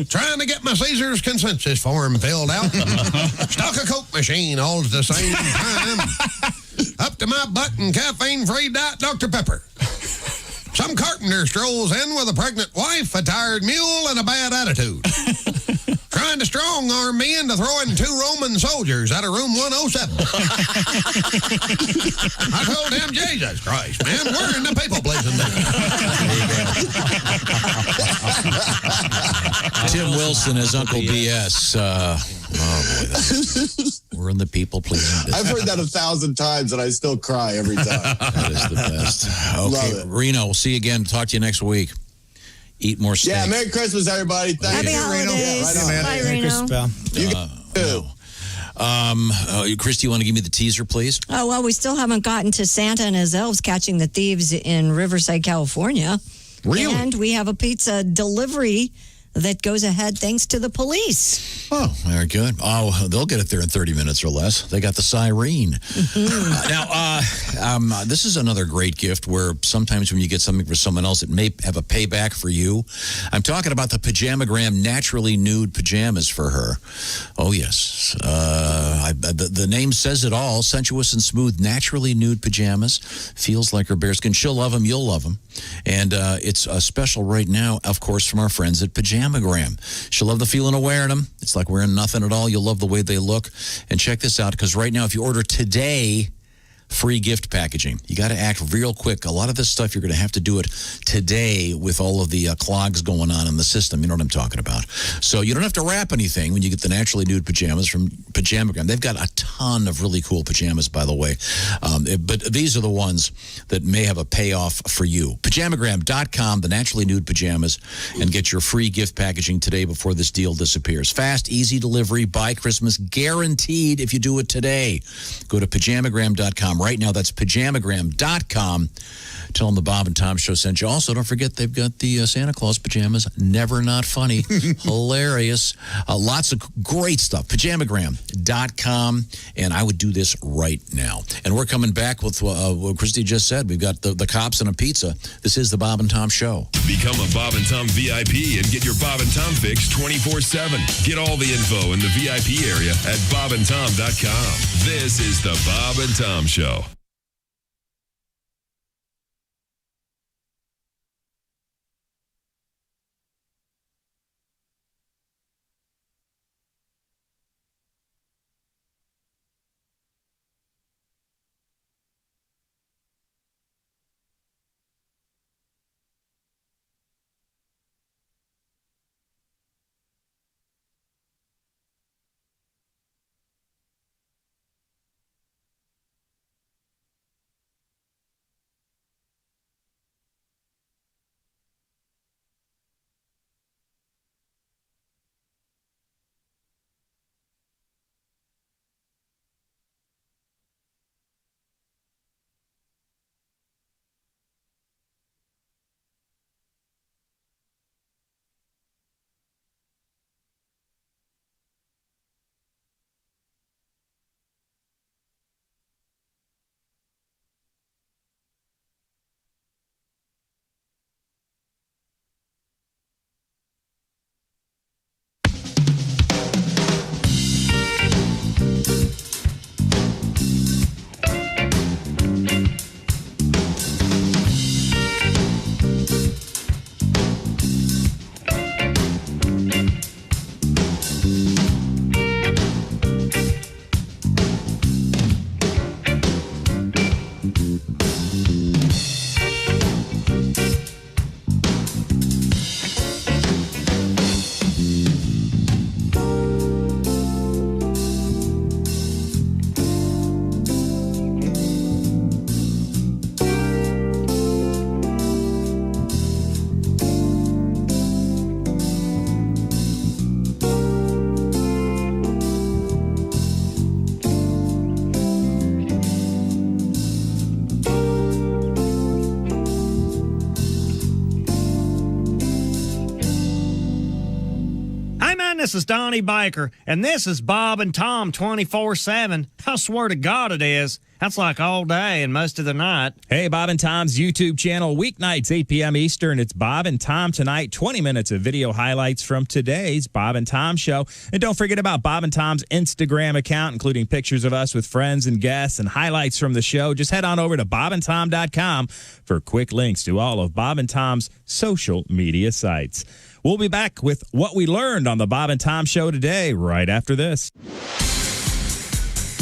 Trying to get my Caesar's consensus form filled out. Stock a Coke machine all at the same time. Up to my butt and caffeine-free Diet Dr. Pepper. Some carpenter strolls in with a pregnant wife, a tired mule, and a bad attitude. Trying to strong-arm me into throwing 2 Roman soldiers out of room 107. I told him, Jesus Christ, man, we're in the people blazing Tim Wilson as Uncle BS. Oh, boy. We're in the people pleasing business. I've heard that 1,000 times, and I still cry every time. That is the best. Love Okay, it. Reno, we'll see you again. Talk to you next week. Eat more steak. Yeah, Merry Christmas, everybody. Thank Happy you, Reno. holidays. Yeah, right on. Bye, Merry Reno. Christmas, pal. You too. Christy, you want to give me the teaser, please? Oh, well, we still haven't gotten to Santa and his elves catching the thieves in Riverside, California. Really? And we have a pizza delivery that goes ahead thanks to the police. Oh, very good. Oh, they'll get it there in 30 minutes or less. They got the siren. Now, this is another great gift where sometimes when you get something for someone else, it may have a payback for you. I'm talking about the Pajamagram Naturally Nude Pajamas for her. Oh, yes. The name says it all. Sensuous and smooth, naturally nude pajamas. Feels like her bearskin. She'll love them. You'll love them. And it's a special right now, of course, from our friends at Pajamagram. She'll love the feeling of wearing them. It's like wearing nothing at all. You'll love the way they look. And check this out, because right now, if you order today, free gift packaging. You got to act real quick. A lot of this stuff, you're going to have to do it today with all of the clogs going on in the system. You know what I'm talking about. So you don't have to wrap anything when you get the naturally nude pajamas from Pajamagram. They've got a ton of really cool pajamas, by the way. But these are the ones that may have a payoff for you. Pajamagram.com, the naturally nude pajamas, and get your free gift packaging today before this deal disappears. Fast, easy delivery by Christmas, guaranteed if you do it today. Go to Pajamagram.com right now. That's pajamagram.com. Tell them the Bob and Tom Show sent you. Also, don't forget they've got the Santa Claus pajamas. Never not funny. Hilarious. Lots of great stuff. Pajamagram.com. And I would do this right now. And we're coming back with what Christy just said. We've got the cops and a pizza. This is the Bob and Tom Show. Become a Bob and Tom VIP and get your Bob and Tom fix 24/7. Get all the info in the VIP area at bobandtom.com. This is the Bob and Tom Show. This is Donnie Baker, and this is Bob and Tom 24/7. I swear to God it is. That's like all day and most of the night. Hey, Bob and Tom's YouTube channel, weeknights, 8 p.m. Eastern. It's Bob and Tom Tonight, 20 minutes of video highlights from today's Bob and Tom Show. And don't forget about Bob and Tom's Instagram account, including pictures of us with friends and guests and highlights from the show. Just head on over to bobandtom.com for quick links to all of Bob and Tom's social media sites. We'll be back with what we learned on the Bob and Tom Show today, right after this.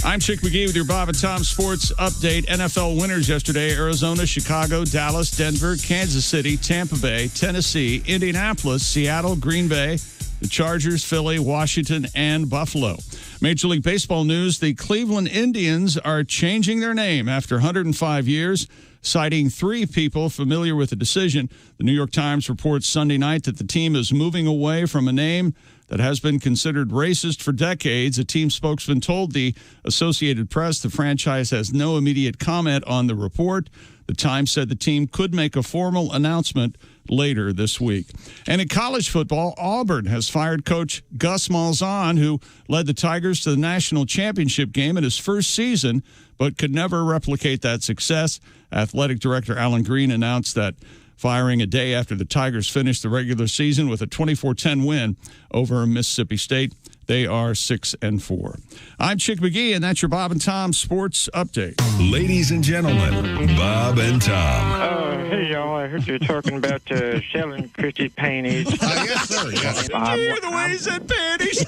I'm Chick McGee with your Bob and Tom Sports Update. NFL winners yesterday: Arizona, Chicago, Dallas, Denver, Kansas City, Tampa Bay, Tennessee, Indianapolis, Seattle, Green Bay, the Chargers, Philly, Washington, and Buffalo. Major League Baseball news: the Cleveland Indians are changing their name after 105 years. Citing 3 people familiar with the decision, the New York Times reports Sunday night that the team is moving away from a name that has been considered racist for decades. A team spokesman told the Associated Press the franchise has no immediate comment on the report. The Times said the team could make a formal announcement later this week. And in college football, Auburn has fired coach Gus Malzahn, who led the Tigers to the national championship game in his first season, but could never replicate that success. Athletic director Alan Green announced that firing a day after the Tigers finished the regular season with a 24-10 win over Mississippi State. They are 6-4. I'm Chick McGee, and that's your Bob and Tom Sports Update. Ladies and gentlemen, Bob and Tom. Hey, y'all. I heard you talking about selling Christy's panties. Yes, sir. Yes. Did you hear the way he said panties?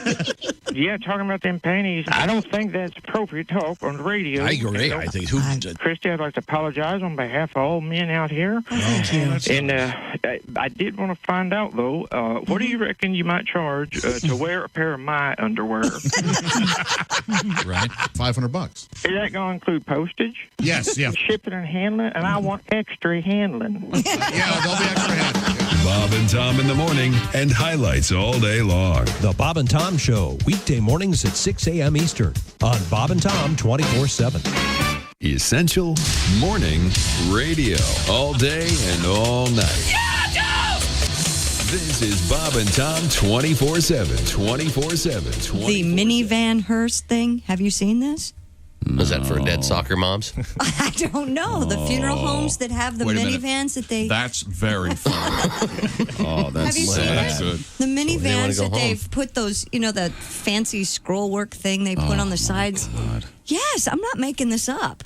Yeah, talking about them panties. I don't think that's appropriate talk on the radio. I agree. I think Christy, I'd like to apologize on behalf of all men out here. Thank you. And I did want to find out, though, what do you reckon you might charge to wear a pair of my underwear? Right. $500. Is that going to include postage? Yes, yeah. Shipping and handling? And I want extra handling. Yeah, they'll be extra handling. Bob and Tom in the morning and highlights all day long. The Bob and Tom Show, weekday mornings at 6 a.m. Eastern on Bob and Tom 24/7. Essential Morning Radio. All day and all night. This is Bob and Tom 24/7. 24/7. The minivan hearse thing. Have you seen this? Was that for dead soccer moms? I don't know. The funeral homes that have the Wait a minute. minivans that they. That's very funny. Have you seen it? good. The They wanna minivans go that they've put those, the fancy scroll work thing they put on the sides. Yes, I'm not making this up.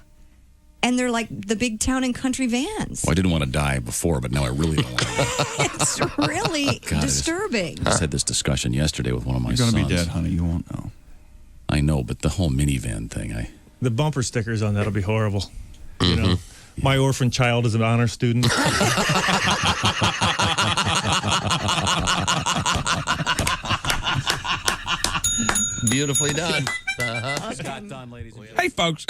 And they're like the big town and country vans. Well, I didn't want to die before, but now I really don't want to. It's really disturbing. I just had this discussion yesterday with one of my You're sons. going to be dead, honey. You won't know. I know, but the whole minivan thing, The bumper stickers on that'll be horrible. You know, my orphan child is an honor student. Beautifully done. Scott Dunn, ladies and gentlemen. Hey, folks.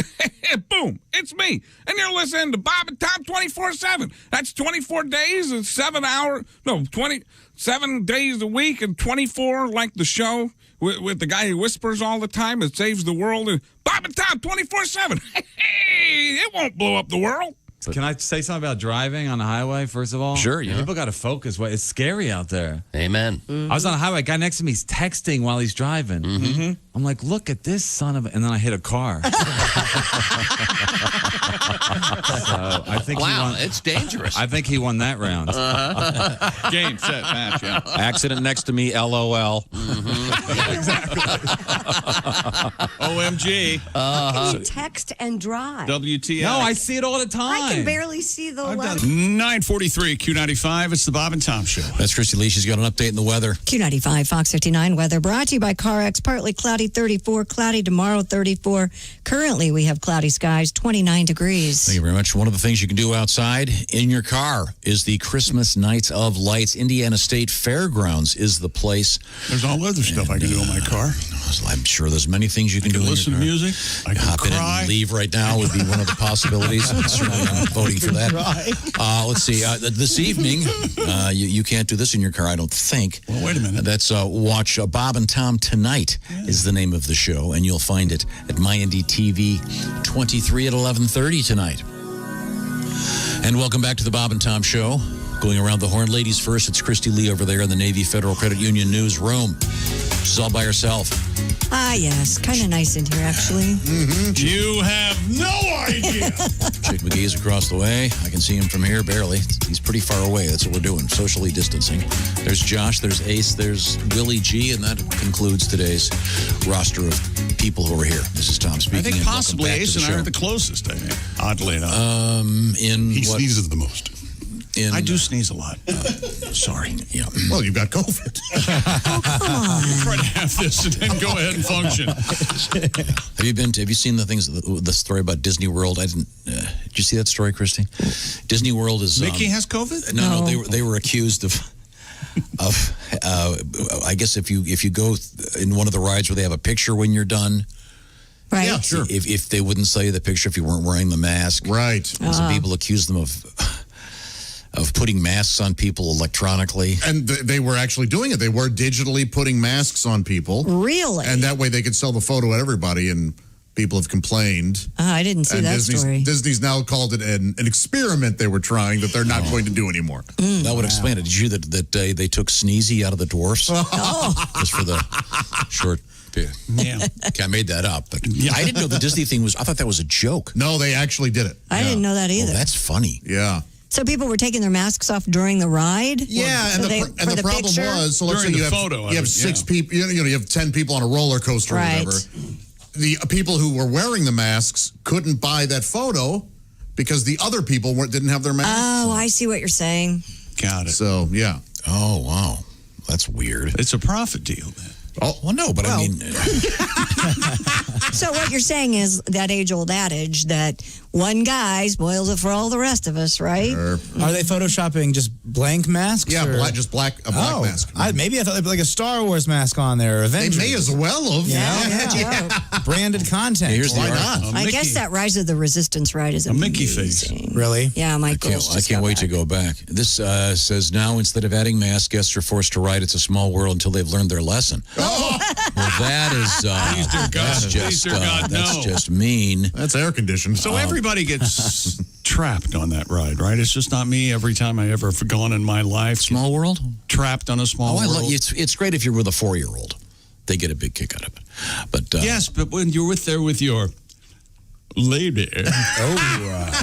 Boom. It's me. And you're listening to Bob and Tom 24/7. That's 24 days and 7 hours. No, 27 days a week and 24 like the show with the guy who whispers all the time and saves the world. And Bob and Tom 24/7. Hey, it won't blow up the world. Can I say something about driving on the highway, first of all? Sure, yeah. People got to focus. It's scary out there. Amen. I was on the highway. A guy next to me is texting while he's driving. I'm like, look at this son of a... And then I hit a car. So I think it's dangerous. I think he won that round. Game, set, match, yeah. Accident next to me, LOL. Exactly. OMG. How can you text and drive? WTF. No, I see it all the time. I can barely see the letter. 9:43 Q95. It's the Bob and Tom Show. That's Christy Lee. She's got an update in the weather. Q95, Fox 59 weather brought to you by CarX. Partly cloudy, 34. Cloudy tomorrow, 34. Currently, we have cloudy skies, 29 degrees. Thank you very much. One of the things you can do outside in your car is the Christmas Nights of Lights. Indiana State Fairgrounds is the place. There's all other stuff I can do in my car. I'm sure there's many things you can do. Listen to music. I can hop in cry. and leave right now would be one of the possibilities. Certainly I'm voting for that. Let's see. This evening, you can't do this in your car, I don't think. Well, wait a minute. That's watch Bob and Tom Tonight is the name of the show, and you'll find it at MyNDTV 23 at 11:30 tonight. And welcome back to the Bob and Tom Show. Going around the horn. Ladies first, it's Christy Lee over there in the Navy Federal Credit Union newsroom. She's all by herself. Yes. Kind of nice in here, actually. You have no idea. Jake McGee's across the way. I can see him from here, barely. He's pretty far away. That's what we're doing, socially distancing. There's Josh, there's Ace, there's Willie G, and that concludes today's roster of people who are here. This is Tom speaking. I think and possibly welcome back Ace to the and I show. are the closest, I think. Oddly enough. He sneezes the most. I do sneeze a lot. Sorry. Yeah. Well, you got COVID. Try to have this and then go ahead and function. Have you seen the story about Disney World? I didn't. Did you see that story, Christy? Disney World is Mickey has COVID? No, they were accused of I guess if you go in one of the rides where they have a picture when you're done. Right. Yeah, sure. If they wouldn't sell you the picture if you weren't wearing the mask. Right. And some people accused them of putting masks on people electronically. And they were actually doing it. They were digitally putting masks on people. Really? And that way they could sell the photo to everybody, and people have complained. I didn't see that story. Disney's now called it an experiment they were trying that they're not going to do anymore. That would explain it. Did you hear that they took Sneezy out of the dwarfs? Just for the short... Yeah. Okay, I made that up, but I didn't know the Disney thing was... I thought that was a joke. No, they actually did it. I didn't know that either. Oh, that's funny. Yeah. So people were taking their masks off during the ride? Yeah, So and the problem picture? was, so let's say you have 6 people, you have 10 people on a roller coaster or whatever. The people who were wearing the masks couldn't buy that photo because the other people didn't have their masks. Oh, I see what you're saying. Got it. So, yeah. Oh, wow. That's weird. It's a profit deal, then. Oh, well, no, but I mean... So what you're saying is that age-old adage that one guy spoils it for all the rest of us, right? Are they photoshopping just blank masks? Yeah, or? a black mask. Maybe I thought they'd put like a Star Wars mask on there. Or Avengers. They may as well have. Yeah. branded content. Here's the Why art. not? I guess that Rise of the Resistance ride is A Mickey face. Really? Yeah, my I girls just can't got wait to back. go back. This says now instead of adding masks, guests are forced to ride It's a Small World until they've learned their lesson. Oh. Well, that is Please, dear God. that's Please, just dear God, that's no. just mean. That's air conditioned. So everybody gets trapped on that ride, right? It's just not me every time I ever have gone in my life. Small World? Trapped on a small Oh, I world. love it's great if you're with a 4-year-old. They get a big kick out of it. But Yes, but when you're there with your lady.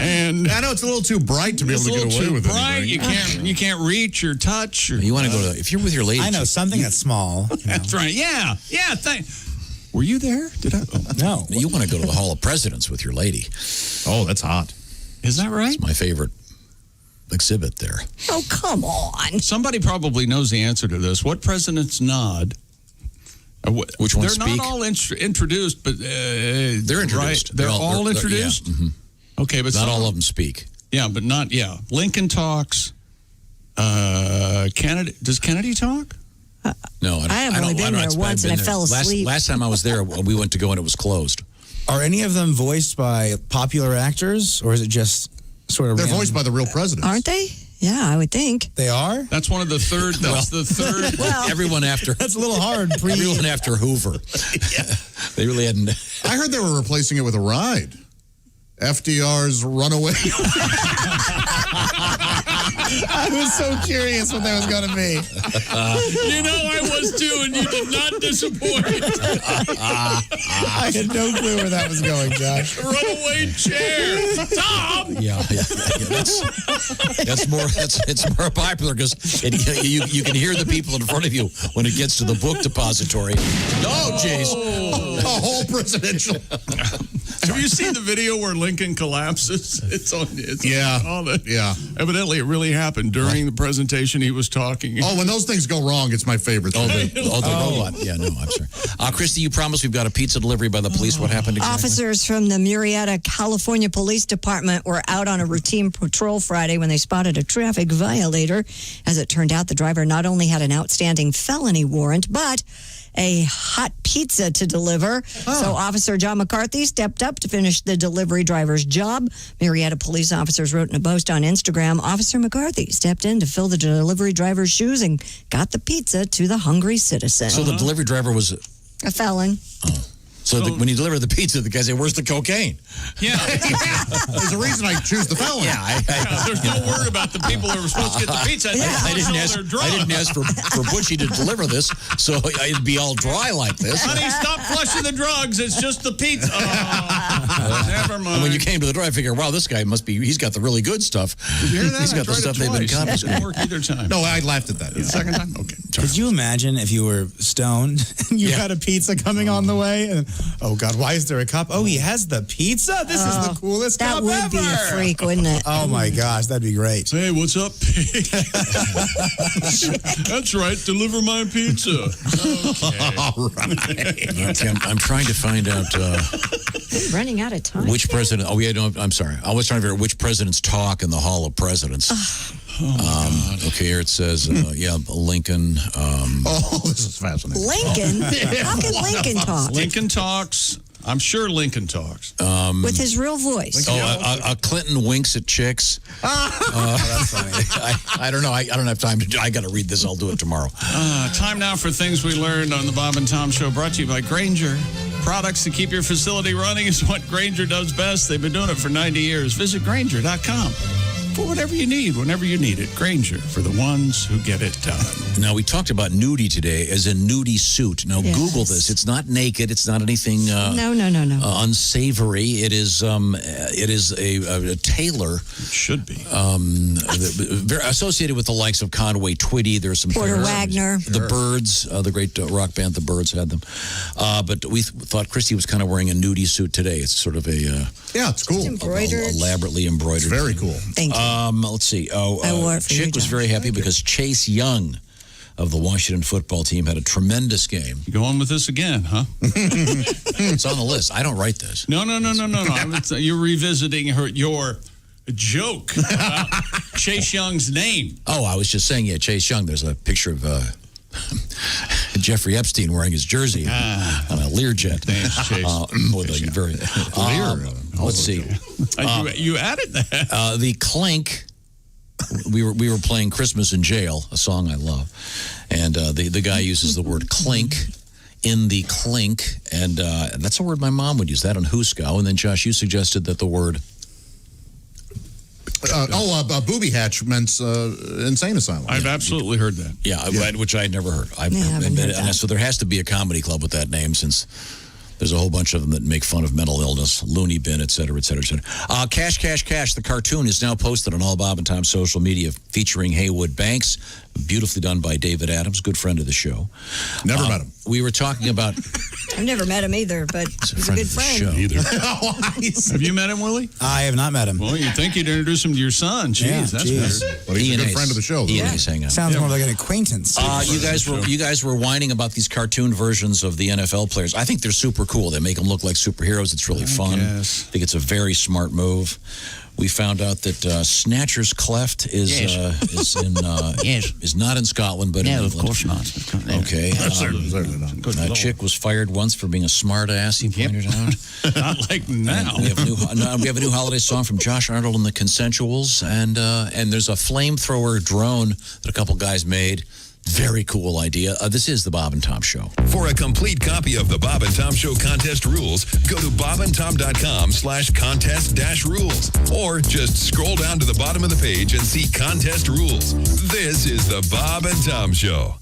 And I know it's a little too bright to be able it's to a get little away too with bright. anything. You can't reach or touch. Or, you want to go to if you're with your lady. I know something that's small. That's right. Yeah. Were you there? Did I? No. You want to go to the Hall of Presidents with your lady. Oh, that's hot. Is that right? It's my favorite exhibit there. Oh, come on. Somebody probably knows the answer to this. What presidents nod? Which ones They're speak? not all introduced, but They're introduced. Right? They're all introduced. Yeah. Okay, but not all of them speak. Yeah, but not. Yeah, Lincoln talks. Kennedy does Kennedy talk? No, I have only been there once and I fell asleep. Last time I was there, we went to go and it was closed. Are any of them voiced by popular actors, or is it just sort of? They're random? voiced by the real presidents. Aren't they? Yeah, I would think. They are? That's one of the third. That's the third. Well, Everyone after. That's a little hard. Everyone after Hoover. They really hadn't. I heard they were replacing it with a ride. FDR's Runaway. I was so curious what that was going to be. You know I was too, and you did not disappoint. I had no clue where that was going, Josh. Runaway chair, Tom. Yeah. That's more. It's more popular because you can hear the people in front of you when it gets to the book depository. Oh, jeez. A whole presidential. Have you seen the video where Lincoln collapses? It's on. Yeah. Evidently, it really happened during the presentation. He was talking. Oh, when those things go wrong, it's my favorite. The robot. Yeah, no, I'm sorry. Christy, you promised we've got a pizza delivery by the police. What happened exactly? Officers from the Murrieta, California Police Department were out on a routine patrol Friday when they spotted a traffic violator. As it turned out, the driver not only had an outstanding felony warrant, but a hot pizza to deliver. So Officer John McCarthy stepped up to finish the delivery driver's job. Murrieta police officers wrote in a post on Instagram, Officer McCarthy stepped in to fill the delivery driver's shoes and got the pizza to the hungry citizen. So the delivery driver was a felon. So when you deliver the pizza, the guy said, "Where's the cocaine?" Yeah. There's a reason I choose the felon. Yeah, there's no word about the people who were supposed to get the pizza. I didn't ask for Butchie to deliver this, so it'd be all dry like this. Honey, stop flushing the drugs. It's just the pizza. Oh, never mind. And when you came to the door, I figured, wow, this guy he's got the really good stuff. Did you hear that? He's I got the tried stuff it they've been twice. It confiscating. didn't work either time. No, I laughed at that. The second time? Okay. Could you imagine if you were stoned and you had a pizza coming on the way? And, oh, God, why is there a cop? Oh, he has the pizza? This is the coolest That cop would ever. be a freak, wouldn't it? Oh, my gosh, that'd be great. Hey, what's up, pig? That's right. Deliver my pizza. Okay. All right. I'm trying to find out Running out of time. which president. Oh, yeah, no, I'm sorry. I was trying to figure out which presidents talk in the Hall of Presidents. Okay, here it says, Lincoln. This is fascinating. Lincoln? How can Lincoln talk? Lincoln talks. I'm sure Lincoln talks. With his real voice. Clinton winks at chicks. That's funny. I don't know. I don't have time to. I got to read this. I'll do it tomorrow. Time now for things we learned on the Bob and Tom Show, brought to you by Grainger. Products to keep your facility running is what Grainger does best. They've been doing it for 90 years. Visit Grainger.com for whatever you need, whenever you need it. Grainger, for the ones who get it done. Now, we talked about nudie today as a nudie suit. Now, Yes. Google this. It's not naked. It's not anything No. unsavory. It is a tailor. It should be. Very associated with the likes of Conway Twitty. There's some Porter figures. Wagner. The Byrds, the great rock band, the Byrds had them. But we thought Christy was kind of wearing a nudie suit today. It's sort of a Yeah, it's cool. Embroidered. elaborately embroidered. It's very cool. Thank you. Let's see. I wore it for you, Chick was Josh. very happy because Chase Young of the Washington football team had a tremendous game. You going with this again, huh? It's on the list. I don't write this. No. You're revisiting your joke about Chase Young's name. Oh, I was just saying, Chase Young. There's a picture of Jeffrey Epstein wearing his jersey on a Learjet. With a very, let's see. You added that. The clink. We were playing Christmas in Jail, a song I love, and the guy uses the word clink in the clink, and that's a word my mom would use, that on Husko. And then Josh, you suggested that the word booby hatch meant insane asylum. I've absolutely heard that. Yeah, which I had never heard. So there has to be a comedy club with that name, since there's a whole bunch of them that make fun of mental illness, loony bin, et cetera, et cetera, et cetera. Cash, Cash, Cash, the cartoon is now posted on all Bob and Tom social media, featuring Haywood Banks, beautifully done by David Adams, good friend of the show. Never met him. We were talking about... I've never met him either, but he's a good friend. Have you met him, Willie? I have not met him. Well, you'd think you'd introduce him to your son. Jeez, that's better. Well, he's a good friend of the show. Hang on. Sounds more like an acquaintance. You guys were whining about these cartoon versions of the NFL players. I think they're super cool. They make them look like superheroes. It's really fun. I think it's a very smart move. We found out that Snatcher's Cleft is not in Scotland, but in England. of course not. Okay. Certainly not. A chick was fired once for being a smart ass, he pointed out. Not like now. We have a new holiday song from Josh Arnold and the Consensuals, and there's a flamethrower drone that a couple guys made. Very cool idea. This is the Bob and Tom Show. For a complete copy of the Bob and Tom Show contest rules, go to bobandtom.com/contest-rules, or just scroll down to the bottom of the page and see contest rules. This is the Bob and Tom Show.